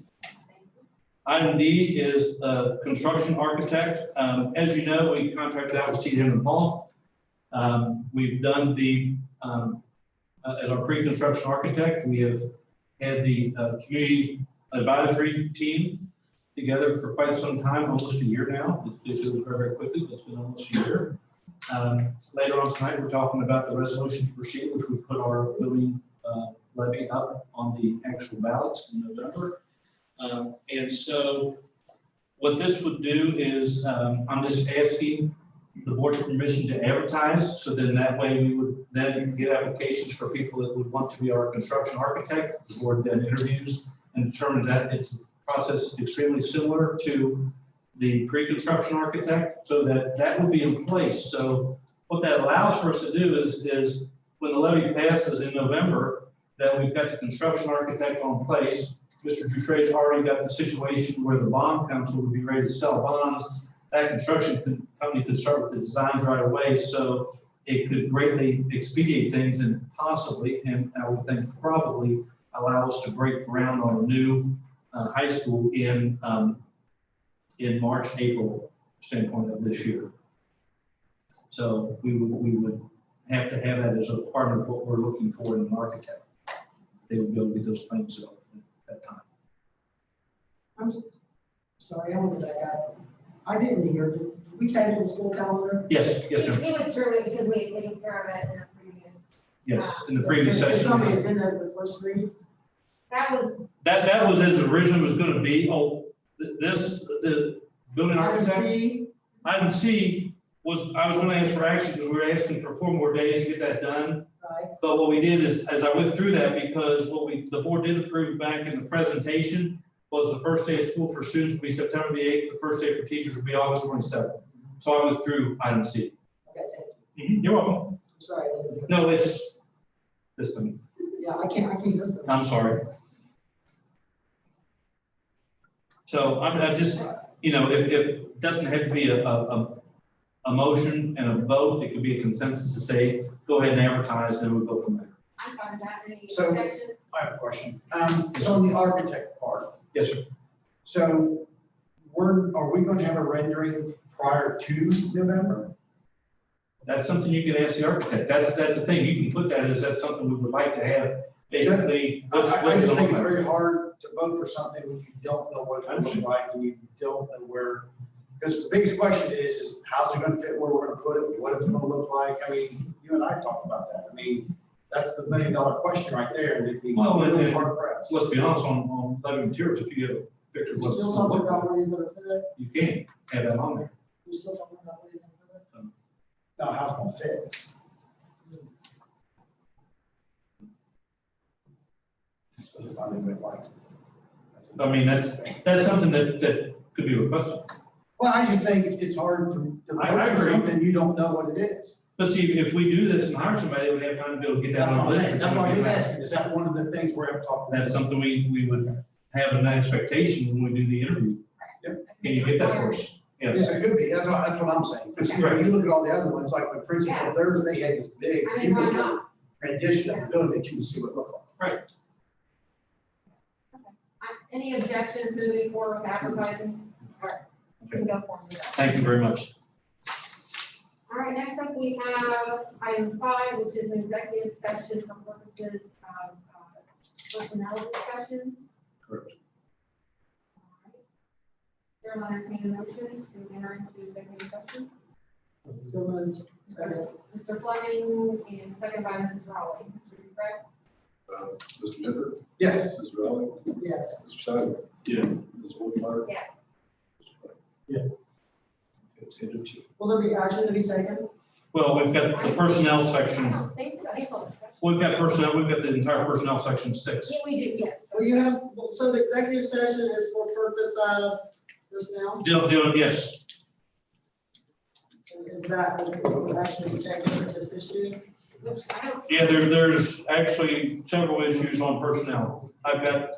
S7: Item D is construction architect. As you know, we contracted out with Cedarham & Paul. We've done as our pre-construction architect, we have had the community advisory team together for quite some time, almost a year now. It's moving very quickly, but it's been almost a year. Later on tonight, we're talking about the resolution to proceed, which we put our building levy up on the actual ballots in November. And so what this would do is I'm just asking the board's permission to advertise. So then that way we would then get applications for people that would want to be our construction architect. The board then interviews and determines that it's a process extremely similar to the pre-construction architect, so that would be in place. So what that allows for us to do is when the levy passes in November, that we've got the construction architect on place. Mr. Dutre's already got the situation where the bond council would be ready to sell bonds. That construction company could start with the designs right away, so it could greatly expedite things and possibly, and I would think probably, allow us to break ground on a new high school in March, April standpoint of this year. So we would have to have that as a part of what we're looking for in an architect. They would be able to get those plans up at that time.
S5: I'm sorry, I want to back up. I didn't hear, did we table the school calendar?
S7: Yes, yes, ma'am.
S2: He withdrew it because we had taken care of it in the previous.
S7: Yes, in the previous
S5: It's on the
S7: session.
S5: agenda as the first read.
S2: That was,
S7: That was as originally was going to be. Oh, the building architect. Item C was, I was going to ask for action because we were asking for 4 more days to get that done.
S5: Right.
S7: But what we did is, as I went through that, because the board did approve back in the presentation was the first day of school for students would be September the 8th, the first day for teachers would be August 27th. So I withdrew item C.
S5: Okay, thank you.
S7: You're welcome.
S5: Sorry, I didn't hear.
S7: No, it's this one.
S5: Yeah, I can't hear them.
S7: I'm sorry. So I just, you know, if it doesn't have to be a motion and a vote, it could be a consensus to say, go ahead and advertise, and we'll go from there.
S2: I'm fine with that. Any
S9: So-
S2: objection?
S9: I have a question. It's on the architect part.
S7: Yes, sir.
S9: So are we going to have a rendering prior to November?
S7: That's something you can ask the architect. That's the thing. You can put that as that's something we would like to have. Basically, what's
S9: I
S7: the
S9: just think it's
S7: look like?
S9: very hard to vote for something when you don't know what it's going to look like and you don't know where. Because the biggest question is how's it going to fit where we're going to put it, what it's going to look like? I mean, you and I talked about that. I mean, that's the $1 million question right there, and it'd be
S7: Well, and-
S9: really hard pressed.
S7: Let's be honest, on building materials, if you get a picture of
S5: You're
S7: what's
S5: still
S7: gonna
S5: talking
S7: look like,
S5: about where you're gonna put it?
S7: you can have that on there.
S5: You're still talking about where you're gonna put it?
S9: Now, how's it going to fit? Just because I didn't like it. That's it.
S7: I mean, that's something that could be requested.
S9: Well, I just think it's hard to
S7: I
S9: vote for
S7: agree.
S9: something you don't know what it is.
S7: But see, if we do this and hire somebody, they would have time to be able to get that
S9: That's
S7: on
S9: what
S7: the
S9: I'm
S7: list.
S9: saying, that's why I was asking, is that one of the things we're talking about?
S7: That's something we would have an expectation when we do the interview. Can you get that for us?
S9: Yeah,
S7: Yes.
S9: it could be, that's what I'm saying, because
S7: Right.
S9: you look at all the other ones, like the principal,
S2: Yeah.
S9: theirs, they had this big,
S2: I mean, why
S9: beautiful
S2: not?
S9: rendition of the building that you can see what it looked like.
S2: Any objections to moving forward with advertising? All right, you can go forward with that.
S7: Thank you very much.
S2: All right, next up, we have item 5, which is executive session for purposes of personnel discussions.
S7: Correct.
S2: There will entertain a motion to enter into executive session.
S5: So moved. Second.
S2: Mr. Fleming and second by Mrs. Rowley. Mr. Dupre?
S3: Mr. Nippert,
S9: Yes.
S3: Ms. Rowley,
S5: Yes.
S3: Mr. Sutton.
S7: Yeah.
S3: Ms. Wolfmeyer.
S2: Yes.
S8: Yes.
S5: Will there be action to be taken?
S7: Well, we've got the personnel
S2: I
S7: section.
S2: don't think so. I think it's all discussion.
S7: We've got personnel, we've got the entire personnel section 6.
S2: Yeah, we do, yes.
S5: Well, you have, so the executive session is for purpose of personnel?
S7: Yes.
S5: Is that, will action be taken for this issue?
S2: Which I don't
S7: Yeah, there's actually several issues on personnel. I've got,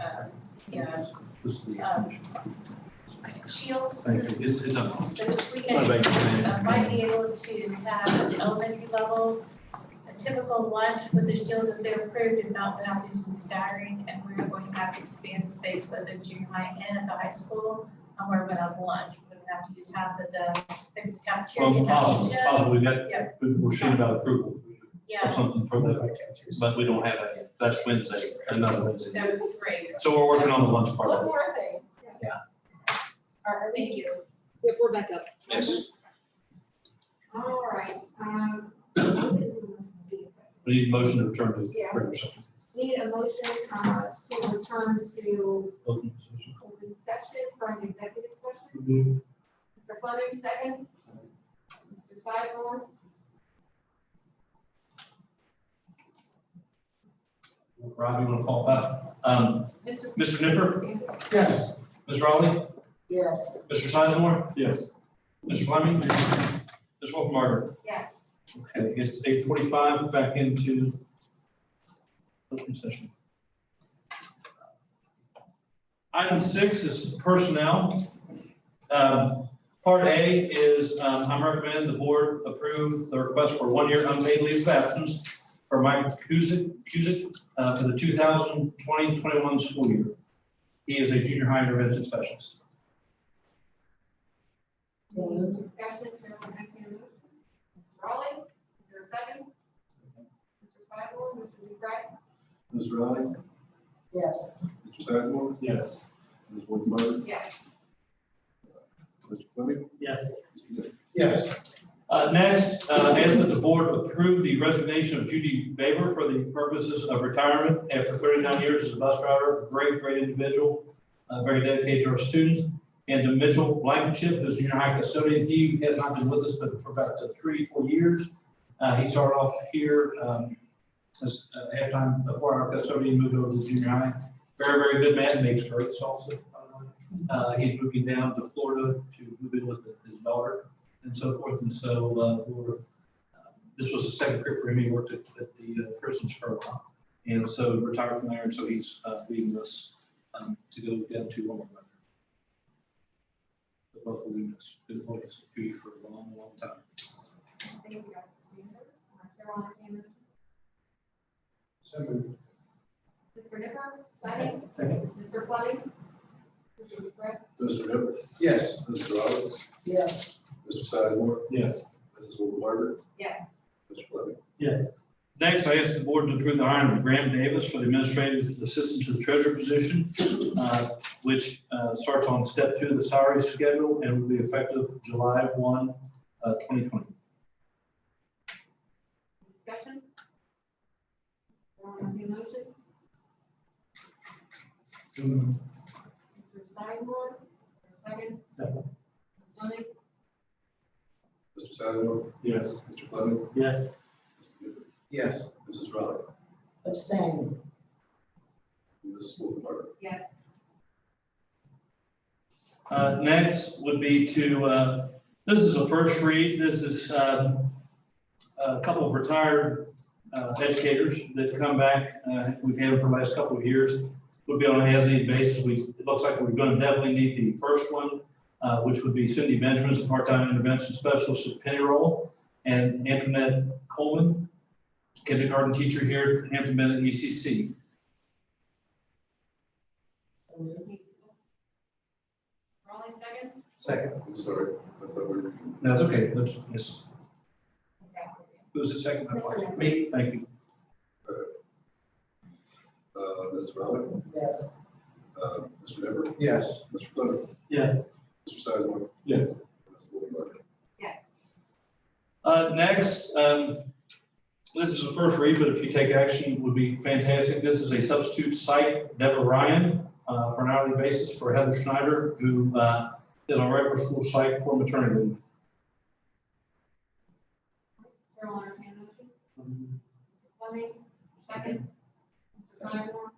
S1: and
S7: This is-
S1: Shields.
S7: Thank you. It's a.
S1: So we
S7: It's not
S1: can,
S7: bad.
S1: might be able to have an elementary level, a typical lunch with the Shields if they're approved, if not, we'll have to do some staggering, and we're going to have to expand space both at junior high and at the high school, where we're gonna have lunch, we're gonna have to use half of there's cafeteria,
S7: Well,
S1: half the gym.
S7: possibly, we got,
S1: Yeah.
S7: we're shooting about approval of
S1: Yeah,
S7: something for the, but we don't have that yet. That's Wednesday, another Wednesday.
S1: that would be great.
S7: So we're working on the lunch part
S2: One
S7: of it.
S2: more thing.
S7: Yeah.
S2: All right,
S1: Thank you.
S2: if we're back up.
S7: Yes,
S2: All right,
S7: we need a motion to return to
S2: Yeah.
S7: regular session.
S2: need a motion, to return to
S7: Open session.
S2: open session from executive session. Mr. Fleming, second. Mr. Sizemore.
S7: Rob, you want to call back? Mr. Nipper,
S9: Yes.
S7: Ms. Raleigh,
S5: Yes.
S7: Mr. Sizemore? Yes. Mr. Fleming? Ms. Wolfmarger?
S2: Yes.
S7: Okay, it's 8:45, back into open session. Item 6 is personnel. Part A is, I'm recommending the board approve the request for 1 year unpaid leave of absence for Mike Kuzic, for the 2020-21 school year. He is a junior high intervention specialist.
S2: Any discussion, Chairman Humphrey? Mr. Raleigh, is there a second? Mr. Sizemore, Mr. Dupre?
S3: Ms. Riley,
S5: Yes.
S3: Mr. Sizemore,
S7: Yes.
S3: Ms. Wolfmeyer,
S2: Yes.
S3: Mr. Fleming,
S8: Yes.
S3: Mr. Nick.
S9: Yes.
S7: Next, ask that the board approve the resignation of Judy Baber for the purposes of retirement after 39 years as a bus driver, a great individual, very dedicated to our students. And to Mitchell Blankenship, who's junior high custodian. He has not been with us but for about 3-4 years. He started off here as halftime before our custodian moved over to junior high. Very good man, makes great salsa. He's moving down to Florida to move in with his daughter and so forth. And so this was the second career for him. He worked at the prisons for a while. And so retired from there. And so he's leaving us to go down to Walmart. Both of them has been with us for a long time.
S2: Thank you, Dr. Sanders. Chairman Humphrey?
S9: So moved.
S2: Mr. Nipper, second.
S7: Second.
S2: Mr. Fleming? Mr. Dupre?
S3: Mr. Nipper,
S9: Yes.
S3: Mr. Riley,
S5: Yes.
S3: Mr. Sizemore,
S7: Yes.
S3: Mrs. Wolfmeyer,
S2: Yes.
S3: Mr. Fleming.
S8: Yes.
S7: Next, I ask the board to approve the hiring of Graham Davis for the administrative assistant to the treasurer position, which starts on step 2 of the salary schedule and will be effective July 1, 2020.
S2: Discussion? Chairman motion? Mr. Sizemore, second.
S8: Second.
S2: Fleming?
S3: Mr. Sizemore,
S7: Yes.
S3: Mr. Fleming,
S8: Yes.
S3: Mr. Nipper,
S9: Yes.
S3: Mrs. Riley,
S5: Abstain.
S3: Mrs. Wolfmeyer.
S2: Yes.
S7: Next would be to, this is a first read. This is a couple of retired educators that come back. We've had them for the last couple of years. Would be on an as-needed basis. It looks like we're going to definitely need the first one, which would be Cindy Benjamin, a part-time intervention specialist at Penny Roll, and Antoinette Coleman, kindergarten teacher here at Hampton Bennett ECC.
S2: Raleigh, second.
S9: Second.
S3: I'm sorry, I thought we were.
S7: No, it's okay. Yes.
S2: Okay.
S7: Who's the second?
S2: Mr. Nipper?
S9: Me.
S7: Thank you.
S3: Mrs. Riley,
S5: Yes.
S3: Mr. Nipper,
S9: Yes.
S3: Mr. Fleming,
S8: Yes.
S3: Mr. Sizemore,
S7: Yes.
S3: Mrs. Wolfmeyer.
S2: Yes.
S7: Next, this is a first read, but if you take action, it would be fantastic. This is a substitute site, Deborah Ryan, for an hourly basis for Heather Schneider, who is on regular school site for maternity leave.
S2: Chairman entertain a motion? Fleming, second. Mr. Sizemore?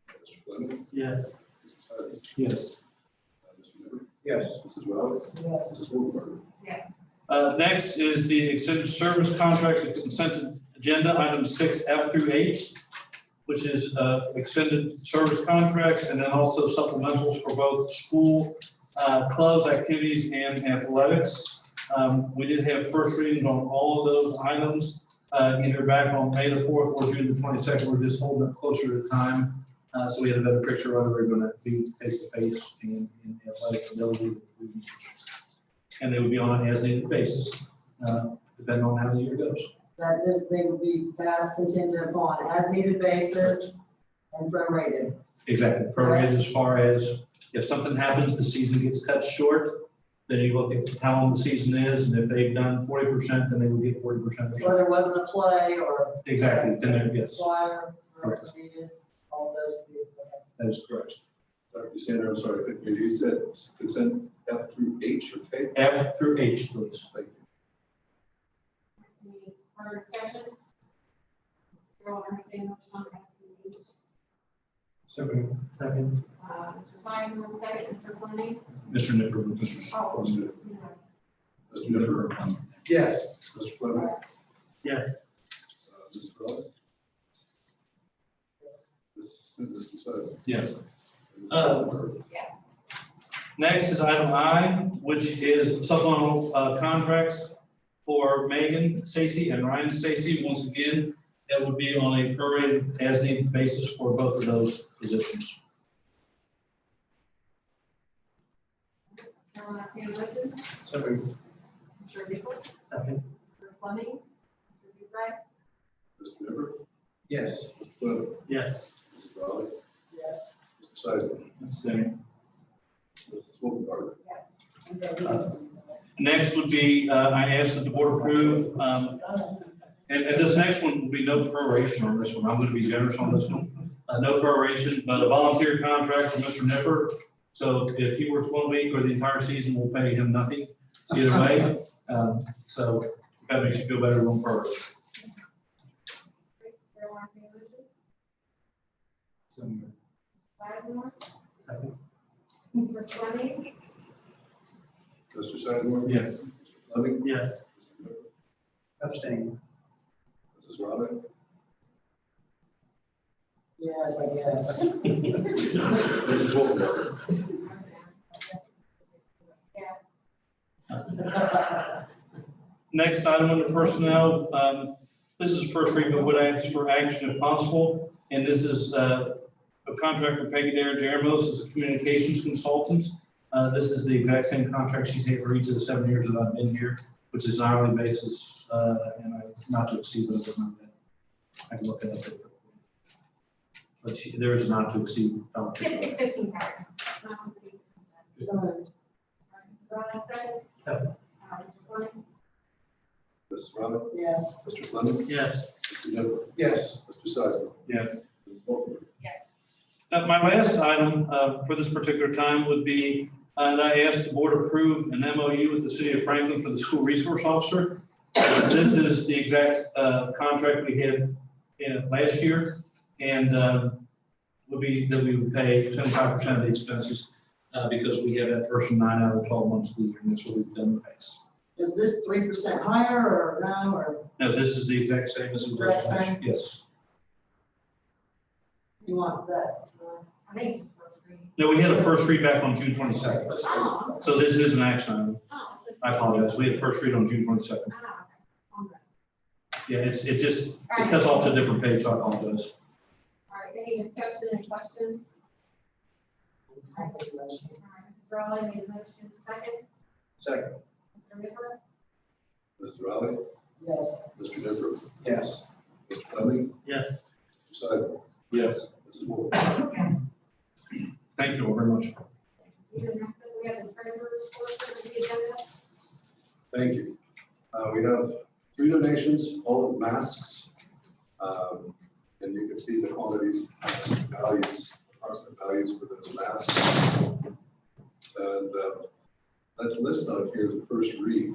S3: Mr. Fleming,
S8: Yes.
S3: Mr. Sizemore,
S7: Yes.
S3: Mr. Nipper,
S9: Yes.
S3: Mrs. Riley,
S5: Yes.
S3: Mrs. Wolfmeyer.
S2: Yes.
S7: Next is the extended service contracts and consent agenda, items 6F through 8. which is extended service contracts and then also supplementals for both school clubs, activities, and athletics. We did have first readings on all of those items, either back on May the 4th or June the 22nd. We're just holding it closer to time. So we had a better picture of whether we're going to be face-to-face in athletic ability. And they would be on an as-needed basis, depending on how the year goes.
S5: That this, they would be passed contingent upon as-needed basis and prorated.
S7: Exactly, prorated as far as if something happens, the season gets cut short, then you look at how long the season is, and if they've done 40%, then they would get 40%.
S5: Or there wasn't a play or.
S7: Exactly, then there, yes,
S5: Flyer, or needed, all those. would be-
S7: that is correct.
S3: Dr. Sanders, I'm sorry, but you said consent F through H or K?
S7: F through H, please.
S3: Thank you.
S2: Any further discussion? Everyone understand what's on F through H?
S8: Second.
S2: Mr. Simon, second, Mr. Fleming.
S7: Mr. Nipper, Mr.
S3: Mr. Nipper?
S9: Yes.
S3: Mr. Fleming?
S8: Yes.
S3: Mrs. Rowley? Mr. Sutton?
S7: Yes.
S2: Yes.
S7: Next is item I, which is supplemental contracts for Megan Stacy and Ryan Stacy. Once again, that would be on a prorated as needed basis for both of those positions.
S2: Entertain a motion.
S8: So moved.
S2: Mr. Nichols,
S8: Second.
S2: Mr. Fleming, Mr. Dupre,
S3: Mr. Nipper?
S9: Yes.
S3: Mr. Fleming?
S8: Yes.
S3: Mrs. Rowley?
S5: Yes.
S3: Mr. Sutton?
S7: Abstain.
S3: Mrs. Wolfenbarger?
S7: Next would be, I asked that the board approve, and this next one will be no proration on this one. I'm going to be generous on this one. No proration, but a volunteer contract for Mr. Nipper. So if he works 1 week or the entire season, we'll pay him nothing either way. So if that makes you feel better, we'll prorate.
S2: everyone entertain a motion. Sizemore,
S8: Second.
S2: Mr. Fleming,
S3: Mr. Sutton?
S7: Yes.
S3: Mr. Fleming?
S8: Yes.
S3: Mr. Nipper?
S9: Abstain.
S3: Mrs. Rowley?
S5: Yes, I guess.
S3: Mrs. Wolfenbarger?
S2: yes.
S7: Next item under personnel, this is first read, but would ask for action if possible. And this is a contract for Peggy Dare Jeremos as a communications consultant. This is the exact same contract she's had for each of the 7 years that I've been here, which is an hourly basis, and not to exceed, but I can look it up. But there is not to exceed.
S2: It's 15 pounds. Not to exceed. Ryan, second.
S8: Second.
S2: Mr. Fleming,
S3: Mrs. Rowley?
S5: Yes.
S3: Mr. Fleming?
S8: Yes.
S3: Mr. Nipper?
S9: Yes.
S3: Mr. Sutton?
S7: Yes.
S3: Mrs. Wolfenbarger?
S2: yes.
S7: My last item for this particular time would be that I asked the board approve an MOU with the city of Franklin for the school resource officer. This is the exact contract we had last year, and would be that we would pay 75% of the expenses because we have that person 9 out of 12 months of the year, and that's what we've done in the past.
S5: Is this 3% higher or no, or
S7: No, this is the exact same as it was
S5: Exact
S7: last
S5: same?
S7: year. Yes.
S5: you want that?
S2: I think it's first reading.
S7: No, we had a first read back on June 22nd.
S2: Oh,
S7: So this is an action item.
S2: oh.
S7: I apologize. We had a first read on June 22nd.
S2: Okay.
S7: Yeah, it cuts off to a different page, so I apologize.
S2: All right, any discussion, any questions?
S5: I make a motion.
S2: All right, Mrs. Rowley made a motion, second.
S9: Second.
S2: Mr. Nipper,
S3: Mrs. Rowley?
S5: Yes.
S3: Mr. Nipper?
S9: Yes.
S3: Mr. Fleming?
S8: Yes.
S3: Mr. Sutton?
S7: Yes.
S3: Mrs. Wolfenbarger?
S2: yes.
S7: Thank you all very much.
S2: Next up, we have the treasurer's portion of the agenda.
S3: Thank you. We have 3 donations, all of masks. And you can see the quantities, values, approximate values for those masks. And that's listed on here as a first read.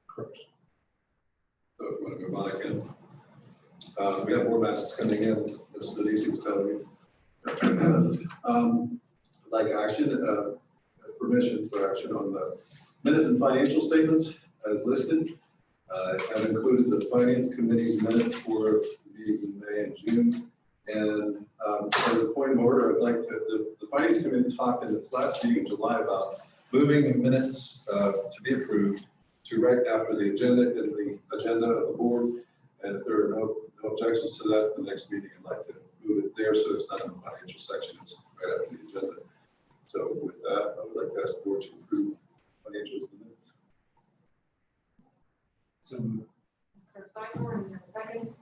S3: Correct. So if you want to move on again. We have more masks coming in, as Denise was telling me. Like action, permission for action on the minutes and financial statements as listed. I've included the finance committee's minutes for the meetings in May and June. And as a point of order, I'd like to, the Finance Committee talked in its last meeting in July about moving the minutes to be approved to right after the agenda in the agenda of the board. And if there are no objections to that, the next meeting, I'd like to move it there so it's not in the financial section, it's right after the agenda. So with that, I would like to ask the board to approve financials minutes.
S7: So
S2: Mr. Sizemore, is there a second?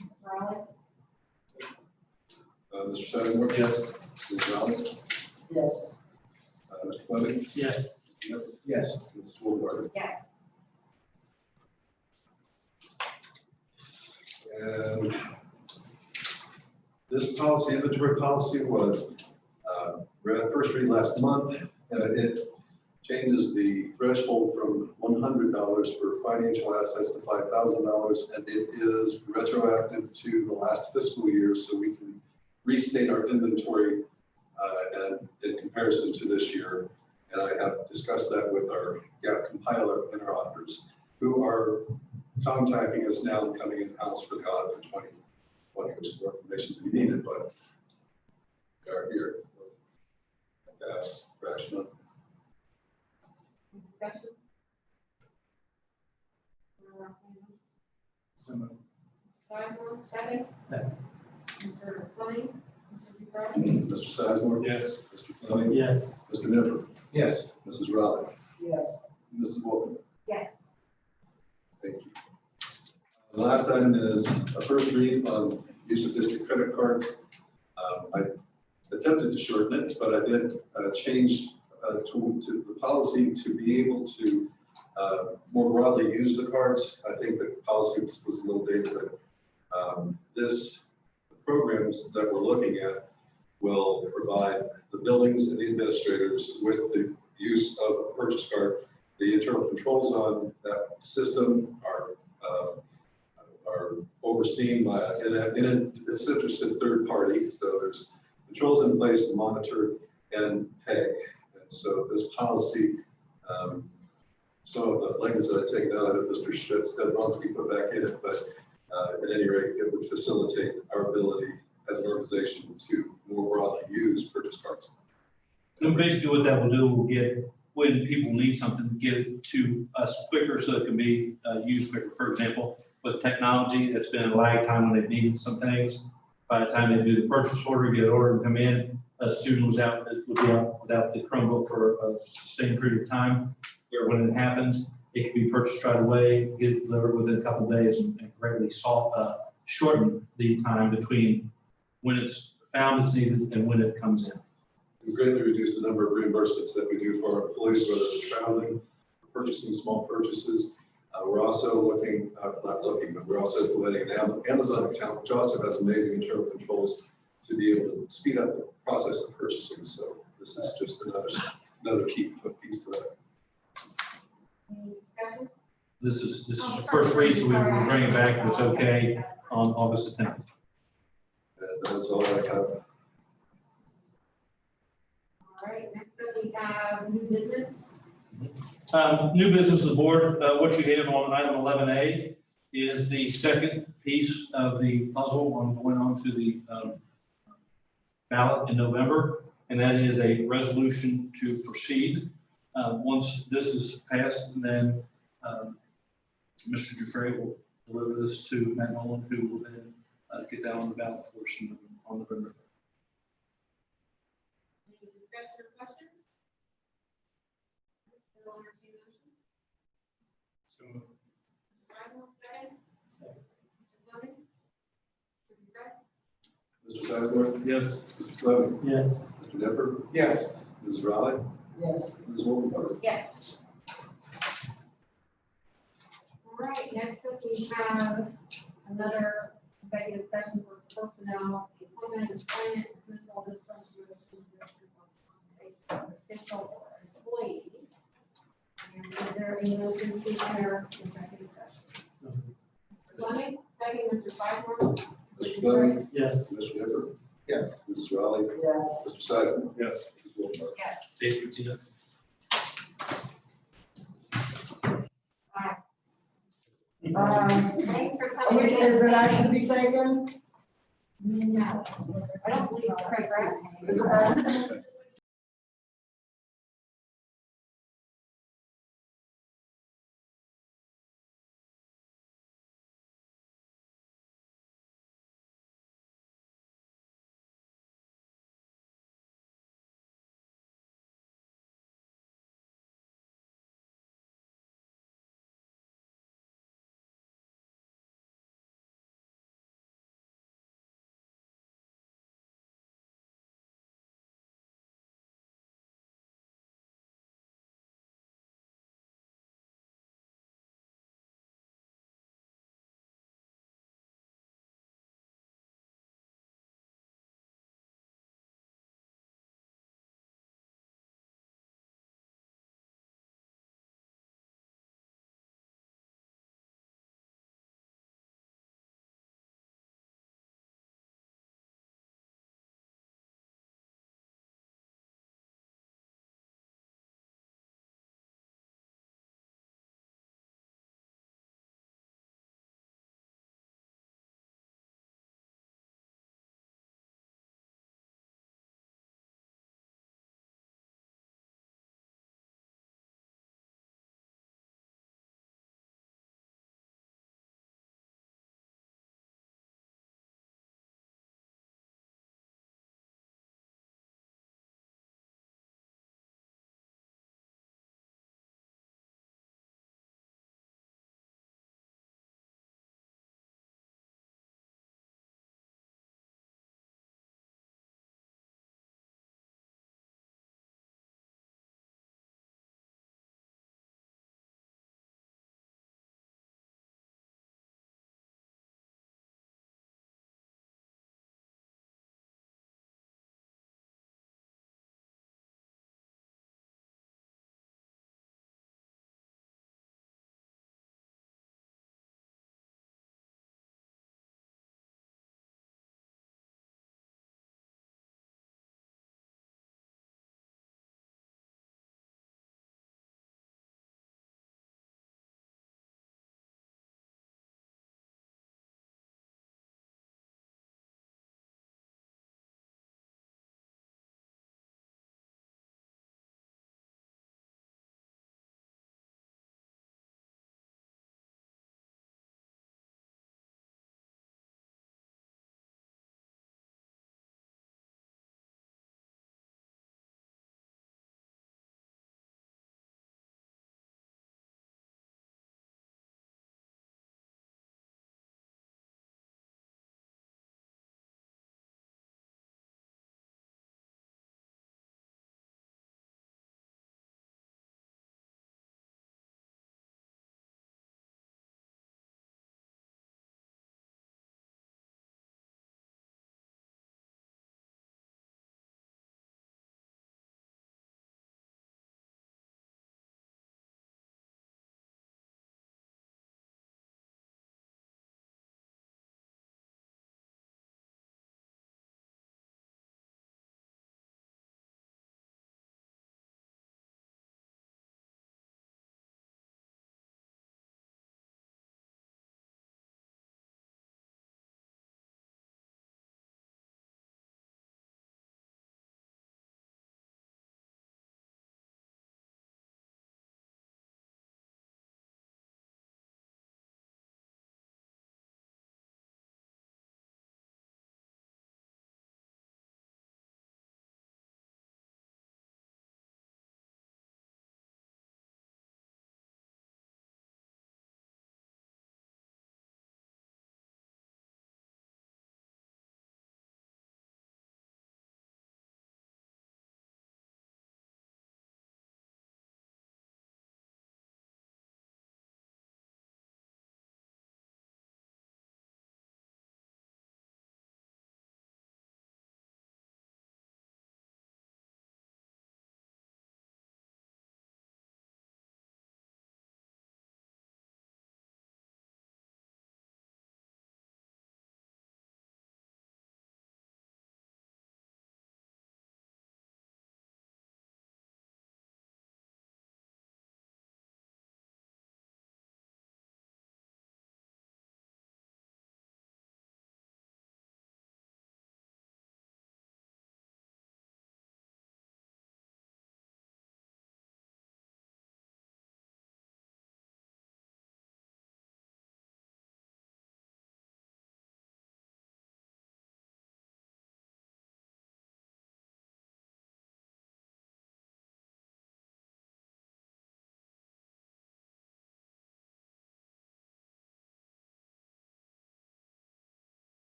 S2: Mrs. Raleigh?
S3: Mr. Sedgwick?
S7: Yes.
S3: Ms. Raleigh?
S5: Yes.
S3: Mr. Fleming?
S8: Yes.
S9: Yes.
S3: Mrs. Wolfbarger?
S2: Yes.
S3: And this policy, inventory policy, was read first read last month. It changes the threshold from $100 for financial assets to $5,000, and it is retroactive to the last fiscal year, so we can restate our inventory and in comparison to this year. And I have discussed that with our GAP compiler and our auditors, who are contacting us now and coming in-house for the audit for 2020, which is more information to be needed, but they are here. So, that's rational.
S2: Discussion?
S7: So moved.
S2: Sizemore, second?
S7: Second.
S2: Mr. Fleming? Mr. Dupre?
S3: Mr. Sizemore?
S7: Yes.
S3: Mr. Fleming?
S8: Yes.
S3: Mr. Nipper?
S9: Yes.
S3: Mrs. Raleigh?
S5: Yes.
S3: Mrs. Wolfman?
S2: Yes.
S3: Thank you. The last item is a first read on use of district credit cards. I attempted to shorten it, but I did change to the policy to be able to more broadly use the cards. I think the policy was a little dated, but this programs that we're looking at will provide the buildings and the administrators with the use of a purchase card. The internal controls on that system are overseen by an interested third party. So there's controls in place to monitor and pay. And so this policy, some of the language that I've taken out of it, Mr. Stedbonsky put back in it, but at any rate, it would facilitate our ability as an organization to more broadly use purchase cards.
S7: And basically what that will do, will get, when people need something, get it to us quicker so it can be used quicker. For example, with technology, it's been a lag time when they've needed some things. By the time they do the purchase order, get an order and come in, a student was out, would be out without the Chromebook for a sustained period of time. Where when it happens, it can be purchased right away, get it delivered within a couple of days, and greatly shorten the time between when it's found it's needed and when it comes in.
S3: We greatly reduce the number of reimbursements that we do for our employees, whether it's traveling, purchasing small purchases. We're also looking, not looking, but we're also implementing an Amazon account, which also has amazing internal controls to be able to speed up the process of purchasing. So this is just another key piece to that.
S2: Any discussion?
S7: This is the first read, so we bring it back, if it's okay, on August the 10th.
S3: And that's all I have.
S2: All right, next up we have new business.
S7: New business of the board, what you have on item 11A is the second piece of the puzzle on going on to the ballot in November, and that is a resolution to proceed. Once this is passed, then Mr. Dufresne will deliver this to Matt Nolan, who will then get that on the ballot for us on November 3rd.
S2: Any discussion or questions? Still entertain motion?
S7: So moved.
S2: Mr. Sizemore, second?
S7: Second.
S2: Mr. Fleming? Mr. Dupre?
S3: Mr. Sizemore?
S7: Yes.
S3: Mr. Fleming?
S8: Yes.
S3: Mr. Nipper?
S9: Yes.
S3: Mrs. Raleigh?
S5: Yes.
S3: Mrs. Wolfman?
S2: Yes. All right, next up we have another executive session for personnel, the employment, employment, dismissal, discipline, compensation of official or employee. And is there a motion to enter executive session? Mr. Fleming, second, Mr. Sizemore.
S3: Mr. Fleming?
S8: Yes.
S3: Mr. Nipper?
S9: Yes.
S3: Mrs. Raleigh?
S5: Yes.
S3: Mr. Sidemore?
S7: Yes.
S3: Mrs. Wolfman?
S2: Yes.
S7: Dave, Christina?
S2: Aye. Thanks for coming.
S5: Is there action to be taken?
S2: No, I don't believe Craig's.
S5: Is there?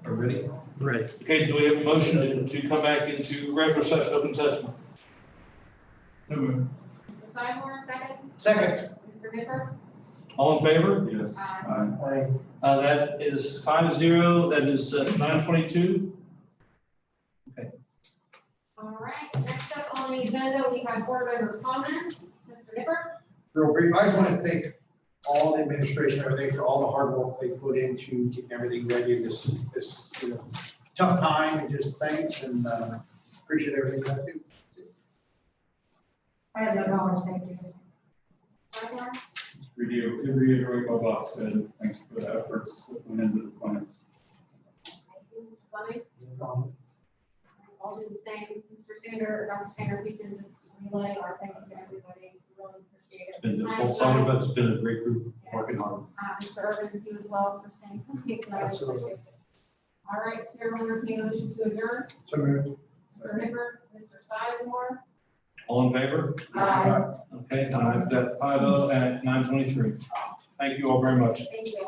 S7: Are we ready?
S8: Right.
S7: Okay, do we have a motion to come back into regular session, open session?
S2: Mr. Sizemore, second.
S9: Second.
S2: Mr. Nicker?
S7: All in favor?
S4: Yes.
S2: Aye.
S7: That is 5-0, that is 9:22.
S2: All right, next up on the agenda, we have board member comments. Mr. Nicker?
S9: Real brief, I just want to thank all the administration, everything for all the hard work they put into getting everything ready in this, you know, tough time, and just thanks and appreciate everything that they do.
S2: I have no comments, thank you. Sizemore?
S6: Reiterate what Bob said, thanks for the efforts that went into the plans.
S2: Fleming? All do the same. Mr. Sander, Dr. Sander, we can just relay our thanks to everybody. Really appreciate it.
S7: It's been difficult summer, but it's been a great group working hard.
S2: Mr. Urban, you as well for saying something tonight.
S9: Absolutely.
S2: All right, Chair will entertain a motion to adjourn.
S9: So moved.
S2: Mr. Nicker, Mr. Sizemore.
S7: All in favor?
S2: Aye.
S7: Okay, I've got 5-0 at 9:23. Thank you all very much.
S2: Thank you.